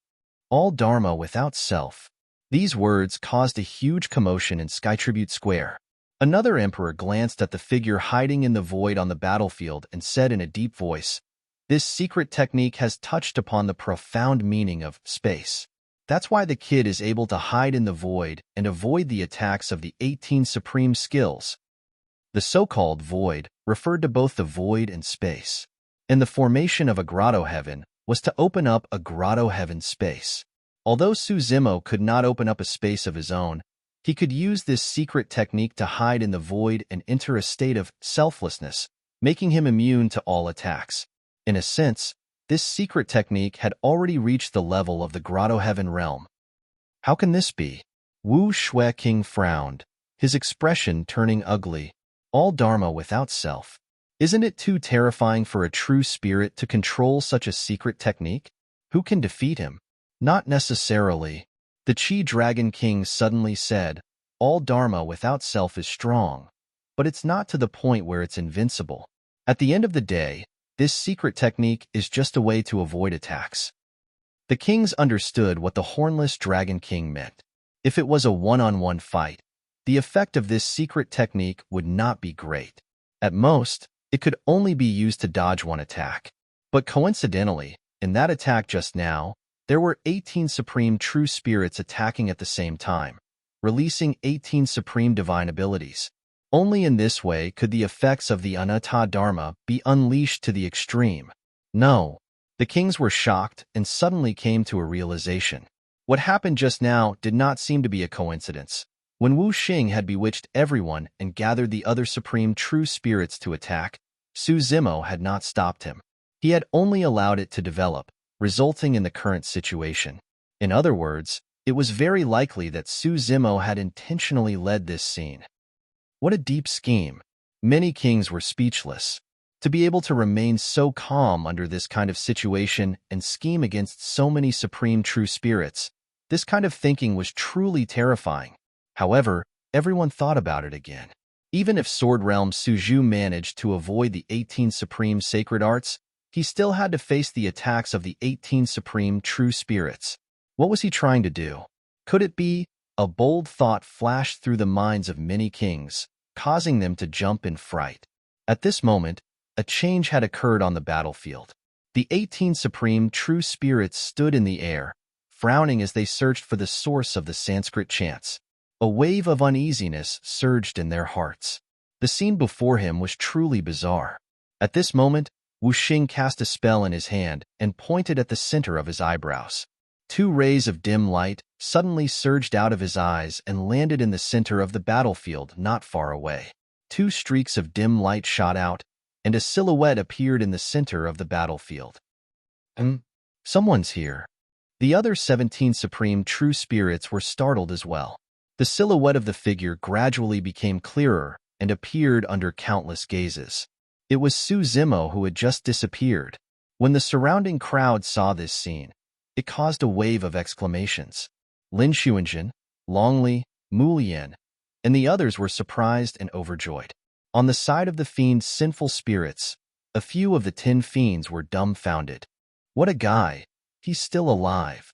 All Dharma without self." These words caused a huge commotion in Skytribute Square. Another emperor glanced at the figure hiding in the void on the battlefield and said in a deep voice, "This secret technique has touched upon the profound meaning of space. That's why the kid is able to hide in the void and avoid the attacks of the 18 supreme skills." The so-called void referred to both the void and space, and the formation of a grotto heaven was to open up a grotto heaven space. Although Suzimo could not open up a space of his own, he could use this secret technique to hide in the void and enter a state of selflessness, making him immune to all attacks. In a sense, this secret technique had already reached the level of the grotto heaven realm. How can this be? Wu Shui King frowned, his expression turning ugly. All Dharma without self. Isn't it too terrifying for a true spirit to control such a secret technique? Who can defeat him? Not necessarily. The Chi Dragon King suddenly said, "All Dharma without self is strong, but it's not to the point where it's invincible. At the end of the day, this secret technique is just a way to avoid attacks." The kings understood what the Hornless Dragon King meant. If it was a one-on-one fight, the effect of this secret technique would not be great. At most, it could only be used to dodge one attack. But coincidentally, in that attack just now, there were 18 supreme true spirits attacking at the same time, releasing 18 supreme divine abilities. Only in this way could the effects of the Anatta Dharma be unleashed to the extreme. No. The kings were shocked and suddenly came to a realization. What happened just now did not seem to be a coincidence. When Wu Xing had bewitched everyone and gathered the other supreme true spirits to attack, Suzimo had not stopped him. He had only allowed it to develop, resulting in the current situation. In other words, it was very likely that Suzimo had intentionally led this scene. What a deep scheme. Many kings were speechless. To be able to remain so calm under this kind of situation and scheme against so many supreme true spirits, this kind of thinking was truly terrifying. However, everyone thought about it again. Even if Sword Realm Suju managed to avoid the 18 supreme sacred arts, he still had to face the attacks of the 18 supreme true spirits. What was he trying to do? Could it be? A bold thought flashed through the minds of many kings, causing them to jump in fright. At this moment, a change had occurred on the battlefield. The 18 supreme true spirits stood in the air, frowning as they searched for the source of the Sanskrit chants. A wave of uneasiness surged in their hearts. The scene before him was truly bizarre. At this moment, Wu Xing cast a spell in his hand and pointed at the center of his eyebrows. 2 rays of dim light suddenly surged out of his eyes and landed in the center of the battlefield not far away. 2 streaks of dim light shot out, and a silhouette appeared in the center of the battlefield. Someone's here. The other 17 supreme true spirits were startled as well. The silhouette of the figure gradually became clearer and appeared under countless gazes. It was Suzimo who had just disappeared. When the surrounding crowd saw this scene, it caused a wave of exclamations. Lin Xuanzhen, Longli, Mulian, and the others were surprised and overjoyed. On the side of the fiend's sinful spirits, a few of the 10 fiends were dumbfounded. What a guy! He's still alive.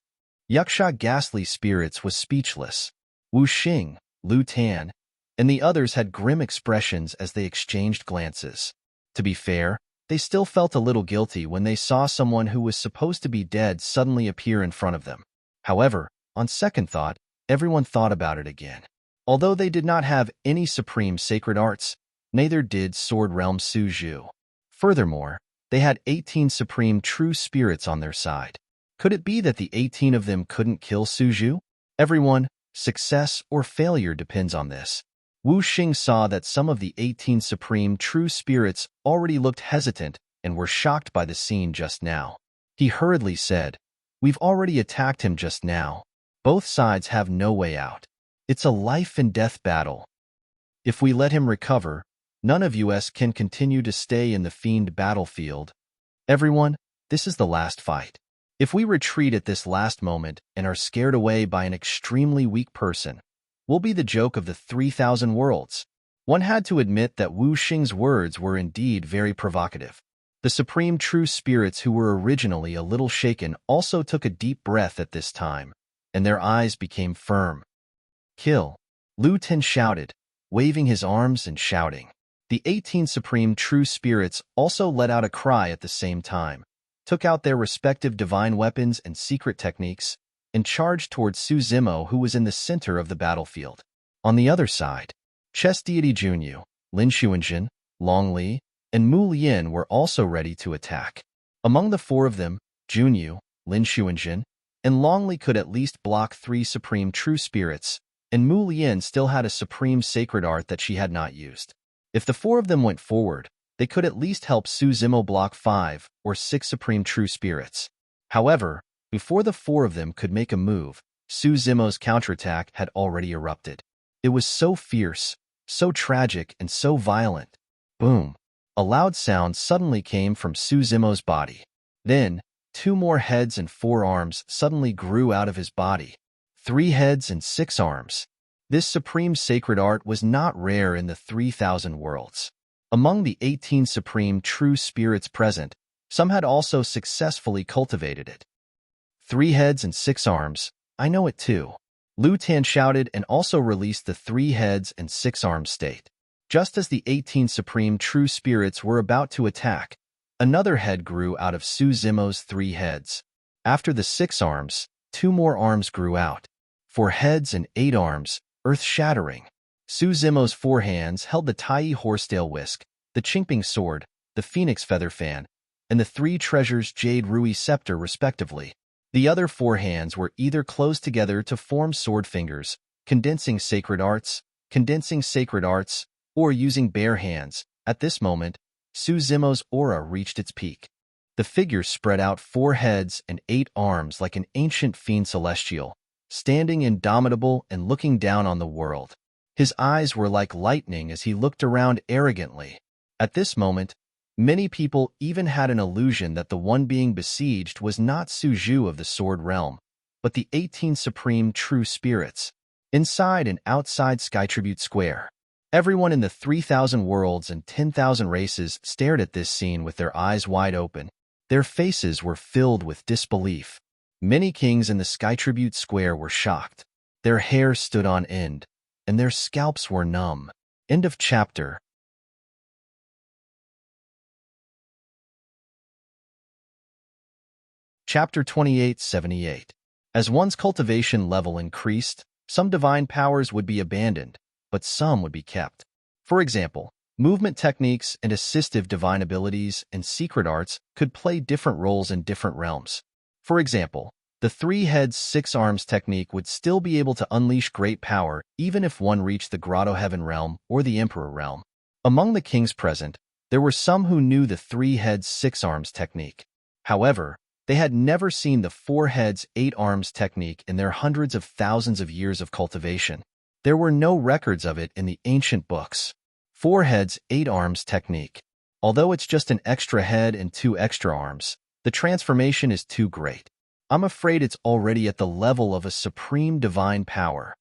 Yaksha ghastly spirits was speechless. Wu Xing, Lu Tan, and the others had grim expressions as they exchanged glances. To be fair, they still felt a little guilty when they saw someone who was supposed to be dead suddenly appear in front of them. However, on second thought, everyone thought about it again. Although they did not have any supreme sacred arts, neither did Sword Realm Suju. Furthermore, they had 18 supreme true spirits on their side. Could it be that the 18 of them couldn't kill Suju? Everyone, success or failure depends on this. Wu Xing saw that some of the 18 supreme true spirits already looked hesitant and were shocked by the scene just now. He hurriedly said, "We've already attacked him just now. Both sides have no way out. It's a life and death battle." If we let him recover, none of us can continue to stay in the fiend battlefield. Everyone, this is the last fight. If we retreat at this last moment and are scared away by an extremely weak person, we'll be the joke of the 3,000 worlds. One had to admit that Wu Xing's words were indeed very provocative. The supreme true spirits who were originally a little shaken also took a deep breath at this time, and their eyes became firm. Kill! Lu Tin shouted, waving his arms and shouting. The 18 supreme true spirits also let out a cry at the same time, took out their respective divine weapons and secret techniques, and charged towards Su Zimo, who was in the center of the battlefield. On the other side, chess deity Junyu, Lin Xuanjin, Long Li, and Mu Lian were also ready to attack. Among the four of them, Junyu, Lin Xuanjin, and Long Li could at least block 3 supreme true spirits, and Mu Lian still had a supreme sacred art that she had not used. If the 4 of them went forward, they could at least help Su Zimo block 5 or 6 supreme true spirits. However, before the 4 of them could make a move, Su Zimo's counterattack had already erupted. It was so fierce, so tragic, and so violent. Boom! A loud sound suddenly came from Su Zimo's body. Then, 2 more heads and 4 arms suddenly grew out of his body. 3 heads and 6 arms. This supreme sacred art was not rare in the 3,000 worlds. Among the 18 supreme true spirits present, some had also successfully cultivated it. 3 heads and 6 arms, I know it too. Lu Tan shouted and also released the 3 heads and 6 arms state. Just as the 18 supreme true spirits were about to attack, another head grew out of Su Zimo's 3 heads. After the 6 arms, 2 more arms grew out. 4 heads and 8 arms, earth-shattering. Su Zimo's 4 hands held the Tai horsetail whisk, the Qingping sword, the phoenix feather fan, and the 3 treasures jade rui scepter respectively. The other 4 hands were either closed together to form sword fingers, condensing sacred arts, or using bare hands. At this moment, Su Zimo's aura reached its peak. The figure spread out 4 heads and 8 arms like an ancient fiend celestial, standing indomitable and looking down on the world. His eyes were like lightning as he looked around arrogantly. At this moment, many people even had an illusion that the one being besieged was not Su Zhu of the Sword Realm, but the 18 supreme true spirits. Inside and outside Sky Tribute Square, everyone in the 3,000 worlds and 10,000 races stared at this scene with their eyes wide open. Their faces were filled with disbelief. Many kings in the Sky Tribute Square were shocked. Their hair stood on end, and their scalps were numb. End of chapter. Chapter 2878. As one's cultivation level increased, some divine powers would be abandoned, but some would be kept. For example, movement techniques and assistive divine abilities and secret arts could play different roles in different realms. For example, the 3 heads 6 arms technique would still be able to unleash great power even if one reached the Grotto Heaven realm or the Emperor realm. Among the kings present, there were some who knew the 3 heads 6 arms technique. However, they had never seen the 4 heads 8 arms technique in their hundreds of thousands of years of cultivation. There were no records of it in the ancient books. 4 heads 8 arms technique. Although it's just an extra head and 2 extra arms, the transformation is too great. I'm afraid it's already at the level of a supreme divine power.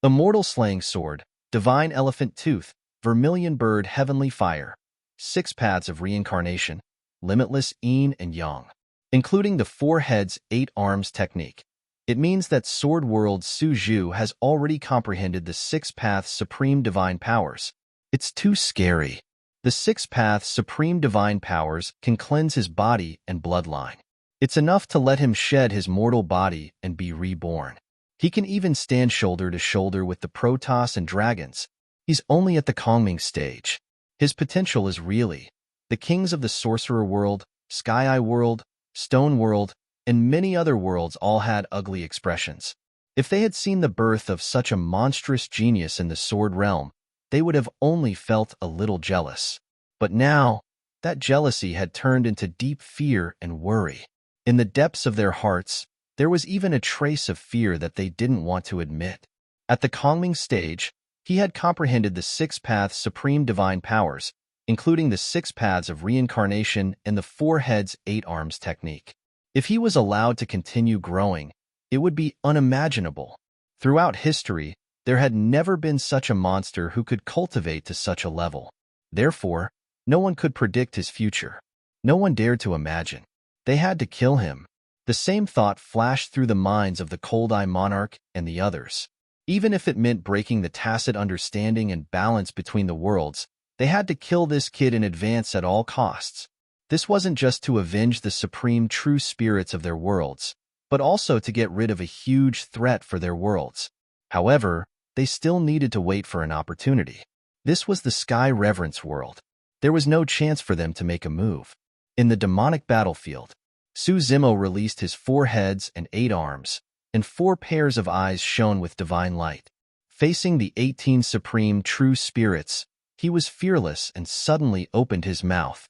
Immortal Slaying Sword, Divine Elephant Tooth, Vermilion Bird Heavenly Fire, 6 Paths of Reincarnation, Limitless Yin and Yang. Including the 4 heads 8 arms technique. It means that Sword World Su Zhu has already comprehended the 6 paths supreme divine powers. It's too scary. The 6 paths supreme divine powers can cleanse his body and bloodline. It's enough to let him shed his mortal body and be reborn. He can even stand shoulder to shoulder with the Protoss and dragons. He's only at the Kongming stage. His potential is really. The kings of the Sorcerer World, Sky Eye World, Stone World, and many other worlds all had ugly expressions. If they had seen the birth of such a monstrous genius in the Sword Realm, they would have only felt a little jealous. But now, that jealousy had turned into deep fear and worry. In the depths of their hearts, there was even a trace of fear that they didn't want to admit. At the Kongming stage, He had comprehended the 6 paths supreme divine powers, including the 6 paths of reincarnation and the 4 heads, 8 arms technique. If he was allowed to continue growing, it would be unimaginable. Throughout history, there had never been such a monster who could cultivate to such a level. Therefore, no one could predict his future. No one dared to imagine. They had to kill him. The same thought flashed through the minds of the Cold-Eye Monarch and the others. Even if it meant breaking the tacit understanding and balance between the worlds, they had to kill this kid in advance at all costs. This wasn't just to avenge the supreme true spirits of their worlds, but also to get rid of a huge threat for their worlds. However, they still needed to wait for an opportunity. This was the Sky Reverence world. There was no chance for them to make a move. In the demonic battlefield, Suzimo released his 4 heads and 8 arms, and 4 pairs of eyes shone with divine light. Facing the 18 supreme true spirits, he was fearless and suddenly opened his mouth.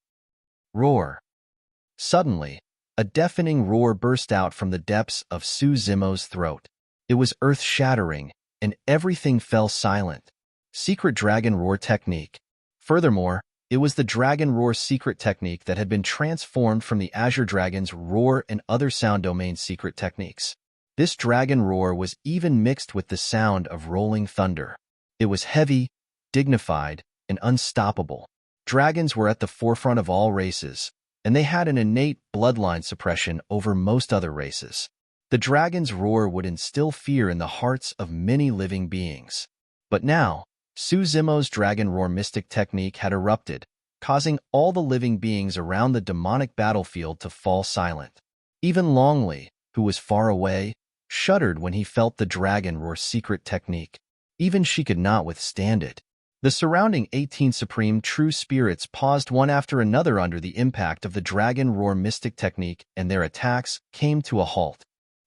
Roar. Suddenly, a deafening roar burst out from the depths of Suzimo's throat. It was earth-shattering, and everything fell silent. Secret Dragon Roar Technique. Furthermore, it was the Dragon Roar secret technique that had been transformed from the Azure Dragon's Roar and other sound domain secret techniques. This dragon roar was even mixed with the sound of rolling thunder. It was heavy, dignified, and unstoppable. Dragons were at the forefront of all races, and they had an innate bloodline suppression over most other races. The dragon's roar would instill fear in the hearts of many living beings. But now, Suzimo's Dragon Roar mystic technique had erupted, causing all the living beings around the demonic battlefield to fall silent. Even Longley, who was far away, shuddered when he felt the Dragon Roar secret technique. Even she could not withstand it. The surrounding 18 supreme true spirits paused one after another under the impact of the Dragon Roar mystic technique, and their attacks came to a halt.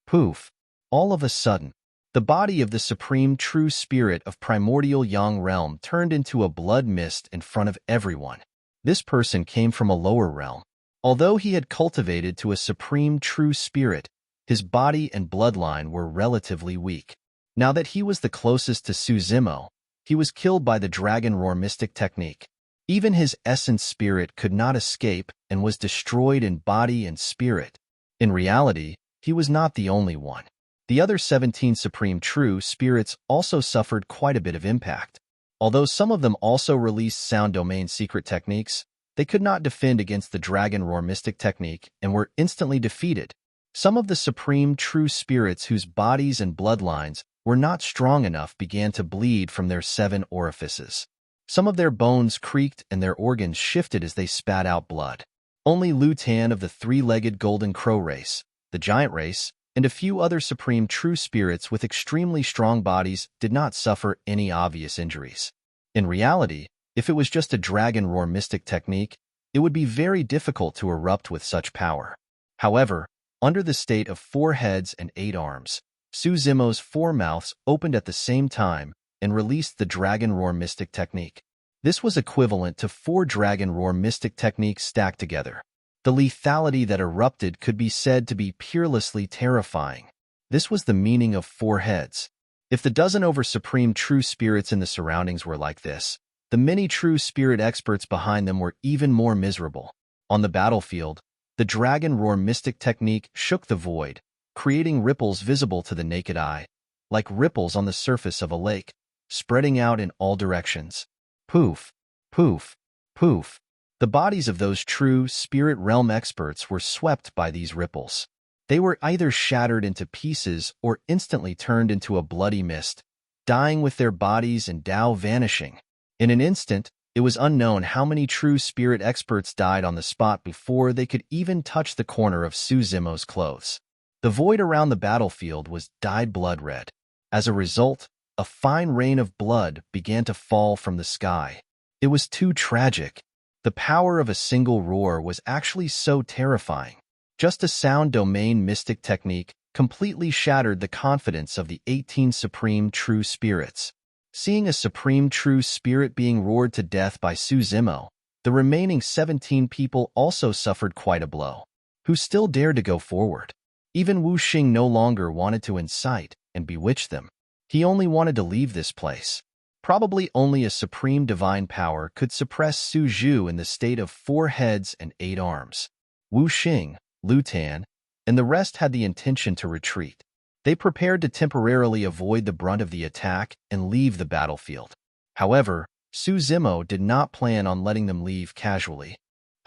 Poof! All of a sudden, the body of the supreme true spirit of primordial Yang realm turned into a blood mist in front of everyone. This person came from a lower realm. Although he had cultivated to a supreme true spirit, his body and bloodline were relatively weak. Now that he was the closest to Suzimo, he was killed by the Dragon Roar mystic technique. Even his essence spirit could not escape and was destroyed in body and spirit. In reality, he was not the only one. The other 17 supreme true spirits also suffered quite a bit of impact. Although some of them also released sound domain secret techniques, they could not defend against the Dragon Roar mystic technique and were instantly defeated. Some of the supreme true spirits whose bodies and bloodlines were not strong enough began to bleed from their 7 orifices. Some of their bones creaked and their organs shifted as they spat out blood. Only Lu Tan of the 3-legged golden crow race, the giant race, and a few other supreme true spirits with extremely strong bodies did not suffer any obvious injuries. In reality, if it was just a Dragon Roar mystic technique, it would be very difficult to erupt with such power. However, under the state of 4 heads and 8 arms, Suzimo's 4 mouths opened at the same time and released the Dragon Roar mystic technique. This was equivalent to 4 Dragon Roar mystic techniques stacked together. The lethality that erupted could be said to be peerlessly terrifying. This was the meaning of 4 heads. If the dozen over supreme true spirits in the surroundings were like this, the many true spirit experts behind them were even more miserable. On the battlefield, the Dragon Roar mystic technique shook the void, creating ripples visible to the naked eye, like ripples on the surface of a lake, spreading out in all directions. Poof, poof, poof. The bodies of those true spirit realm experts were swept by these ripples. They were either shattered into pieces or instantly turned into a bloody mist, dying with their bodies and Tao vanishing. In an instant, it was unknown how many true spirit experts died on the spot before they could even touch the corner of Suzimo's clothes. The void around the battlefield was dyed blood red. As a result, a fine rain of blood began to fall from the sky. It was too tragic. The power of a single roar was actually so terrifying. Just a sound domain mystic technique completely shattered the confidence of the 18 supreme true spirits. Seeing a supreme true spirit being roared to death by Suzimo, the remaining 17 people also suffered quite a blow. Who still dared to go forward? Even Wu Xing no longer wanted to incite and bewitch them. He only wanted to leave this place. Probably only a supreme divine power could suppress Su Zhu in the state of 4 heads and 8 arms. Wu Xing, Lu Tan, and the rest had the intention to retreat. They prepared to temporarily avoid the brunt of the attack and leave the battlefield. However, Su Zimo did not plan on letting them leave casually.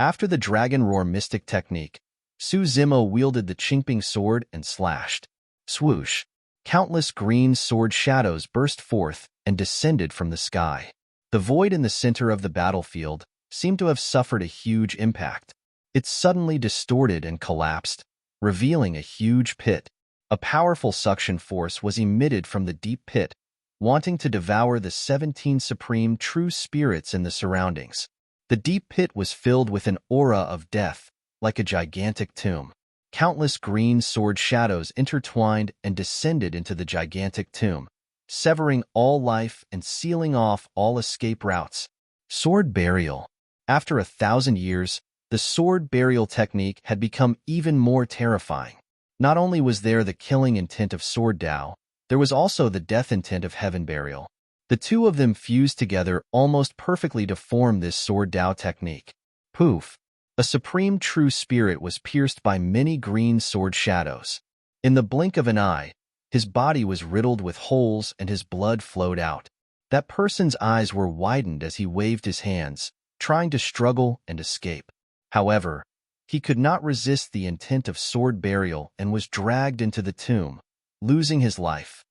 After the Dragon Roar mystic technique, Su Zimo wielded the Qingping sword and slashed. Swoosh! Countless green sword shadows burst forth and descended from the sky. The void in the center of the battlefield seemed to have suffered a huge impact. It suddenly distorted and collapsed, revealing a huge pit. A powerful suction force was emitted from the deep pit, wanting to devour the 17 supreme true spirits in the surroundings. The deep pit was filled with an aura of death, like a gigantic tomb. Countless green sword shadows intertwined and descended into the gigantic tomb, severing all life and sealing off all escape routes. Sword burial. After 1,000 years, the sword burial technique had become even more terrifying. Not only was there the killing intent of sword Dao, there was also the death intent of heaven burial. The two of them fused together almost perfectly to form this sword Dao technique. Poof! A supreme true spirit was pierced by many green sword shadows. In the blink of an eye, his body was riddled with holes and his blood flowed out. That person's eyes were widened as he waved his hands, trying to struggle and escape. However, he could not resist the intent of sword burial and was dragged into the tomb, losing his life.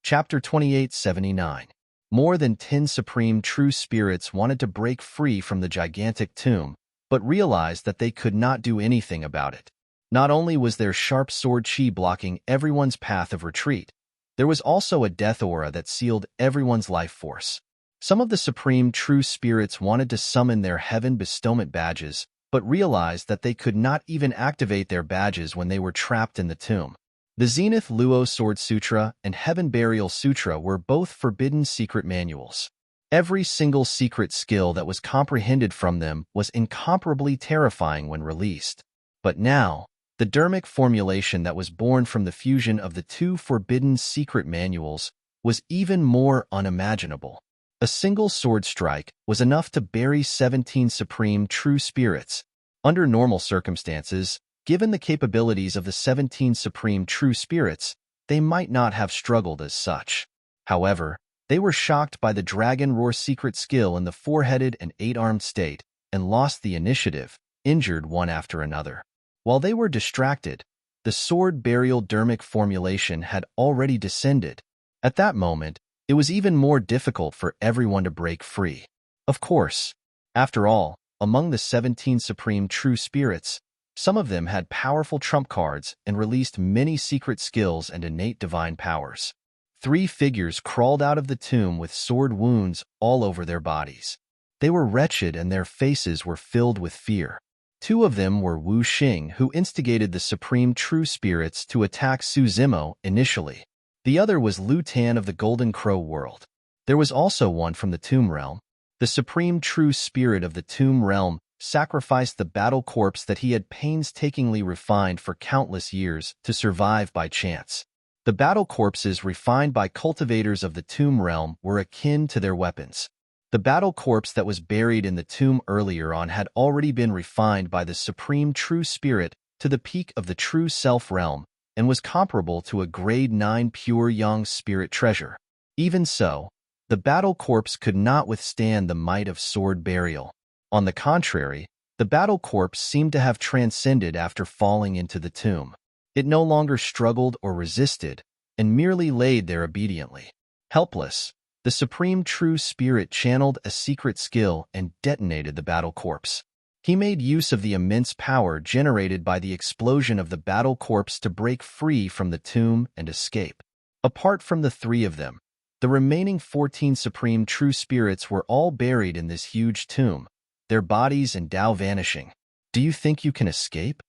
Chapter 2879. More than 10 supreme true spirits wanted to break free from the gigantic tomb, but realized that they could not do anything about it. Not only was their sharp sword chi blocking everyone's path of retreat, there was also a death aura that sealed everyone's life force. Some of the supreme true spirits wanted to summon their heaven bestowment badges, but realized that they could not even activate their badges when they were trapped in the tomb. The Zenith Luo Sword Sutra and Heaven Burial Sutra were both forbidden secret manuals. Every single secret skill that was comprehended from them was incomparably terrifying when released. But now, the dermic formulation that was born from the fusion of the two forbidden secret manuals was even more unimaginable. A single sword strike was enough to bury 17 supreme true spirits. Under normal circumstances, given the capabilities of the 17 supreme true spirits, they might not have struggled as such. However, they were shocked by the Dragon Roar secret skill in the 4-headed and 8-armed state and lost the initiative, injured one after another. While they were distracted, the sword burial dermic formulation had already descended. At that moment, it was even more difficult for everyone to break free. Of course, after all, among the 17 supreme true spirits, some of them had powerful trump cards and released many secret skills and innate divine powers. 3 figures crawled out of the tomb with sword wounds all over their bodies. They were wretched and their faces were filled with fear. 2 of them were Wu Xing, who instigated the supreme true spirits to attack Su Zimo initially. The other was Lu Tan of the Golden Crow world. There was also one from the Tomb Realm. The supreme true spirit of the Tomb Realm sacrificed the battle corpse that he had painstakingly refined for countless years to survive by chance. The battle corpses refined by cultivators of the Tomb Realm were akin to their weapons. The battle corpse that was buried in the tomb earlier on had already been refined by the supreme true spirit to the peak of the true self realm and was comparable to a grade 9 pure yang spirit treasure. Even so, the battle corpse could not withstand the might of sword burial. On the contrary, the battle corpse seemed to have transcended after falling into the tomb. It no longer struggled or resisted, and merely laid there obediently. Helpless, the supreme true spirit channeled a secret skill and detonated the battle corpse. He made use of the immense power generated by the explosion of the battle corpse to break free from the tomb and escape. Apart from the 3 of them, the remaining 14 supreme true spirits were all buried in this huge tomb, their bodies and Dao vanishing. Do you think you can escape?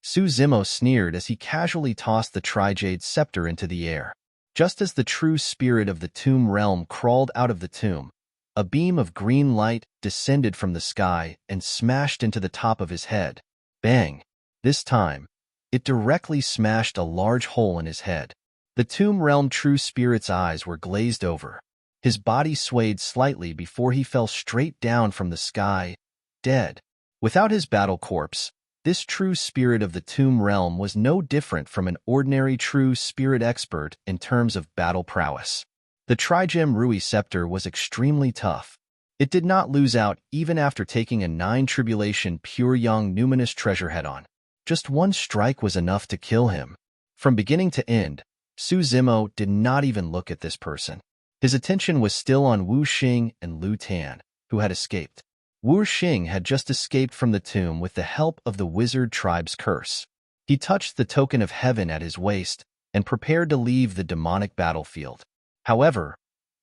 Su Zimo sneered as he casually tossed the Trijade scepter into the air. Just as the true spirit of the tomb realm crawled out of the tomb, a beam of green light descended from the sky and smashed into the top of his head. Bang! This time, It directly smashed a large hole in his head. The Tomb Realm True Spirit's eyes were glazed over. His body swayed slightly before he fell straight down from the sky, dead. Without his battle corpse, this true spirit of the Tomb Realm was no different from an ordinary true spirit expert in terms of battle prowess. The Trigem Rui Scepter was extremely tough. It did not lose out even after taking a 9 tribulation pure young numinous treasure head-on. Just one strike was enough to kill him. From beginning to end, Su Zimo did not even look at this person. His attention was still on Wu Xing and Lu Tan, who had escaped. Wu Xing had just escaped from the tomb with the help of the wizard tribe's curse. He touched the token of heaven at his waist and prepared to leave the demonic battlefield. However,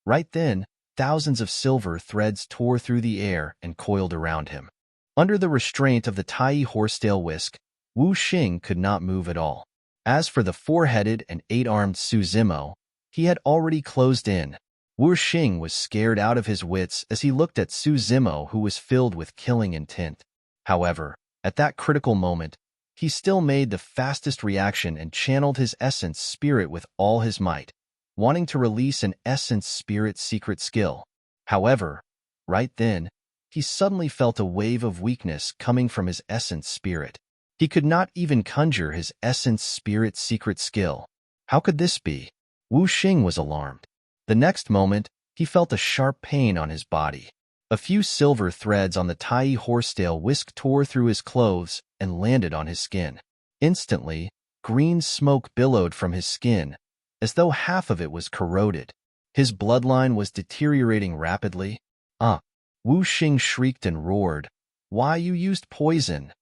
right then, thousands of silver threads tore through the air and coiled around him. Under the restraint of the Tai horsetail whisk, Wu Xing could not move at all. As for the 4-headed and 8-armed Su Zimo, he had already closed in. Wu Xing was scared out of his wits as he looked at Su Zimo, who was filled with killing intent. However, at that critical moment, he still made the fastest reaction and channeled his essence spirit with all his might, wanting to release an essence spirit secret skill. However, right then, he suddenly felt a wave of weakness coming from his essence spirit. He could not even conjure his essence spirit secret skill. How could this be? Wu Xing was alarmed. The next moment, he felt a sharp pain on his body. A few silver threads on the Tai horsetail whisk tore through his clothes and landed on his skin. Instantly, green smoke billowed from his skin, as though half of it was corroded. His bloodline was deteriorating rapidly. Wu Xing shrieked and roared. Why, you used poison?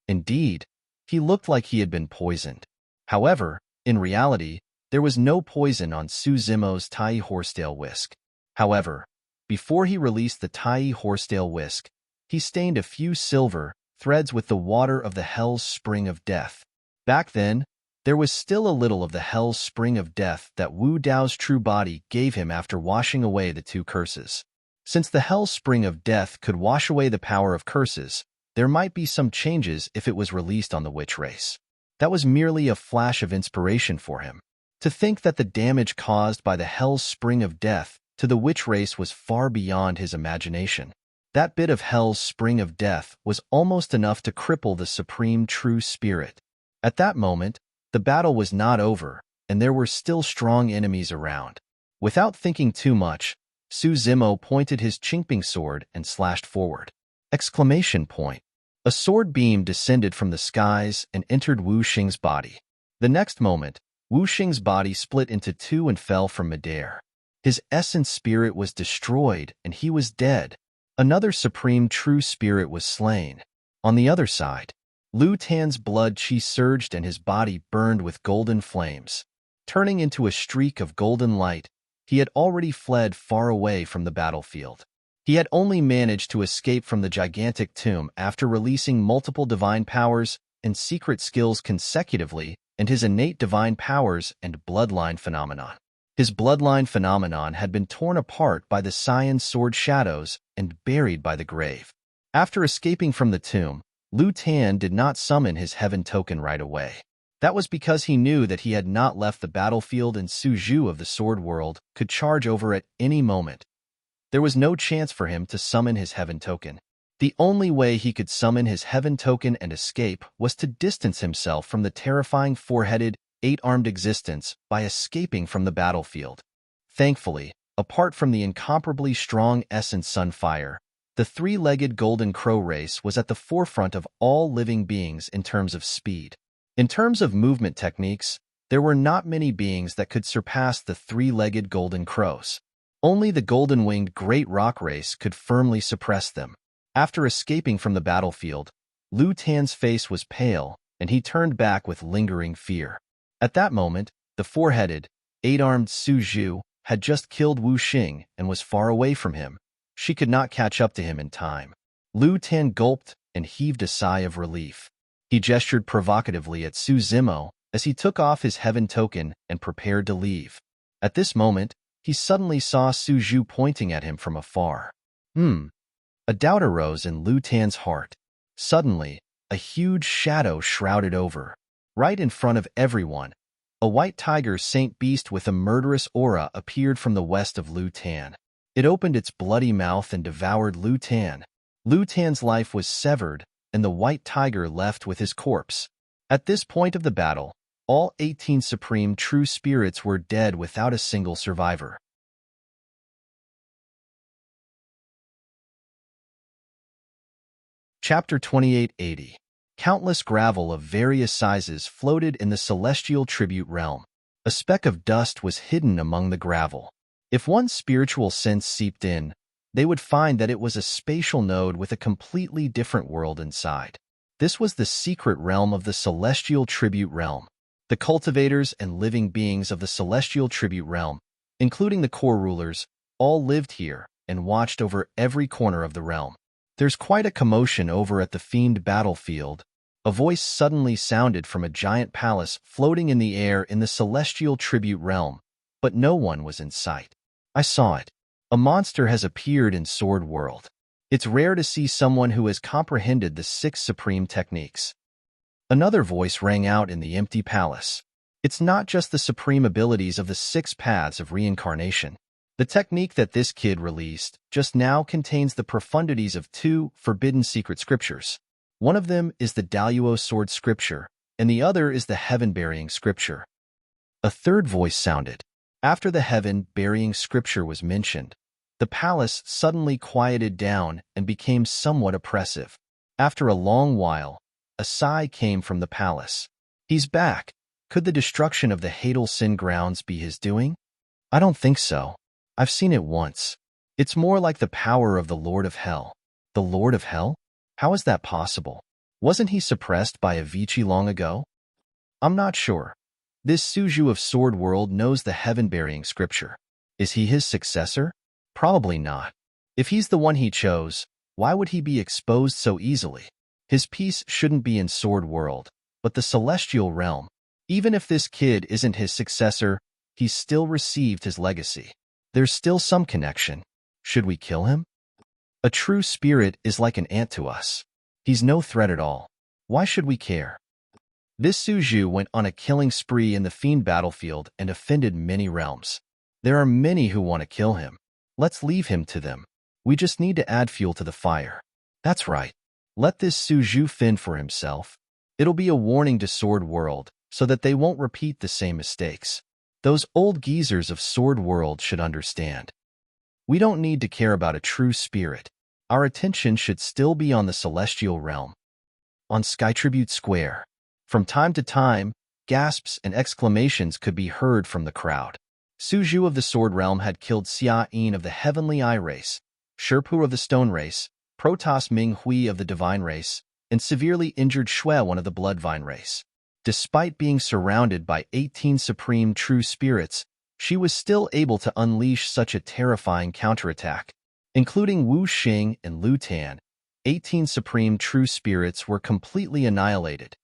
Indeed, he looked like he had been poisoned. However, in reality, there was no poison on Su Zimo's Tai horsetail whisk. However, before he released the Tai horsetail whisk, he stained a few silver threads with the water of the Hell's Spring of Death. Back then, there was still a little of the Hell's Spring of Death that Wu Dao's true body gave him after washing away the 2 curses. Since the Hell's Spring of Death could wash away the power of curses, there might be some changes if it was released on the witch race. That was merely a flash of inspiration for him. To think that the damage caused by the Hell's Spring of Death to the witch race was far beyond his imagination. That bit of Hell's Spring of Death was almost enough to cripple the supreme true spirit. At that moment, the battle was not over, and there were still strong enemies around. Without thinking too much, Su Zimo pointed his Qingping sword and slashed forward. Exclamation point. A sword beam descended from the skies and entered Wu Xing's body. The next moment, Wu Xing's body split into 2 and fell from midair. His essence spirit was destroyed, and he was dead. Another supreme true spirit was slain. On the other side, Lu Tan's blood qi surged and his body burned with golden flames. Turning into a streak of golden light, he had already fled far away from the battlefield. He had only managed to escape from the gigantic tomb after releasing multiple divine powers and secret skills consecutively, and his innate divine powers and bloodline phenomenon. His bloodline phenomenon had been torn apart by the Cyan Sword shadows and buried by the grave. After escaping from the tomb, Lu Tan did not summon his heaven token right away. That was because he knew that he had not left the battlefield and Su Zhu of the Sword World could charge over at any moment. There was no chance for him to summon his heaven token. The only way he could summon his heaven token and escape was to distance himself from the terrifying 4-headed, 8-armed existence by escaping from the battlefield. Thankfully, apart from the incomparably strong Essence Sunfire, the 3-legged golden crow race was at the forefront of all living beings in terms of speed. In terms of movement techniques, there were not many beings that could surpass the 3-legged golden crows. Only the golden-winged great rock race could firmly suppress them. After escaping from the battlefield, Lu Tan's face was pale, and he turned back with lingering fear. At that moment, the 4-headed, 8-armed Su Zhu had just killed Wu Xing and was far away from him. She could not catch up to him in time. Lu Tan gulped and heaved a sigh of relief. He gestured provocatively at Su Zimo as he took off his heaven token and prepared to leave. At this moment, he suddenly saw Su Zhu pointing at him from afar. A doubt arose in Lu Tan's heart. Suddenly, a huge shadow shrouded over. Right in front of everyone, a white tiger saint beast with a murderous aura appeared from the west of Lu Tan. It opened its bloody mouth and devoured Lu Tan. Lu Tan's life was severed, and the white tiger left with his corpse. At this point of the battle, all 18 supreme true spirits were dead without a single survivor. Chapter 2880. Countless gravel of various sizes floated in the celestial tribute realm. A speck of dust was hidden among the gravel. If one's spiritual sense seeped in, they would find that it was a spatial node with a completely different world inside. This was the secret realm of the celestial tribute realm. The cultivators and living beings of the celestial tribute realm, including the core rulers, all lived here and watched over every corner of the realm. There's quite a commotion over at the Fiend battlefield. A voice suddenly sounded from a giant palace floating in the air in the celestial tribute realm, but no one was in sight. I saw it. A monster has appeared in Sword World. It's rare to see someone who has comprehended the 6 supreme techniques. Another voice rang out in the empty palace. It's not just the supreme abilities of the 6 paths of reincarnation. The technique that this kid released just now contains the profundities of 2 forbidden secret scriptures. One of them is the Daluo sword scripture, and the other is the heaven-burying scripture. A third voice sounded. After the heaven-burying scripture was mentioned, the palace suddenly quieted down and became somewhat oppressive. After a long while, a sigh came from the palace. He's back. Could the destruction of the Hadal Sin grounds be his doing? I don't think so. I've seen it once. It's more like the power of the Lord of Hell. The Lord of Hell? How is that possible? Wasn't he suppressed by Avicii long ago? I'm not sure. This Suju of Sword World knows the heaven-burying scripture. Is he his successor? Probably not. If he's the one he chose, why would he be exposed so easily? His peace shouldn't be in Sword World, but the celestial realm. Even if this kid isn't his successor, he's still received his legacy. There's still some connection. Should we kill him? A true spirit is like an ant to us. He's no threat at all. Why should we care? This Suju went on a killing spree in the Fiend battlefield and offended many realms. There are many who want to kill him. Let's leave him to them. We just need to add fuel to the fire. That's right. Let this Suju fend for himself. It'll be a warning to Sword World so that they won't repeat the same mistakes. Those old geezers of Sword World should understand. We don't need to care about a true spirit. Our attention should still be on the celestial realm. On Sky Tribute Square. From time to time, gasps and exclamations could be heard from the crowd. Suju of the Sword Realm had killed Xia-In of the Heavenly Eye race, Sherpu of the Stone race, Protoss Ming Hui of the Divine race, and severely injured Shui one of the Bloodvine race. Despite being surrounded by 18 supreme true spirits, she was still able to unleash such a terrifying counterattack. Including Wu Xing and Lu Tan, 18 supreme true spirits were completely annihilated.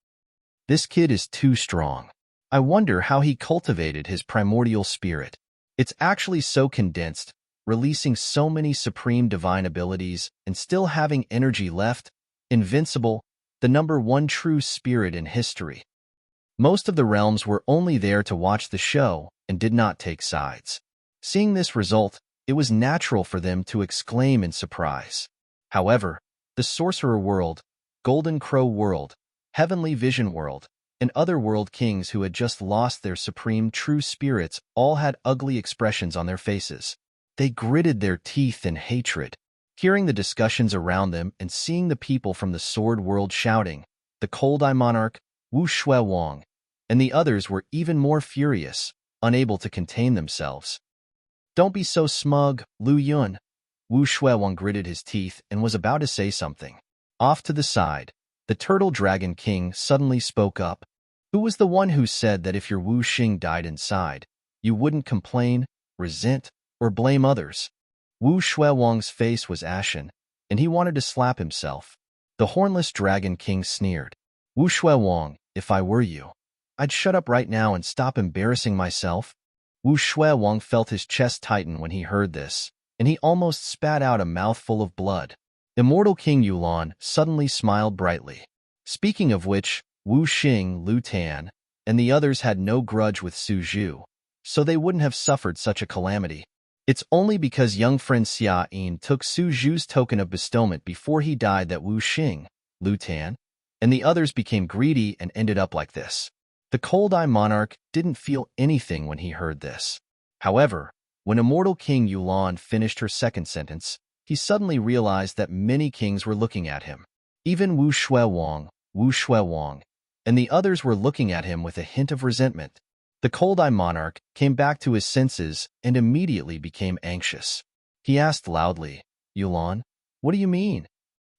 This kid is too strong. I wonder how he cultivated his primordial spirit. It's actually so condensed, releasing so many supreme divine abilities and still having energy left. Invincible, the #1 true spirit in history. Most of the realms were only there to watch the show and did not take sides. Seeing this result, it was natural for them to exclaim in surprise. However, the Sorcerer World, Golden Crow World, Heavenly Vision World, and other world kings who had just lost their supreme true spirits all had ugly expressions on their faces. They gritted their teeth in hatred. Hearing the discussions around them and seeing the people from the Sword World shouting, the Cold Eye Monarch, Wu Shui Wang, and the others were even more furious, unable to contain themselves. Don't be so smug, Lu Yun. Wu Shui Wang gritted his teeth and was about to say something. Off to the side, the Turtle Dragon King suddenly spoke up. Who was the one who said that if your Wu Xing died inside, you wouldn't complain, resent, or blame others? Wu Shui Wang's face was ashen, and he wanted to slap himself. The Hornless Dragon King sneered. Wu Shui Wang, if I were you, I'd shut up right now and stop embarrassing myself. Wu Shui Wang felt his chest tighten when he heard this, and he almost spat out a mouthful of blood. Immortal King Yulan suddenly smiled brightly. Speaking of which, Wu Xing, Lu Tan, and the others had no grudge with Su Zhu, so they wouldn't have suffered such a calamity. It's only because young friend Xia Yin took Su Zhu's token of bestowment before he died that Wu Xing, Lu Tan, and the others became greedy and ended up like this. The Cold-Eye Monarch didn't feel anything when he heard this. However, when Immortal King Yulan finished her second sentence, he suddenly realized that many kings were looking at him. Even Wu Shuiwang, and the others were looking at him with a hint of resentment. The Cold-Eye Monarch came back to his senses and immediately became anxious. He asked loudly, Yulan, what do you mean?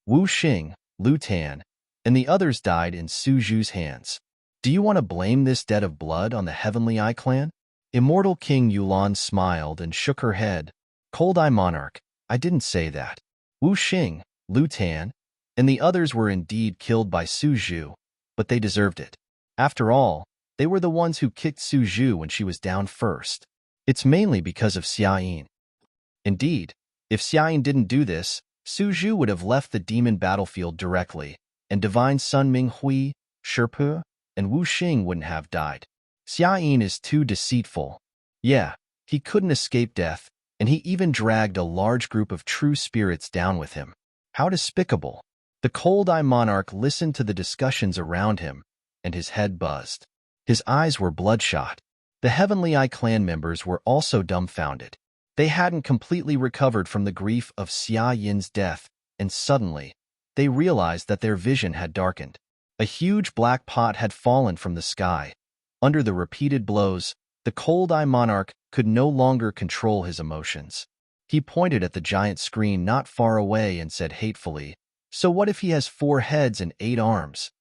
Wu Xing, Lu Tan, and the others died in Su Zhu's hands. Do you want to blame this debt of blood on the Heavenly Eye clan? Immortal King Yulan smiled and shook her head. Cold-Eye Monarch, I didn't say that. Wu Xing, Lu Tan, and the others were indeed killed by Su Zhu, but they deserved it. After all, they were the ones who kicked Su Zhu when she was down first. It's mainly because of Xia Yin. Indeed, if Xia Yin didn't do this, Su Zhu would have left the demon battlefield directly, and Divine Sun Ming Hui, Sherpu, and Wu Xing wouldn't have died. Xia Yin is too deceitful. Yeah, he couldn't escape death, and he even dragged a large group of true spirits down with him. How despicable. The Cold-Eye Monarch listened to the discussions around him, and his head buzzed. His eyes were bloodshot. The Heavenly Eye clan members were also dumbfounded. They hadn't completely recovered from the grief of Xia Yin's death, and suddenly, they realized that their vision had darkened. A huge black pot had fallen from the sky. Under the repeated blows, the Cold-Eye Monarch could no longer control his emotions. He pointed at the giant screen not far away and said hatefully, So what if he has 4 heads and 8 arms?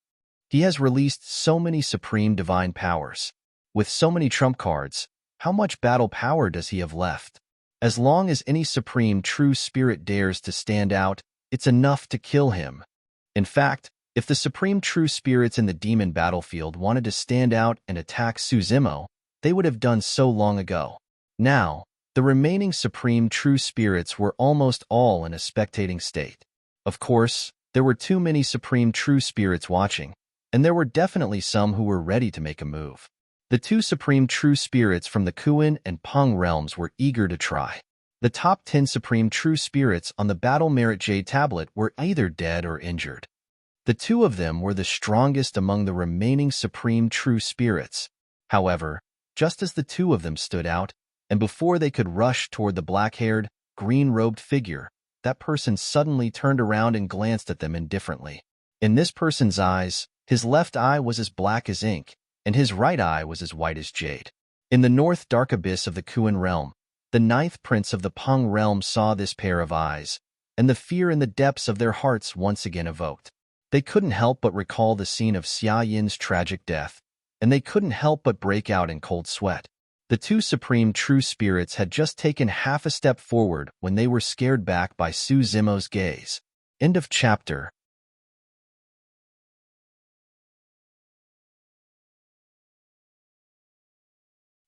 He has released so many supreme divine powers. With so many trump cards, how much battle power does he have left? As long as any supreme true spirit dares to stand out, it's enough to kill him. In fact, if the supreme true spirits in the demon battlefield wanted to stand out and attack Su Zimo, they would have done so long ago. Now, the remaining supreme true spirits were almost all in a spectating state. Of course, there were too many supreme true spirits watching, and there were definitely some who were ready to make a move. The 2 supreme true spirits from the Kuan and Peng realms were eager to try. The top 10 supreme true spirits on the Battle Merit Jade Tablet were either dead or injured. The 2 of them were the strongest among the remaining supreme true spirits. However, just as the 2 of them stood out, and before they could rush toward the black-haired, green-robed figure, that person suddenly turned around and glanced at them indifferently. In this person's eyes, his left eye was as black as ink, and his right eye was as white as jade. In the north dark abyss of the Kuan realm, the 9th prince of the Peng realm saw this pair of eyes, and the fear in the depths of their hearts once again evoked. They couldn't help but recall the scene of Xia Yin's tragic death, and they couldn't help but break out in cold sweat. The 2 supreme true spirits had just taken half a step forward when they were scared back by Su Zimo's gaze. End of chapter.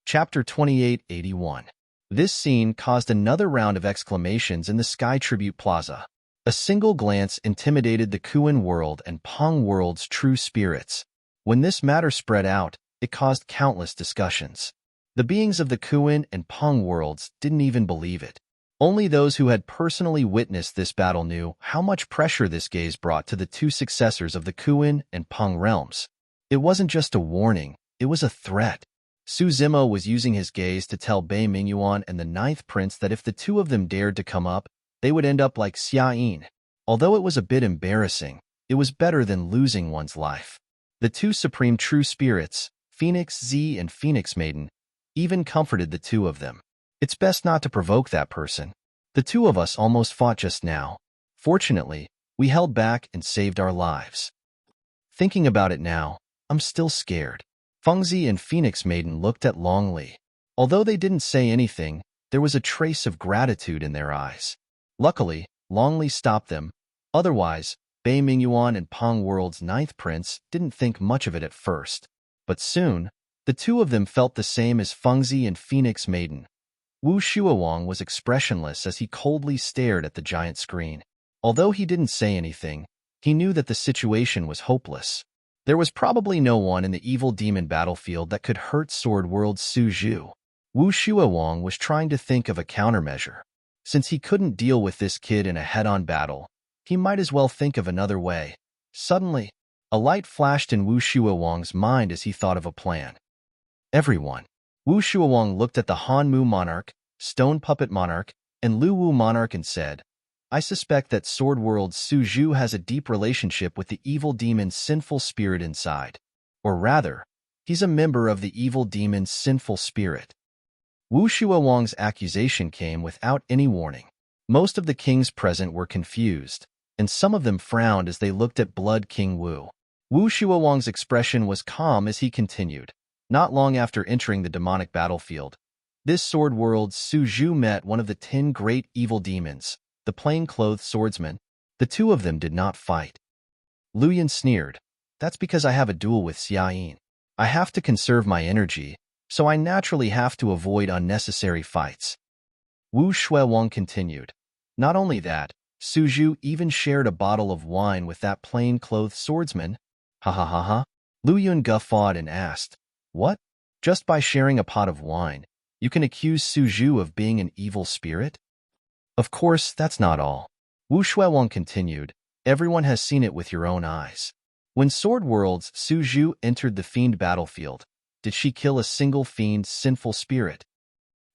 Chapter 2881. This scene caused another round of exclamations in the Sky Tribute Plaza. A single glance intimidated the Kuan world and Peng world's true spirits. When this matter spread out, it caused countless discussions. The beings of the Kuan and Peng worlds didn't even believe it. Only those who had personally witnessed this battle knew how much pressure this gaze brought to the 2 successors of the Kuan and Peng realms. It wasn't just a warning, it was a threat. Su Zimo was using his gaze to tell Bei Mingyuan and the 9th prince that if the 2 of them dared to come up, they would end up like Xia Yin. Although it was a bit embarrassing, it was better than losing one's life. The 2 supreme true spirits, Phoenix Z and Phoenix Maiden, even comforted the 2 of them. It's best not to provoke that person. The 2 of us almost fought just now. Fortunately, we held back and saved our lives. Thinking about it now, I'm still scared. Fengzi and Phoenix Maiden looked at Long Li. Although they didn't say anything, there was a trace of gratitude in their eyes. Luckily, Long Li stopped them. Otherwise, Bei Mingyuan and Peng World's 9th prince didn't think much of it at first. But soon, the 2 of them felt the same as Fengzi and Phoenix Maiden. Wu Shuiwang was expressionless as he coldly stared at the giant screen. Although he didn't say anything, he knew that the situation was hopeless. There was probably no one in the evil demon battlefield that could hurt Sword World's Su Zhu. Wu Shuowang was trying to think of a countermeasure. Since he couldn't deal with this kid in a head-on battle, he might as well think of another way. Suddenly, a light flashed in Wu Shuowang's mind as he thought of a plan. Everyone. Wu Shuowang looked at the Han Mu monarch, Stone Puppet monarch, and Lu Wu monarch and said, I suspect that Sword World's Su Zhu has a deep relationship with the evil demon's sinful spirit inside. Or rather, he's a member of the evil demon's sinful spirit. Wu Shuowang's accusation came without any warning. Most of the kings present were confused, and some of them frowned as they looked at Blood King Wu. Wu Shuowang's expression was calm as he continued. Not long after entering the demonic battlefield, this Sword World's Su Zhu met one of the 10 great evil demons, the plain-clothed swordsman. The two of them did not fight. Lu Yan sneered, That's because I have a duel with Xiayin. I have to conserve my energy, so I naturally have to avoid unnecessary fights. Wu Shuowang continued. Not only that, Su Zhu even shared a bottle of wine with that plain-clothed swordsman. Ha ha ha ha. Lu Yun guffawed and asked, What? Just by sharing a pot of wine, you can accuse Su Zhu of being an evil spirit? Of course, that's not all. Wu Shuowang continued, Everyone has seen it with your own eyes. When Sword World's Su Zhu entered the fiend battlefield, did she kill a single fiend's sinful spirit?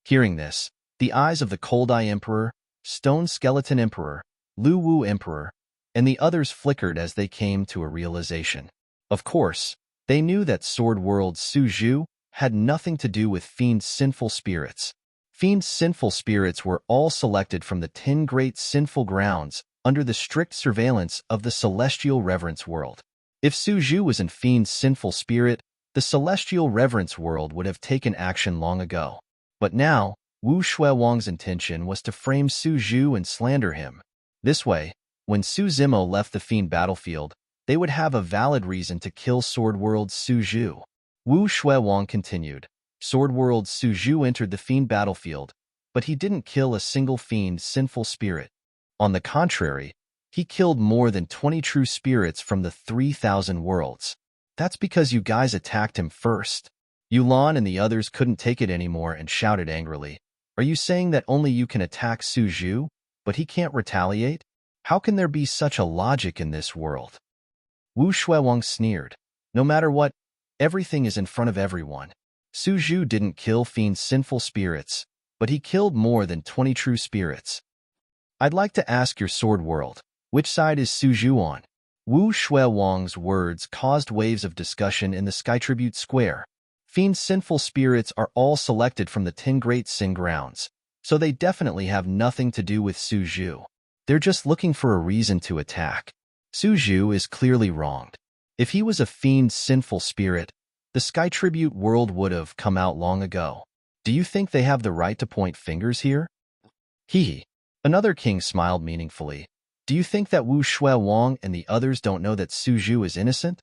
Hearing this, the eyes of the Cold Eye Emperor, Stone Skeleton Emperor, Lu Wu Emperor, and the others flickered as they came to a realization. Of course, they knew that Sword World's Su Zhu had nothing to do with fiend's sinful spirits. Fiend's sinful spirits were all selected from the 10 great sinful grounds under the strict surveillance of the Celestial Reverence World. If Su Zhu was in fiend's sinful spirit, the Celestial Reverence World would have taken action long ago. But now, Wu Shuowang's intention was to frame Su Zhu and slander him. This way, when Su Zimo left the fiend battlefield, they would have a valid reason to kill Sword World's Su Zhu. Wu Shuowang continued. Sword World's Su Zhu entered the fiend battlefield, but he didn't kill a single fiend's sinful spirit. On the contrary, he killed more than 20 true spirits from the 3,000 worlds. That's because you guys attacked him first. Yulan and the others couldn't take it anymore and shouted angrily, Are you saying that only you can attack Su Zhu, but he can't retaliate? How can there be such a logic in this world? Wu Shuowang sneered. No matter what, everything is in front of everyone. Su Zhu didn't kill fiend's sinful spirits, but he killed more than 20 true spirits. I'd like to ask your Sword World, which side is Su Zhu on? Wu Shuowang's words caused waves of discussion in the Sky Tribute Square. Fiend's sinful spirits are all selected from the 10 great sin grounds, so they definitely have nothing to do with Su Zhu. They're just looking for a reason to attack. Su Zhu is clearly wronged. If he was a fiend's sinful spirit, the Sky Tribute world would have come out long ago. Do you think they have the right to point fingers here? Hee. Another king smiled meaningfully. Do you think that Wu Shuowang and the others don't know that Su Zhu is innocent?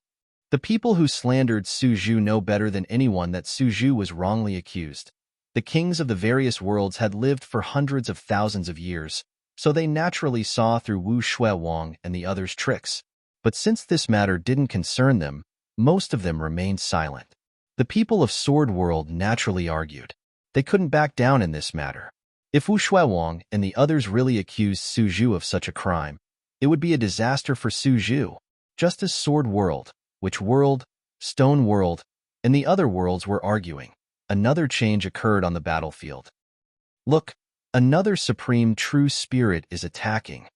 The people who slandered Su Zhu know better than anyone that Su Zhu was wrongly accused. The kings of the various worlds had lived for hundreds of thousands of years, so they naturally saw through Wu Shuowang and the others' tricks. But since this matter didn't concern them, most of them remained silent. The people of Sword World naturally argued. They couldn't back down in this matter. If Wu Shuowang and the others really accused Su Zhu of such a crime, it would be a disaster for Su Zhu. Just as Sword World, Witch World, Stone World, and the other worlds were arguing, another change occurred on the battlefield. Look, another supreme true spirit is attacking.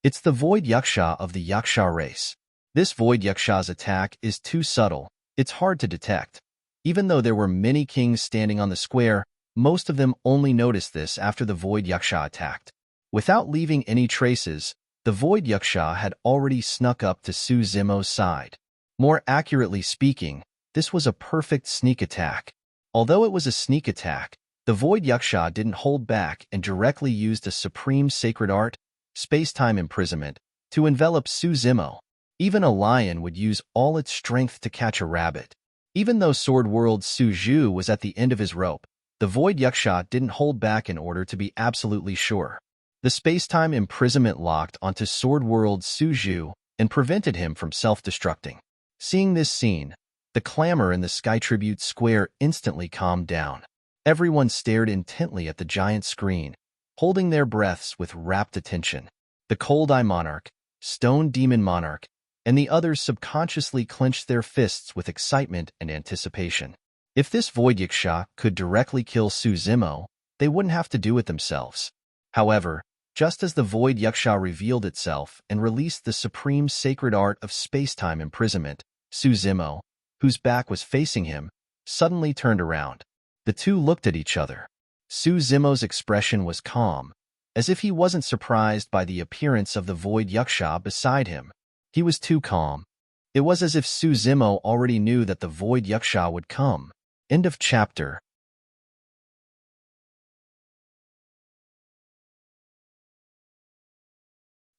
It's the Void Yaksha of the Yaksha race. This Void Yaksha's attack is too subtle, it's hard to detect. Even though there were many kings standing on the square, most of them only noticed this after the Void Yaksha attacked. Without leaving any traces, the Void Yaksha had already snuck up to Su Zimo's side. More accurately speaking, this was a perfect sneak attack. Although it was a sneak attack, the Void Yaksha didn't hold back and directly used a supreme sacred art, space-time imprisonment, to envelop Su Zimo. Even a lion would use all its strength to catch a rabbit. Even though Sword World's Su Zhu was at the end of his rope, the Void Yaksha didn't hold back in order to be absolutely sure. The space-time imprisonment locked onto Sword World's Su Zhu and prevented him from self-destructing. Seeing this scene, the clamor in the Sky Tribute Square instantly calmed down. Everyone stared intently at the giant screen, holding their breaths with rapt attention. The Cold Eye Monarch, Stone Demon Monarch, and the others subconsciously clenched their fists with excitement and anticipation. If this Void Yaksha could directly kill Suzimo, they wouldn't have to do it themselves. However, just as the Void Yaksha revealed itself and released the supreme sacred art of space-time imprisonment, Suzimo, whose back was facing him, suddenly turned around. The two looked at each other. Suzimo's expression was calm, as if he wasn't surprised by the appearance of the Void Yaksha beside him. He was too calm. It was as if Suzimo already knew that the Void Yaksha would come. End of chapter.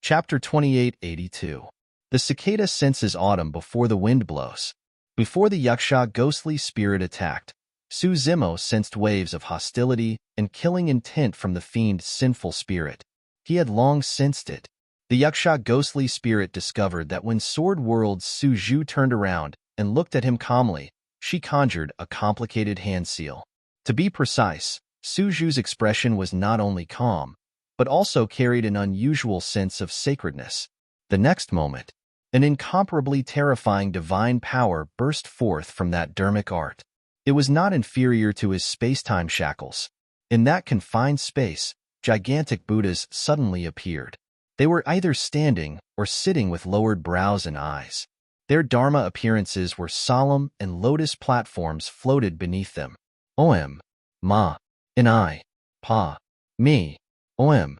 Chapter 2882. The cicada senses autumn before the wind blows. Before the Yaksha ghostly spirit attacked, Suzimo sensed waves of hostility and killing intent from the fiend's sinful spirit. He had long sensed it. The Yaksha ghostly spirit discovered that when Sword World's Suju turned around and looked at him calmly, she conjured a complicated hand seal. To be precise, Suju's expression was not only calm, but also carried an unusual sense of sacredness. The next moment, an incomparably terrifying divine power burst forth from that dermic art. It was not inferior to his space-time shackles. In that confined space, gigantic Buddhas suddenly appeared. They were either standing or sitting with lowered brows and eyes. Their Dharma appearances were solemn and lotus platforms floated beneath them. Om. Ma. And I. Pa. Me. Om.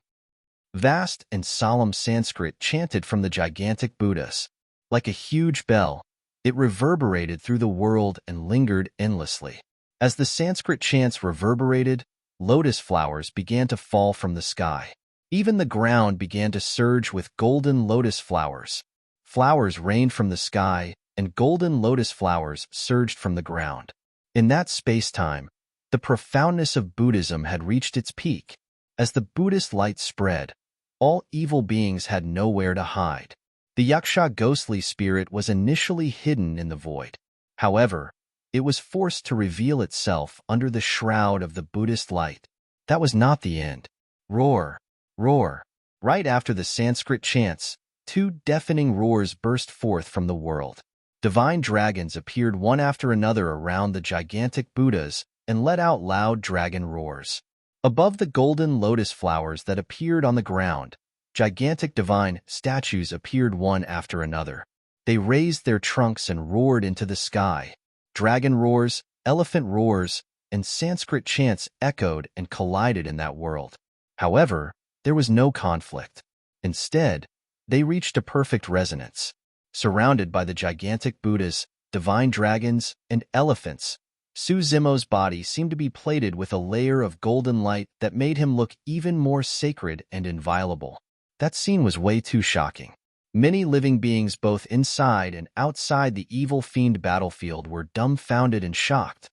Vast and solemn Sanskrit chanted from the gigantic Buddhas. Like a huge bell, it reverberated through the world and lingered endlessly. As the Sanskrit chants reverberated, lotus flowers began to fall from the sky. Even the ground began to surge with golden lotus flowers. Flowers rained from the sky, and golden lotus flowers surged from the ground. In that space-time, the profoundness of Buddhism had reached its peak. As the Buddhist light spread, all evil beings had nowhere to hide. The Yaksha ghostly spirit was initially hidden in the void. However, it was forced to reveal itself under the shroud of the Buddhist light. That was not the end. Roar! Roar! Right after the Sanskrit chants, two deafening roars burst forth from the world. Divine dragons appeared one after another around the gigantic Buddhas and let out loud dragon roars. Above the golden lotus flowers that appeared on the ground, gigantic divine statues appeared one after another. They raised their trunks and roared into the sky. Dragon roars, elephant roars, and Sanskrit chants echoed and collided in that world. However, there was no conflict. Instead, they reached a perfect resonance. Surrounded by the gigantic Buddhas, divine dragons, and elephants, Suzimo's body seemed to be plated with a layer of golden light that made him look even more sacred and inviolable. That scene was way too shocking. Many living beings both inside and outside the evil fiend battlefield were dumbfounded and shocked.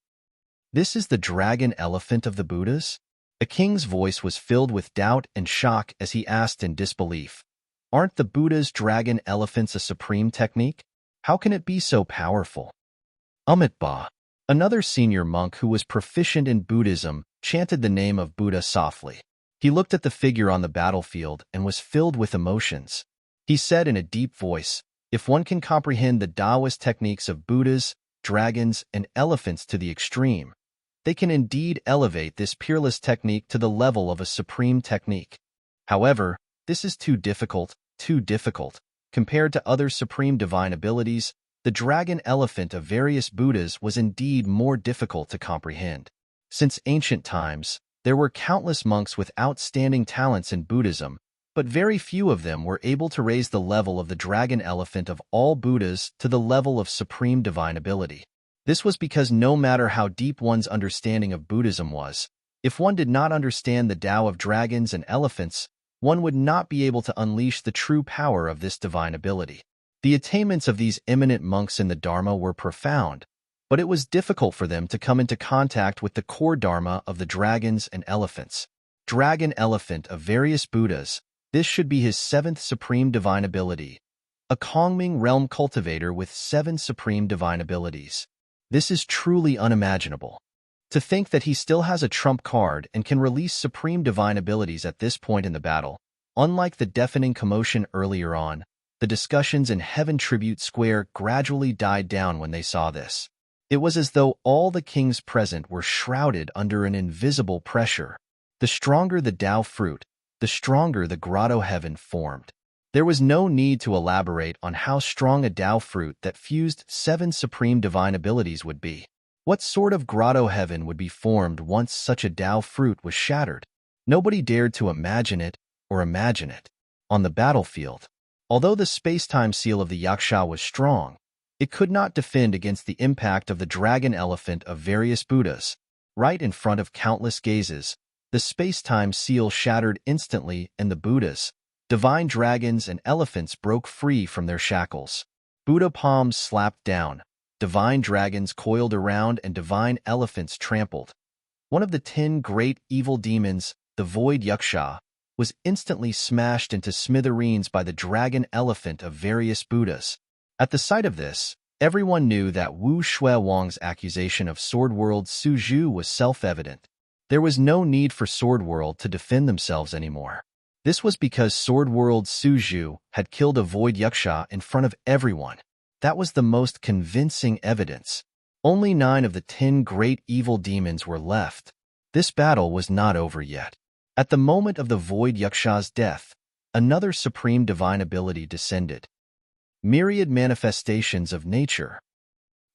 This is the dragon elephant of the Buddhas? The king's voice was filled with doubt and shock as he asked in disbelief, "Aren't the Buddha's dragon elephants a supreme technique? How can it be so powerful?" Amitabha, another senior monk who was proficient in Buddhism, chanted the name of Buddha softly. He looked at the figure on the battlefield and was filled with emotions. He said in a deep voice, "If one can comprehend the Taoist techniques of Buddhas, dragons, and elephants to the extreme, they can indeed elevate this peerless technique to the level of a supreme technique. However, this is too difficult. Compared to other supreme divine abilities, the dragon elephant of various Buddhas was indeed more difficult to comprehend. Since ancient times, there were countless monks with outstanding talents in Buddhism, but very few of them were able to raise the level of the dragon elephant of all Buddhas to the level of supreme divine ability. This was because no matter how deep one's understanding of Buddhism was, if one did not understand the Tao of dragons and elephants, one would not be able to unleash the true power of this divine ability. The attainments of these eminent monks in the Dharma were profound, but it was difficult for them to come into contact with the core Dharma of the dragons and elephants. Dragon elephant of various Buddhas, this should be his seventh supreme divine ability. a Kongming realm cultivator with 7 supreme divine abilities. This is truly unimaginable. To think that he still has a trump card and can release supreme divine abilities at this point in the battle. Unlike the deafening commotion earlier on, the discussions in Heaven Tribute Square gradually died down when they saw this. It was as though all the kings present were shrouded under an invisible pressure. The stronger the Tao fruit, the stronger the grotto heaven formed. There was no need to elaborate on how strong a Tao fruit that fused 7 supreme divine abilities would be. What sort of grotto heaven would be formed once such a Tao fruit was shattered? Nobody dared to imagine it or imagine it. On the battlefield, although the space-time seal of the Yaksha was strong, it could not defend against the impact of the dragon elephant of various Buddhas. Right in front of countless gazes, the space-time seal shattered instantly and the Buddhas, divine dragons and elephants broke free from their shackles. Buddha palms slapped down, divine dragons coiled around and divine elephants trampled. One of the 10 great evil demons, the Void Yaksha, was instantly smashed into smithereens by the dragon elephant of various Buddhas. At the sight of this, everyone knew that Wu Shui Wang's accusation of Sword World Su Zhu was self-evident. There was no need for Sword World to defend themselves anymore. This was because Sword World Su Zhu had killed a Void Yaksha in front of everyone. That was the most convincing evidence. Only 9 of the 10 great evil demons were left. This battle was not over yet. At the moment of the Void Yaksha's death, another supreme divine ability descended. Myriad manifestations of nature.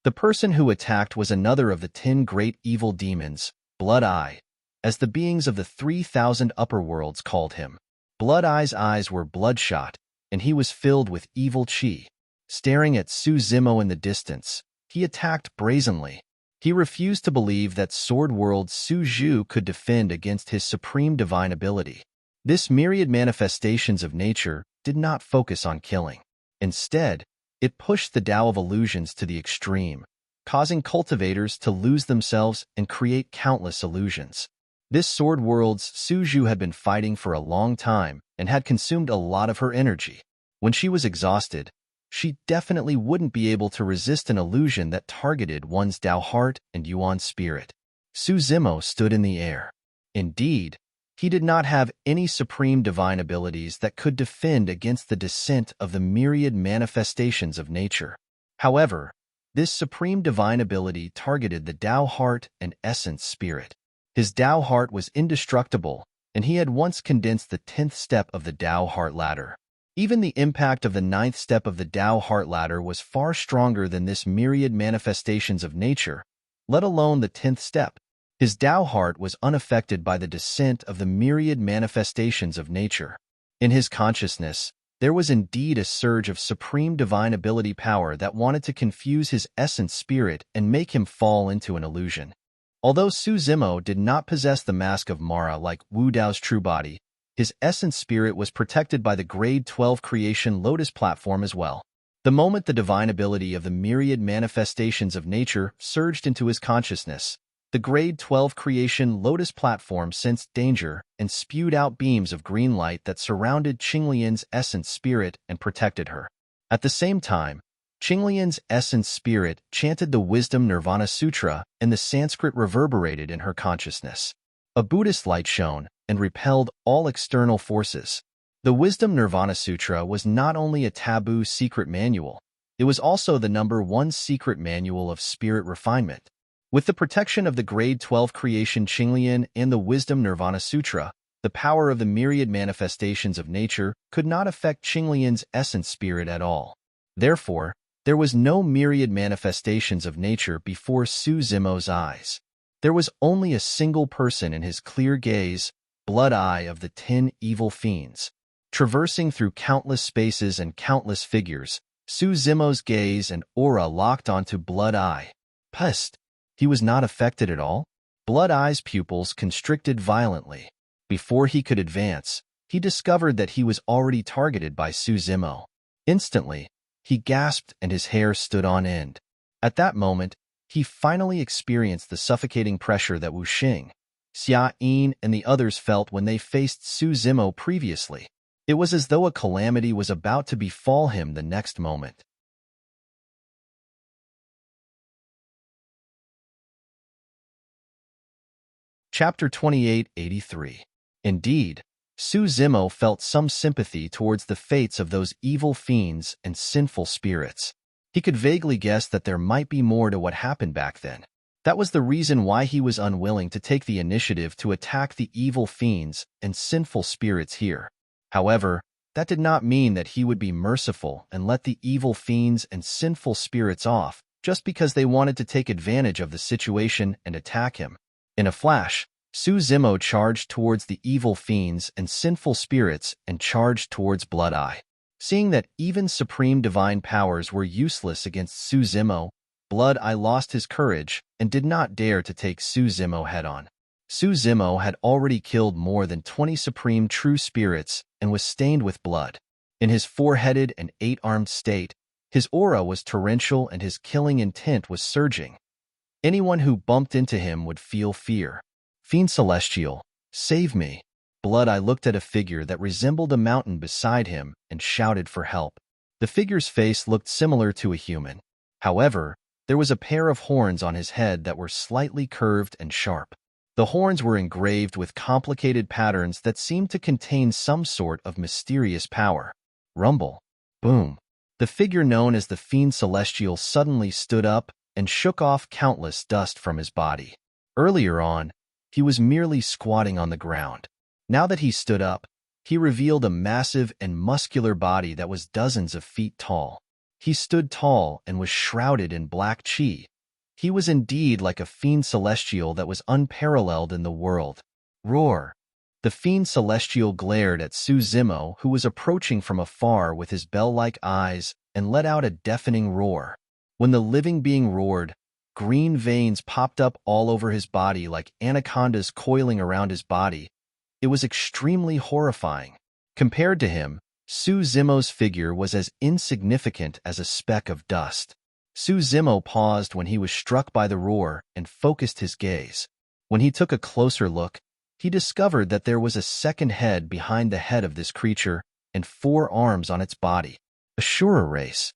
The person who attacked was another of the 10 great evil demons, Blood Eye, as the beings of the 3,000 upper worlds called him. Blood Eye's eyes were bloodshot, and he was filled with evil chi. Staring at Su Zimo in the distance, he attacked brazenly. He refused to believe that Sword World Su Zhu could defend against his supreme divine ability. This myriad manifestations of nature did not focus on killing. Instead, it pushed the Tao of illusions to the extreme, causing cultivators to lose themselves and create countless illusions. This Sword World's Su Zhu had been fighting for a long time and had consumed a lot of her energy. When she was exhausted, she definitely wouldn't be able to resist an illusion that targeted one's Tao heart and Yuan spirit. Su Zimo stood in the air. Indeed, he did not have any supreme divine abilities that could defend against the descent of the myriad manifestations of nature. However, this supreme divine ability targeted the Tao heart and essence spirit. His Tao heart was indestructible, and he had once condensed the 10th step of the Tao heart ladder. Even the impact of the 9th step of the Tao heart ladder was far stronger than this myriad manifestations of nature, let alone the 10th step. His Tao heart was unaffected by the descent of the myriad manifestations of nature. In his consciousness, there was indeed a surge of supreme divine ability power that wanted to confuse his essence spirit and make him fall into an illusion. Although Su Zimo did not possess the mask of Mara like Wu Dao's true body, his essence spirit was protected by the Grade 12 Creation Lotus platform as well. The moment the divine ability of the myriad manifestations of nature surged into his consciousness, the Grade 12 Creation Lotus platform sensed danger and spewed out beams of green light that surrounded Qinglian's essence spirit and protected her. At the same time, Qinglian's essence spirit chanted the Wisdom Nirvana Sutra, and the Sanskrit reverberated in her consciousness. A Buddhist light shone and repelled all external forces. The Wisdom Nirvana Sutra was not only a taboo secret manual, it was also the #1 secret manual of spirit refinement. With the protection of the Grade 12 Creation Qinglian and the Wisdom Nirvana Sutra, the power of the myriad manifestations of nature could not affect Qinglian's essence spirit at all. Therefore, there was no myriad manifestations of nature before Su Zimo's eyes. There was only a single person in his clear gaze, Blood Eye of the 10 evil fiends. Traversing through countless spaces and countless figures, Su Zimo's gaze and aura locked onto Blood Eye. Pust! He was not affected at all. Blood Eye's pupils constricted violently. Before he could advance, he discovered that he was already targeted by Su Zimo. Instantly, he gasped and his hair stood on end. At that moment, he finally experienced the suffocating pressure that Wu Xing, Xia Yin, and the others felt when they faced Su Zimo previously. It It was as though a calamity was about to befall him the next moment. Chapter 2883. Indeed, Suzimo felt some sympathy towards the fates of those evil fiends and sinful spirits. He could vaguely guess that there might be more to what happened back then. That was the reason why he was unwilling to take the initiative to attack the evil fiends and sinful spirits here. However, that did not mean that he would be merciful and let the evil fiends and sinful spirits off just because they wanted to take advantage of the situation and attack him. In a flash, Suzimo charged towards the evil fiends and sinful spirits and charged towards Blood-Eye. Seeing that even supreme divine powers were useless against Suzimo, Blood-Eye lost his courage and did not dare to take Suzimo head-on. Suzimo had already killed more than 20 supreme true spirits and was stained with blood. In his four-headed and eight-armed state, his aura was torrential and his killing intent was surging. Anyone who bumped into him would feel fear. Fiend Celestial, save me. Blood-Eye looked at a figure that resembled a mountain beside him and shouted for help. The figure's face looked similar to a human. However, there was a pair of horns on his head that were slightly curved and sharp. The horns were engraved with complicated patterns that seemed to contain some sort of mysterious power. Rumble. Boom. The figure known as the Fiend Celestial suddenly stood up and shook off countless dust from his body. Earlier on, he was merely squatting on the ground. Now that he stood up, he revealed a massive and muscular body that was dozens of feet tall. He stood tall and was shrouded in black chi. He was indeed like a Fiend Celestial that was unparalleled in the world. Roar! The Fiend Celestial glared at Suzimo, who was approaching from afar with his bell-like eyes, and let out a deafening roar. When the living being roared, green veins popped up all over his body like anacondas coiling around his body. It was extremely horrifying. Compared to him, Suzimo's figure was as insignificant as a speck of dust. Suzimo paused when he was struck by the roar and focused his gaze. When he took a closer look, he discovered that there was a second head behind the head of this creature and 4 arms on its body. Ashura race.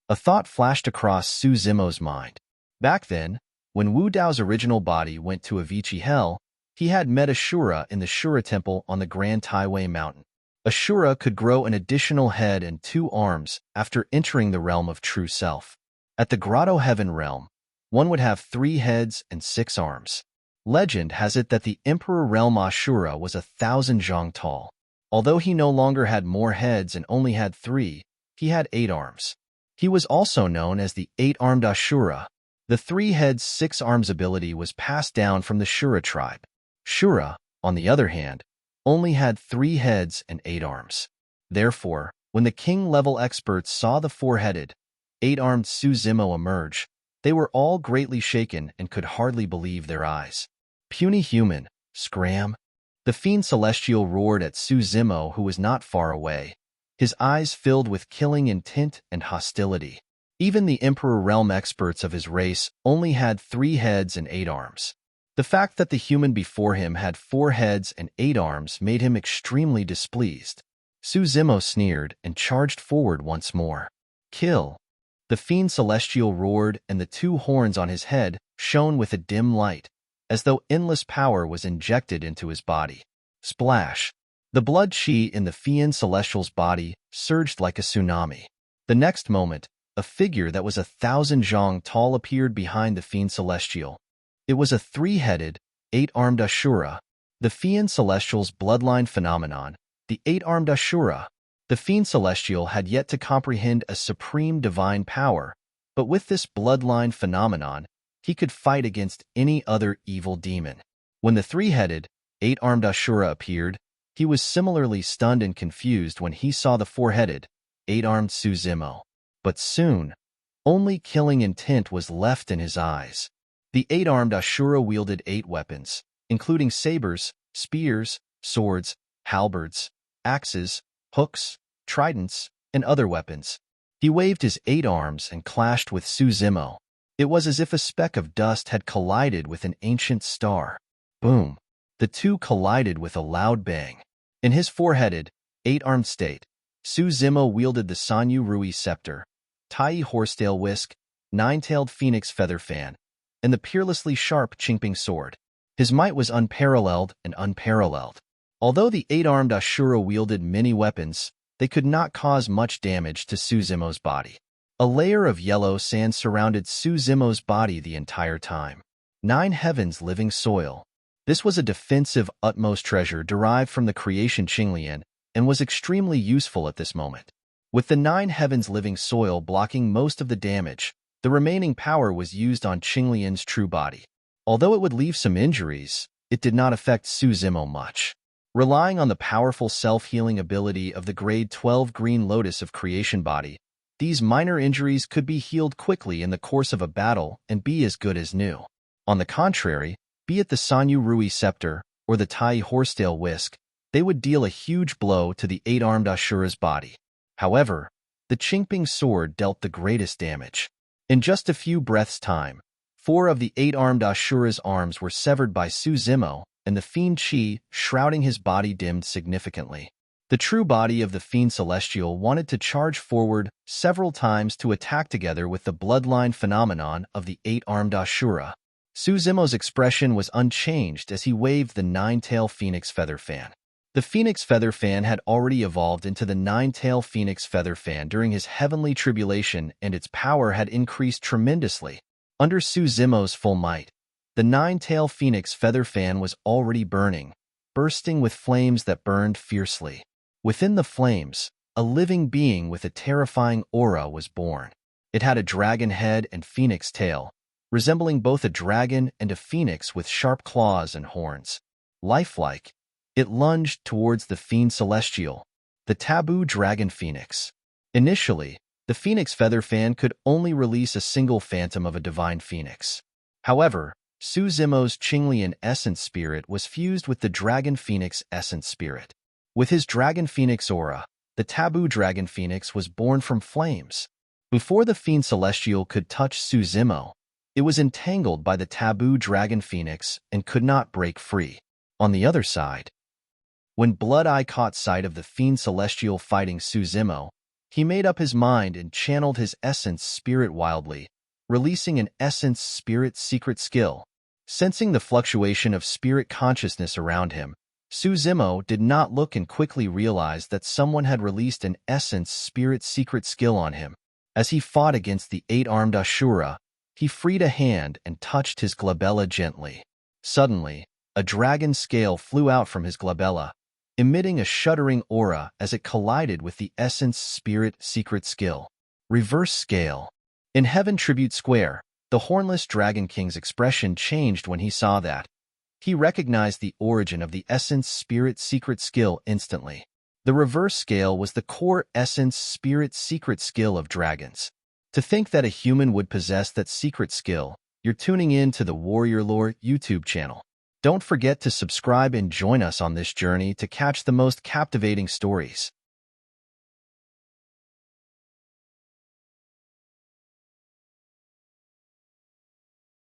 A thought flashed across Suzimo's mind. Back then, when Wu Dao's original body went to Avicii Hell, he had met Ashura in the Shura Temple on the Grand Taiwei Mountain. Ashura could grow an additional head and 2 arms after entering the realm of true self. At the Grotto Heaven realm, one would have 3 heads and 6 arms. Legend has it that the Emperor realm Ashura was 1,000 zhang tall. Although he no longer had more heads and only had 3, he had 8 arms. He was also known as the 8-armed Ashura. The 3 heads 6 arms ability was passed down from the Shura tribe. Shura, on the other hand, only had 3 heads and 8 arms. Therefore, when the king-level experts saw the 4-headed, 8-armed Suzimo emerge, they were all greatly shaken and could hardly believe their eyes. Puny human, scram! The Fiend Celestial roared at Suzimo, who was not far away, his eyes filled with killing intent and hostility. Even the Emperor realm experts of his race only had 3 heads and 8 arms. The fact that the human before him had 4 heads and 8 arms made him extremely displeased. Suzimo sneered and charged forward once more. Kill! The Fiend Celestial roared, and the 2 horns on his head shone with a dim light, as though endless power was injected into his body. Splash! The blood chi in the Fiend Celestial's body surged like a tsunami. The next moment, a figure that was 1,000 zhang tall appeared behind the Fiend Celestial. It was a 3-headed, 8-armed Ashura, the Fiend Celestial's bloodline phenomenon, the 8-armed Ashura. The Fiend Celestial had yet to comprehend a supreme divine power, but with this bloodline phenomenon, he could fight against any other evil demon. When the 3-headed, 8-armed Ashura appeared, he was similarly stunned and confused when he saw the 4-headed, 8-armed Suzimo. But soon, only killing intent was left in his eyes. The 8-armed Ashura wielded 8 weapons, including sabers, spears, swords, halberds, axes, hooks, tridents, and other weapons. He waved his 8 arms and clashed with Suzimo. It was as if a speck of dust had collided with an ancient star. Boom! The 2 collided with a loud bang. In his 4-headed, 8-armed state, Su Zimo wielded the Sanyu Rui scepter, Tai horsetail whisk, nine-tailed phoenix feather fan, and the peerlessly sharp Qingping sword. His might was unparalleled and unparalleled. Although the 8-armed Ashura wielded many weapons, they could not cause much damage to Su Zimo's body. A layer of yellow sand surrounded Su Zimo's body the entire time. 9 heavens living soil. This was a defensive utmost treasure derived from the creation Qinglian and was extremely useful at this moment. With the 9 heavens living soil blocking most of the damage, the remaining power was used on Qinglian's true body. Although it would leave some injuries, it did not affect Su Zimo much. Relying on the powerful self-healing ability of the grade 12 green lotus of creation body, these minor injuries could be healed quickly in the course of a battle and be as good as new. On the contrary, be it the Sanyu Rui scepter or the Tai horsetail whisk, they would deal a huge blow to the 8-armed Ashura's body. However, the Qingping sword dealt the greatest damage. In just a few breaths' time, 4 of the 8-armed Ashura's arms were severed by Su Zimo, and the fiend Qi, shrouding his body, dimmed significantly. The true body of the fiend celestial wanted to charge forward several times to attack together with the bloodline phenomenon of the 8-armed Ashura. Su Zimo's expression was unchanged as he waved the 9-tail phoenix feather fan. The phoenix feather fan had already evolved into the 9-tail phoenix feather fan during his heavenly tribulation, and its power had increased tremendously. Under Su Zimo's full might, the 9-tail phoenix feather fan was already burning, bursting with flames that burned fiercely. Within the flames, a living being with a terrifying aura was born. It had a dragon head and phoenix tail, resembling both a dragon and a phoenix with sharp claws and horns. Lifelike, it lunged towards the fiend celestial, the taboo dragon phoenix. Initially, the phoenix feather fan could only release a single phantom of a divine phoenix. However, Su Zimo's Qinglian essence spirit was fused with the dragon phoenix essence spirit. With his dragon phoenix aura, the taboo dragon phoenix was born from flames. Before the fiend celestial could touch Su Zimo, it was entangled by the taboo dragon phoenix and could not break free. On the other side, when Blood Eye caught sight of the fiend celestial fighting Su Zimo, he made up his mind and channeled his essence spirit wildly, releasing an essence spirit secret skill. Sensing the fluctuation of spirit consciousness around him, Su Zimo did not look and quickly realized that someone had released an essence spirit secret skill on him. As he fought against the 8-armed Ashura, he freed a hand and touched his glabella gently. Suddenly, a dragon scale flew out from his glabella, emitting a shuddering aura as it collided with the essence spirit secret skill. Reverse scale. In Heaven Tribute Square, the hornless Dragon King's expression changed when he saw that. He recognized the origin of the essence spirit secret skill instantly. The reverse scale was the core essence spirit secret skill of dragons. To think that a human would possess that secret skill, you're tuning in to the Warrior Lore YouTube channel. Don't forget to subscribe and join us on this journey to catch the most captivating stories.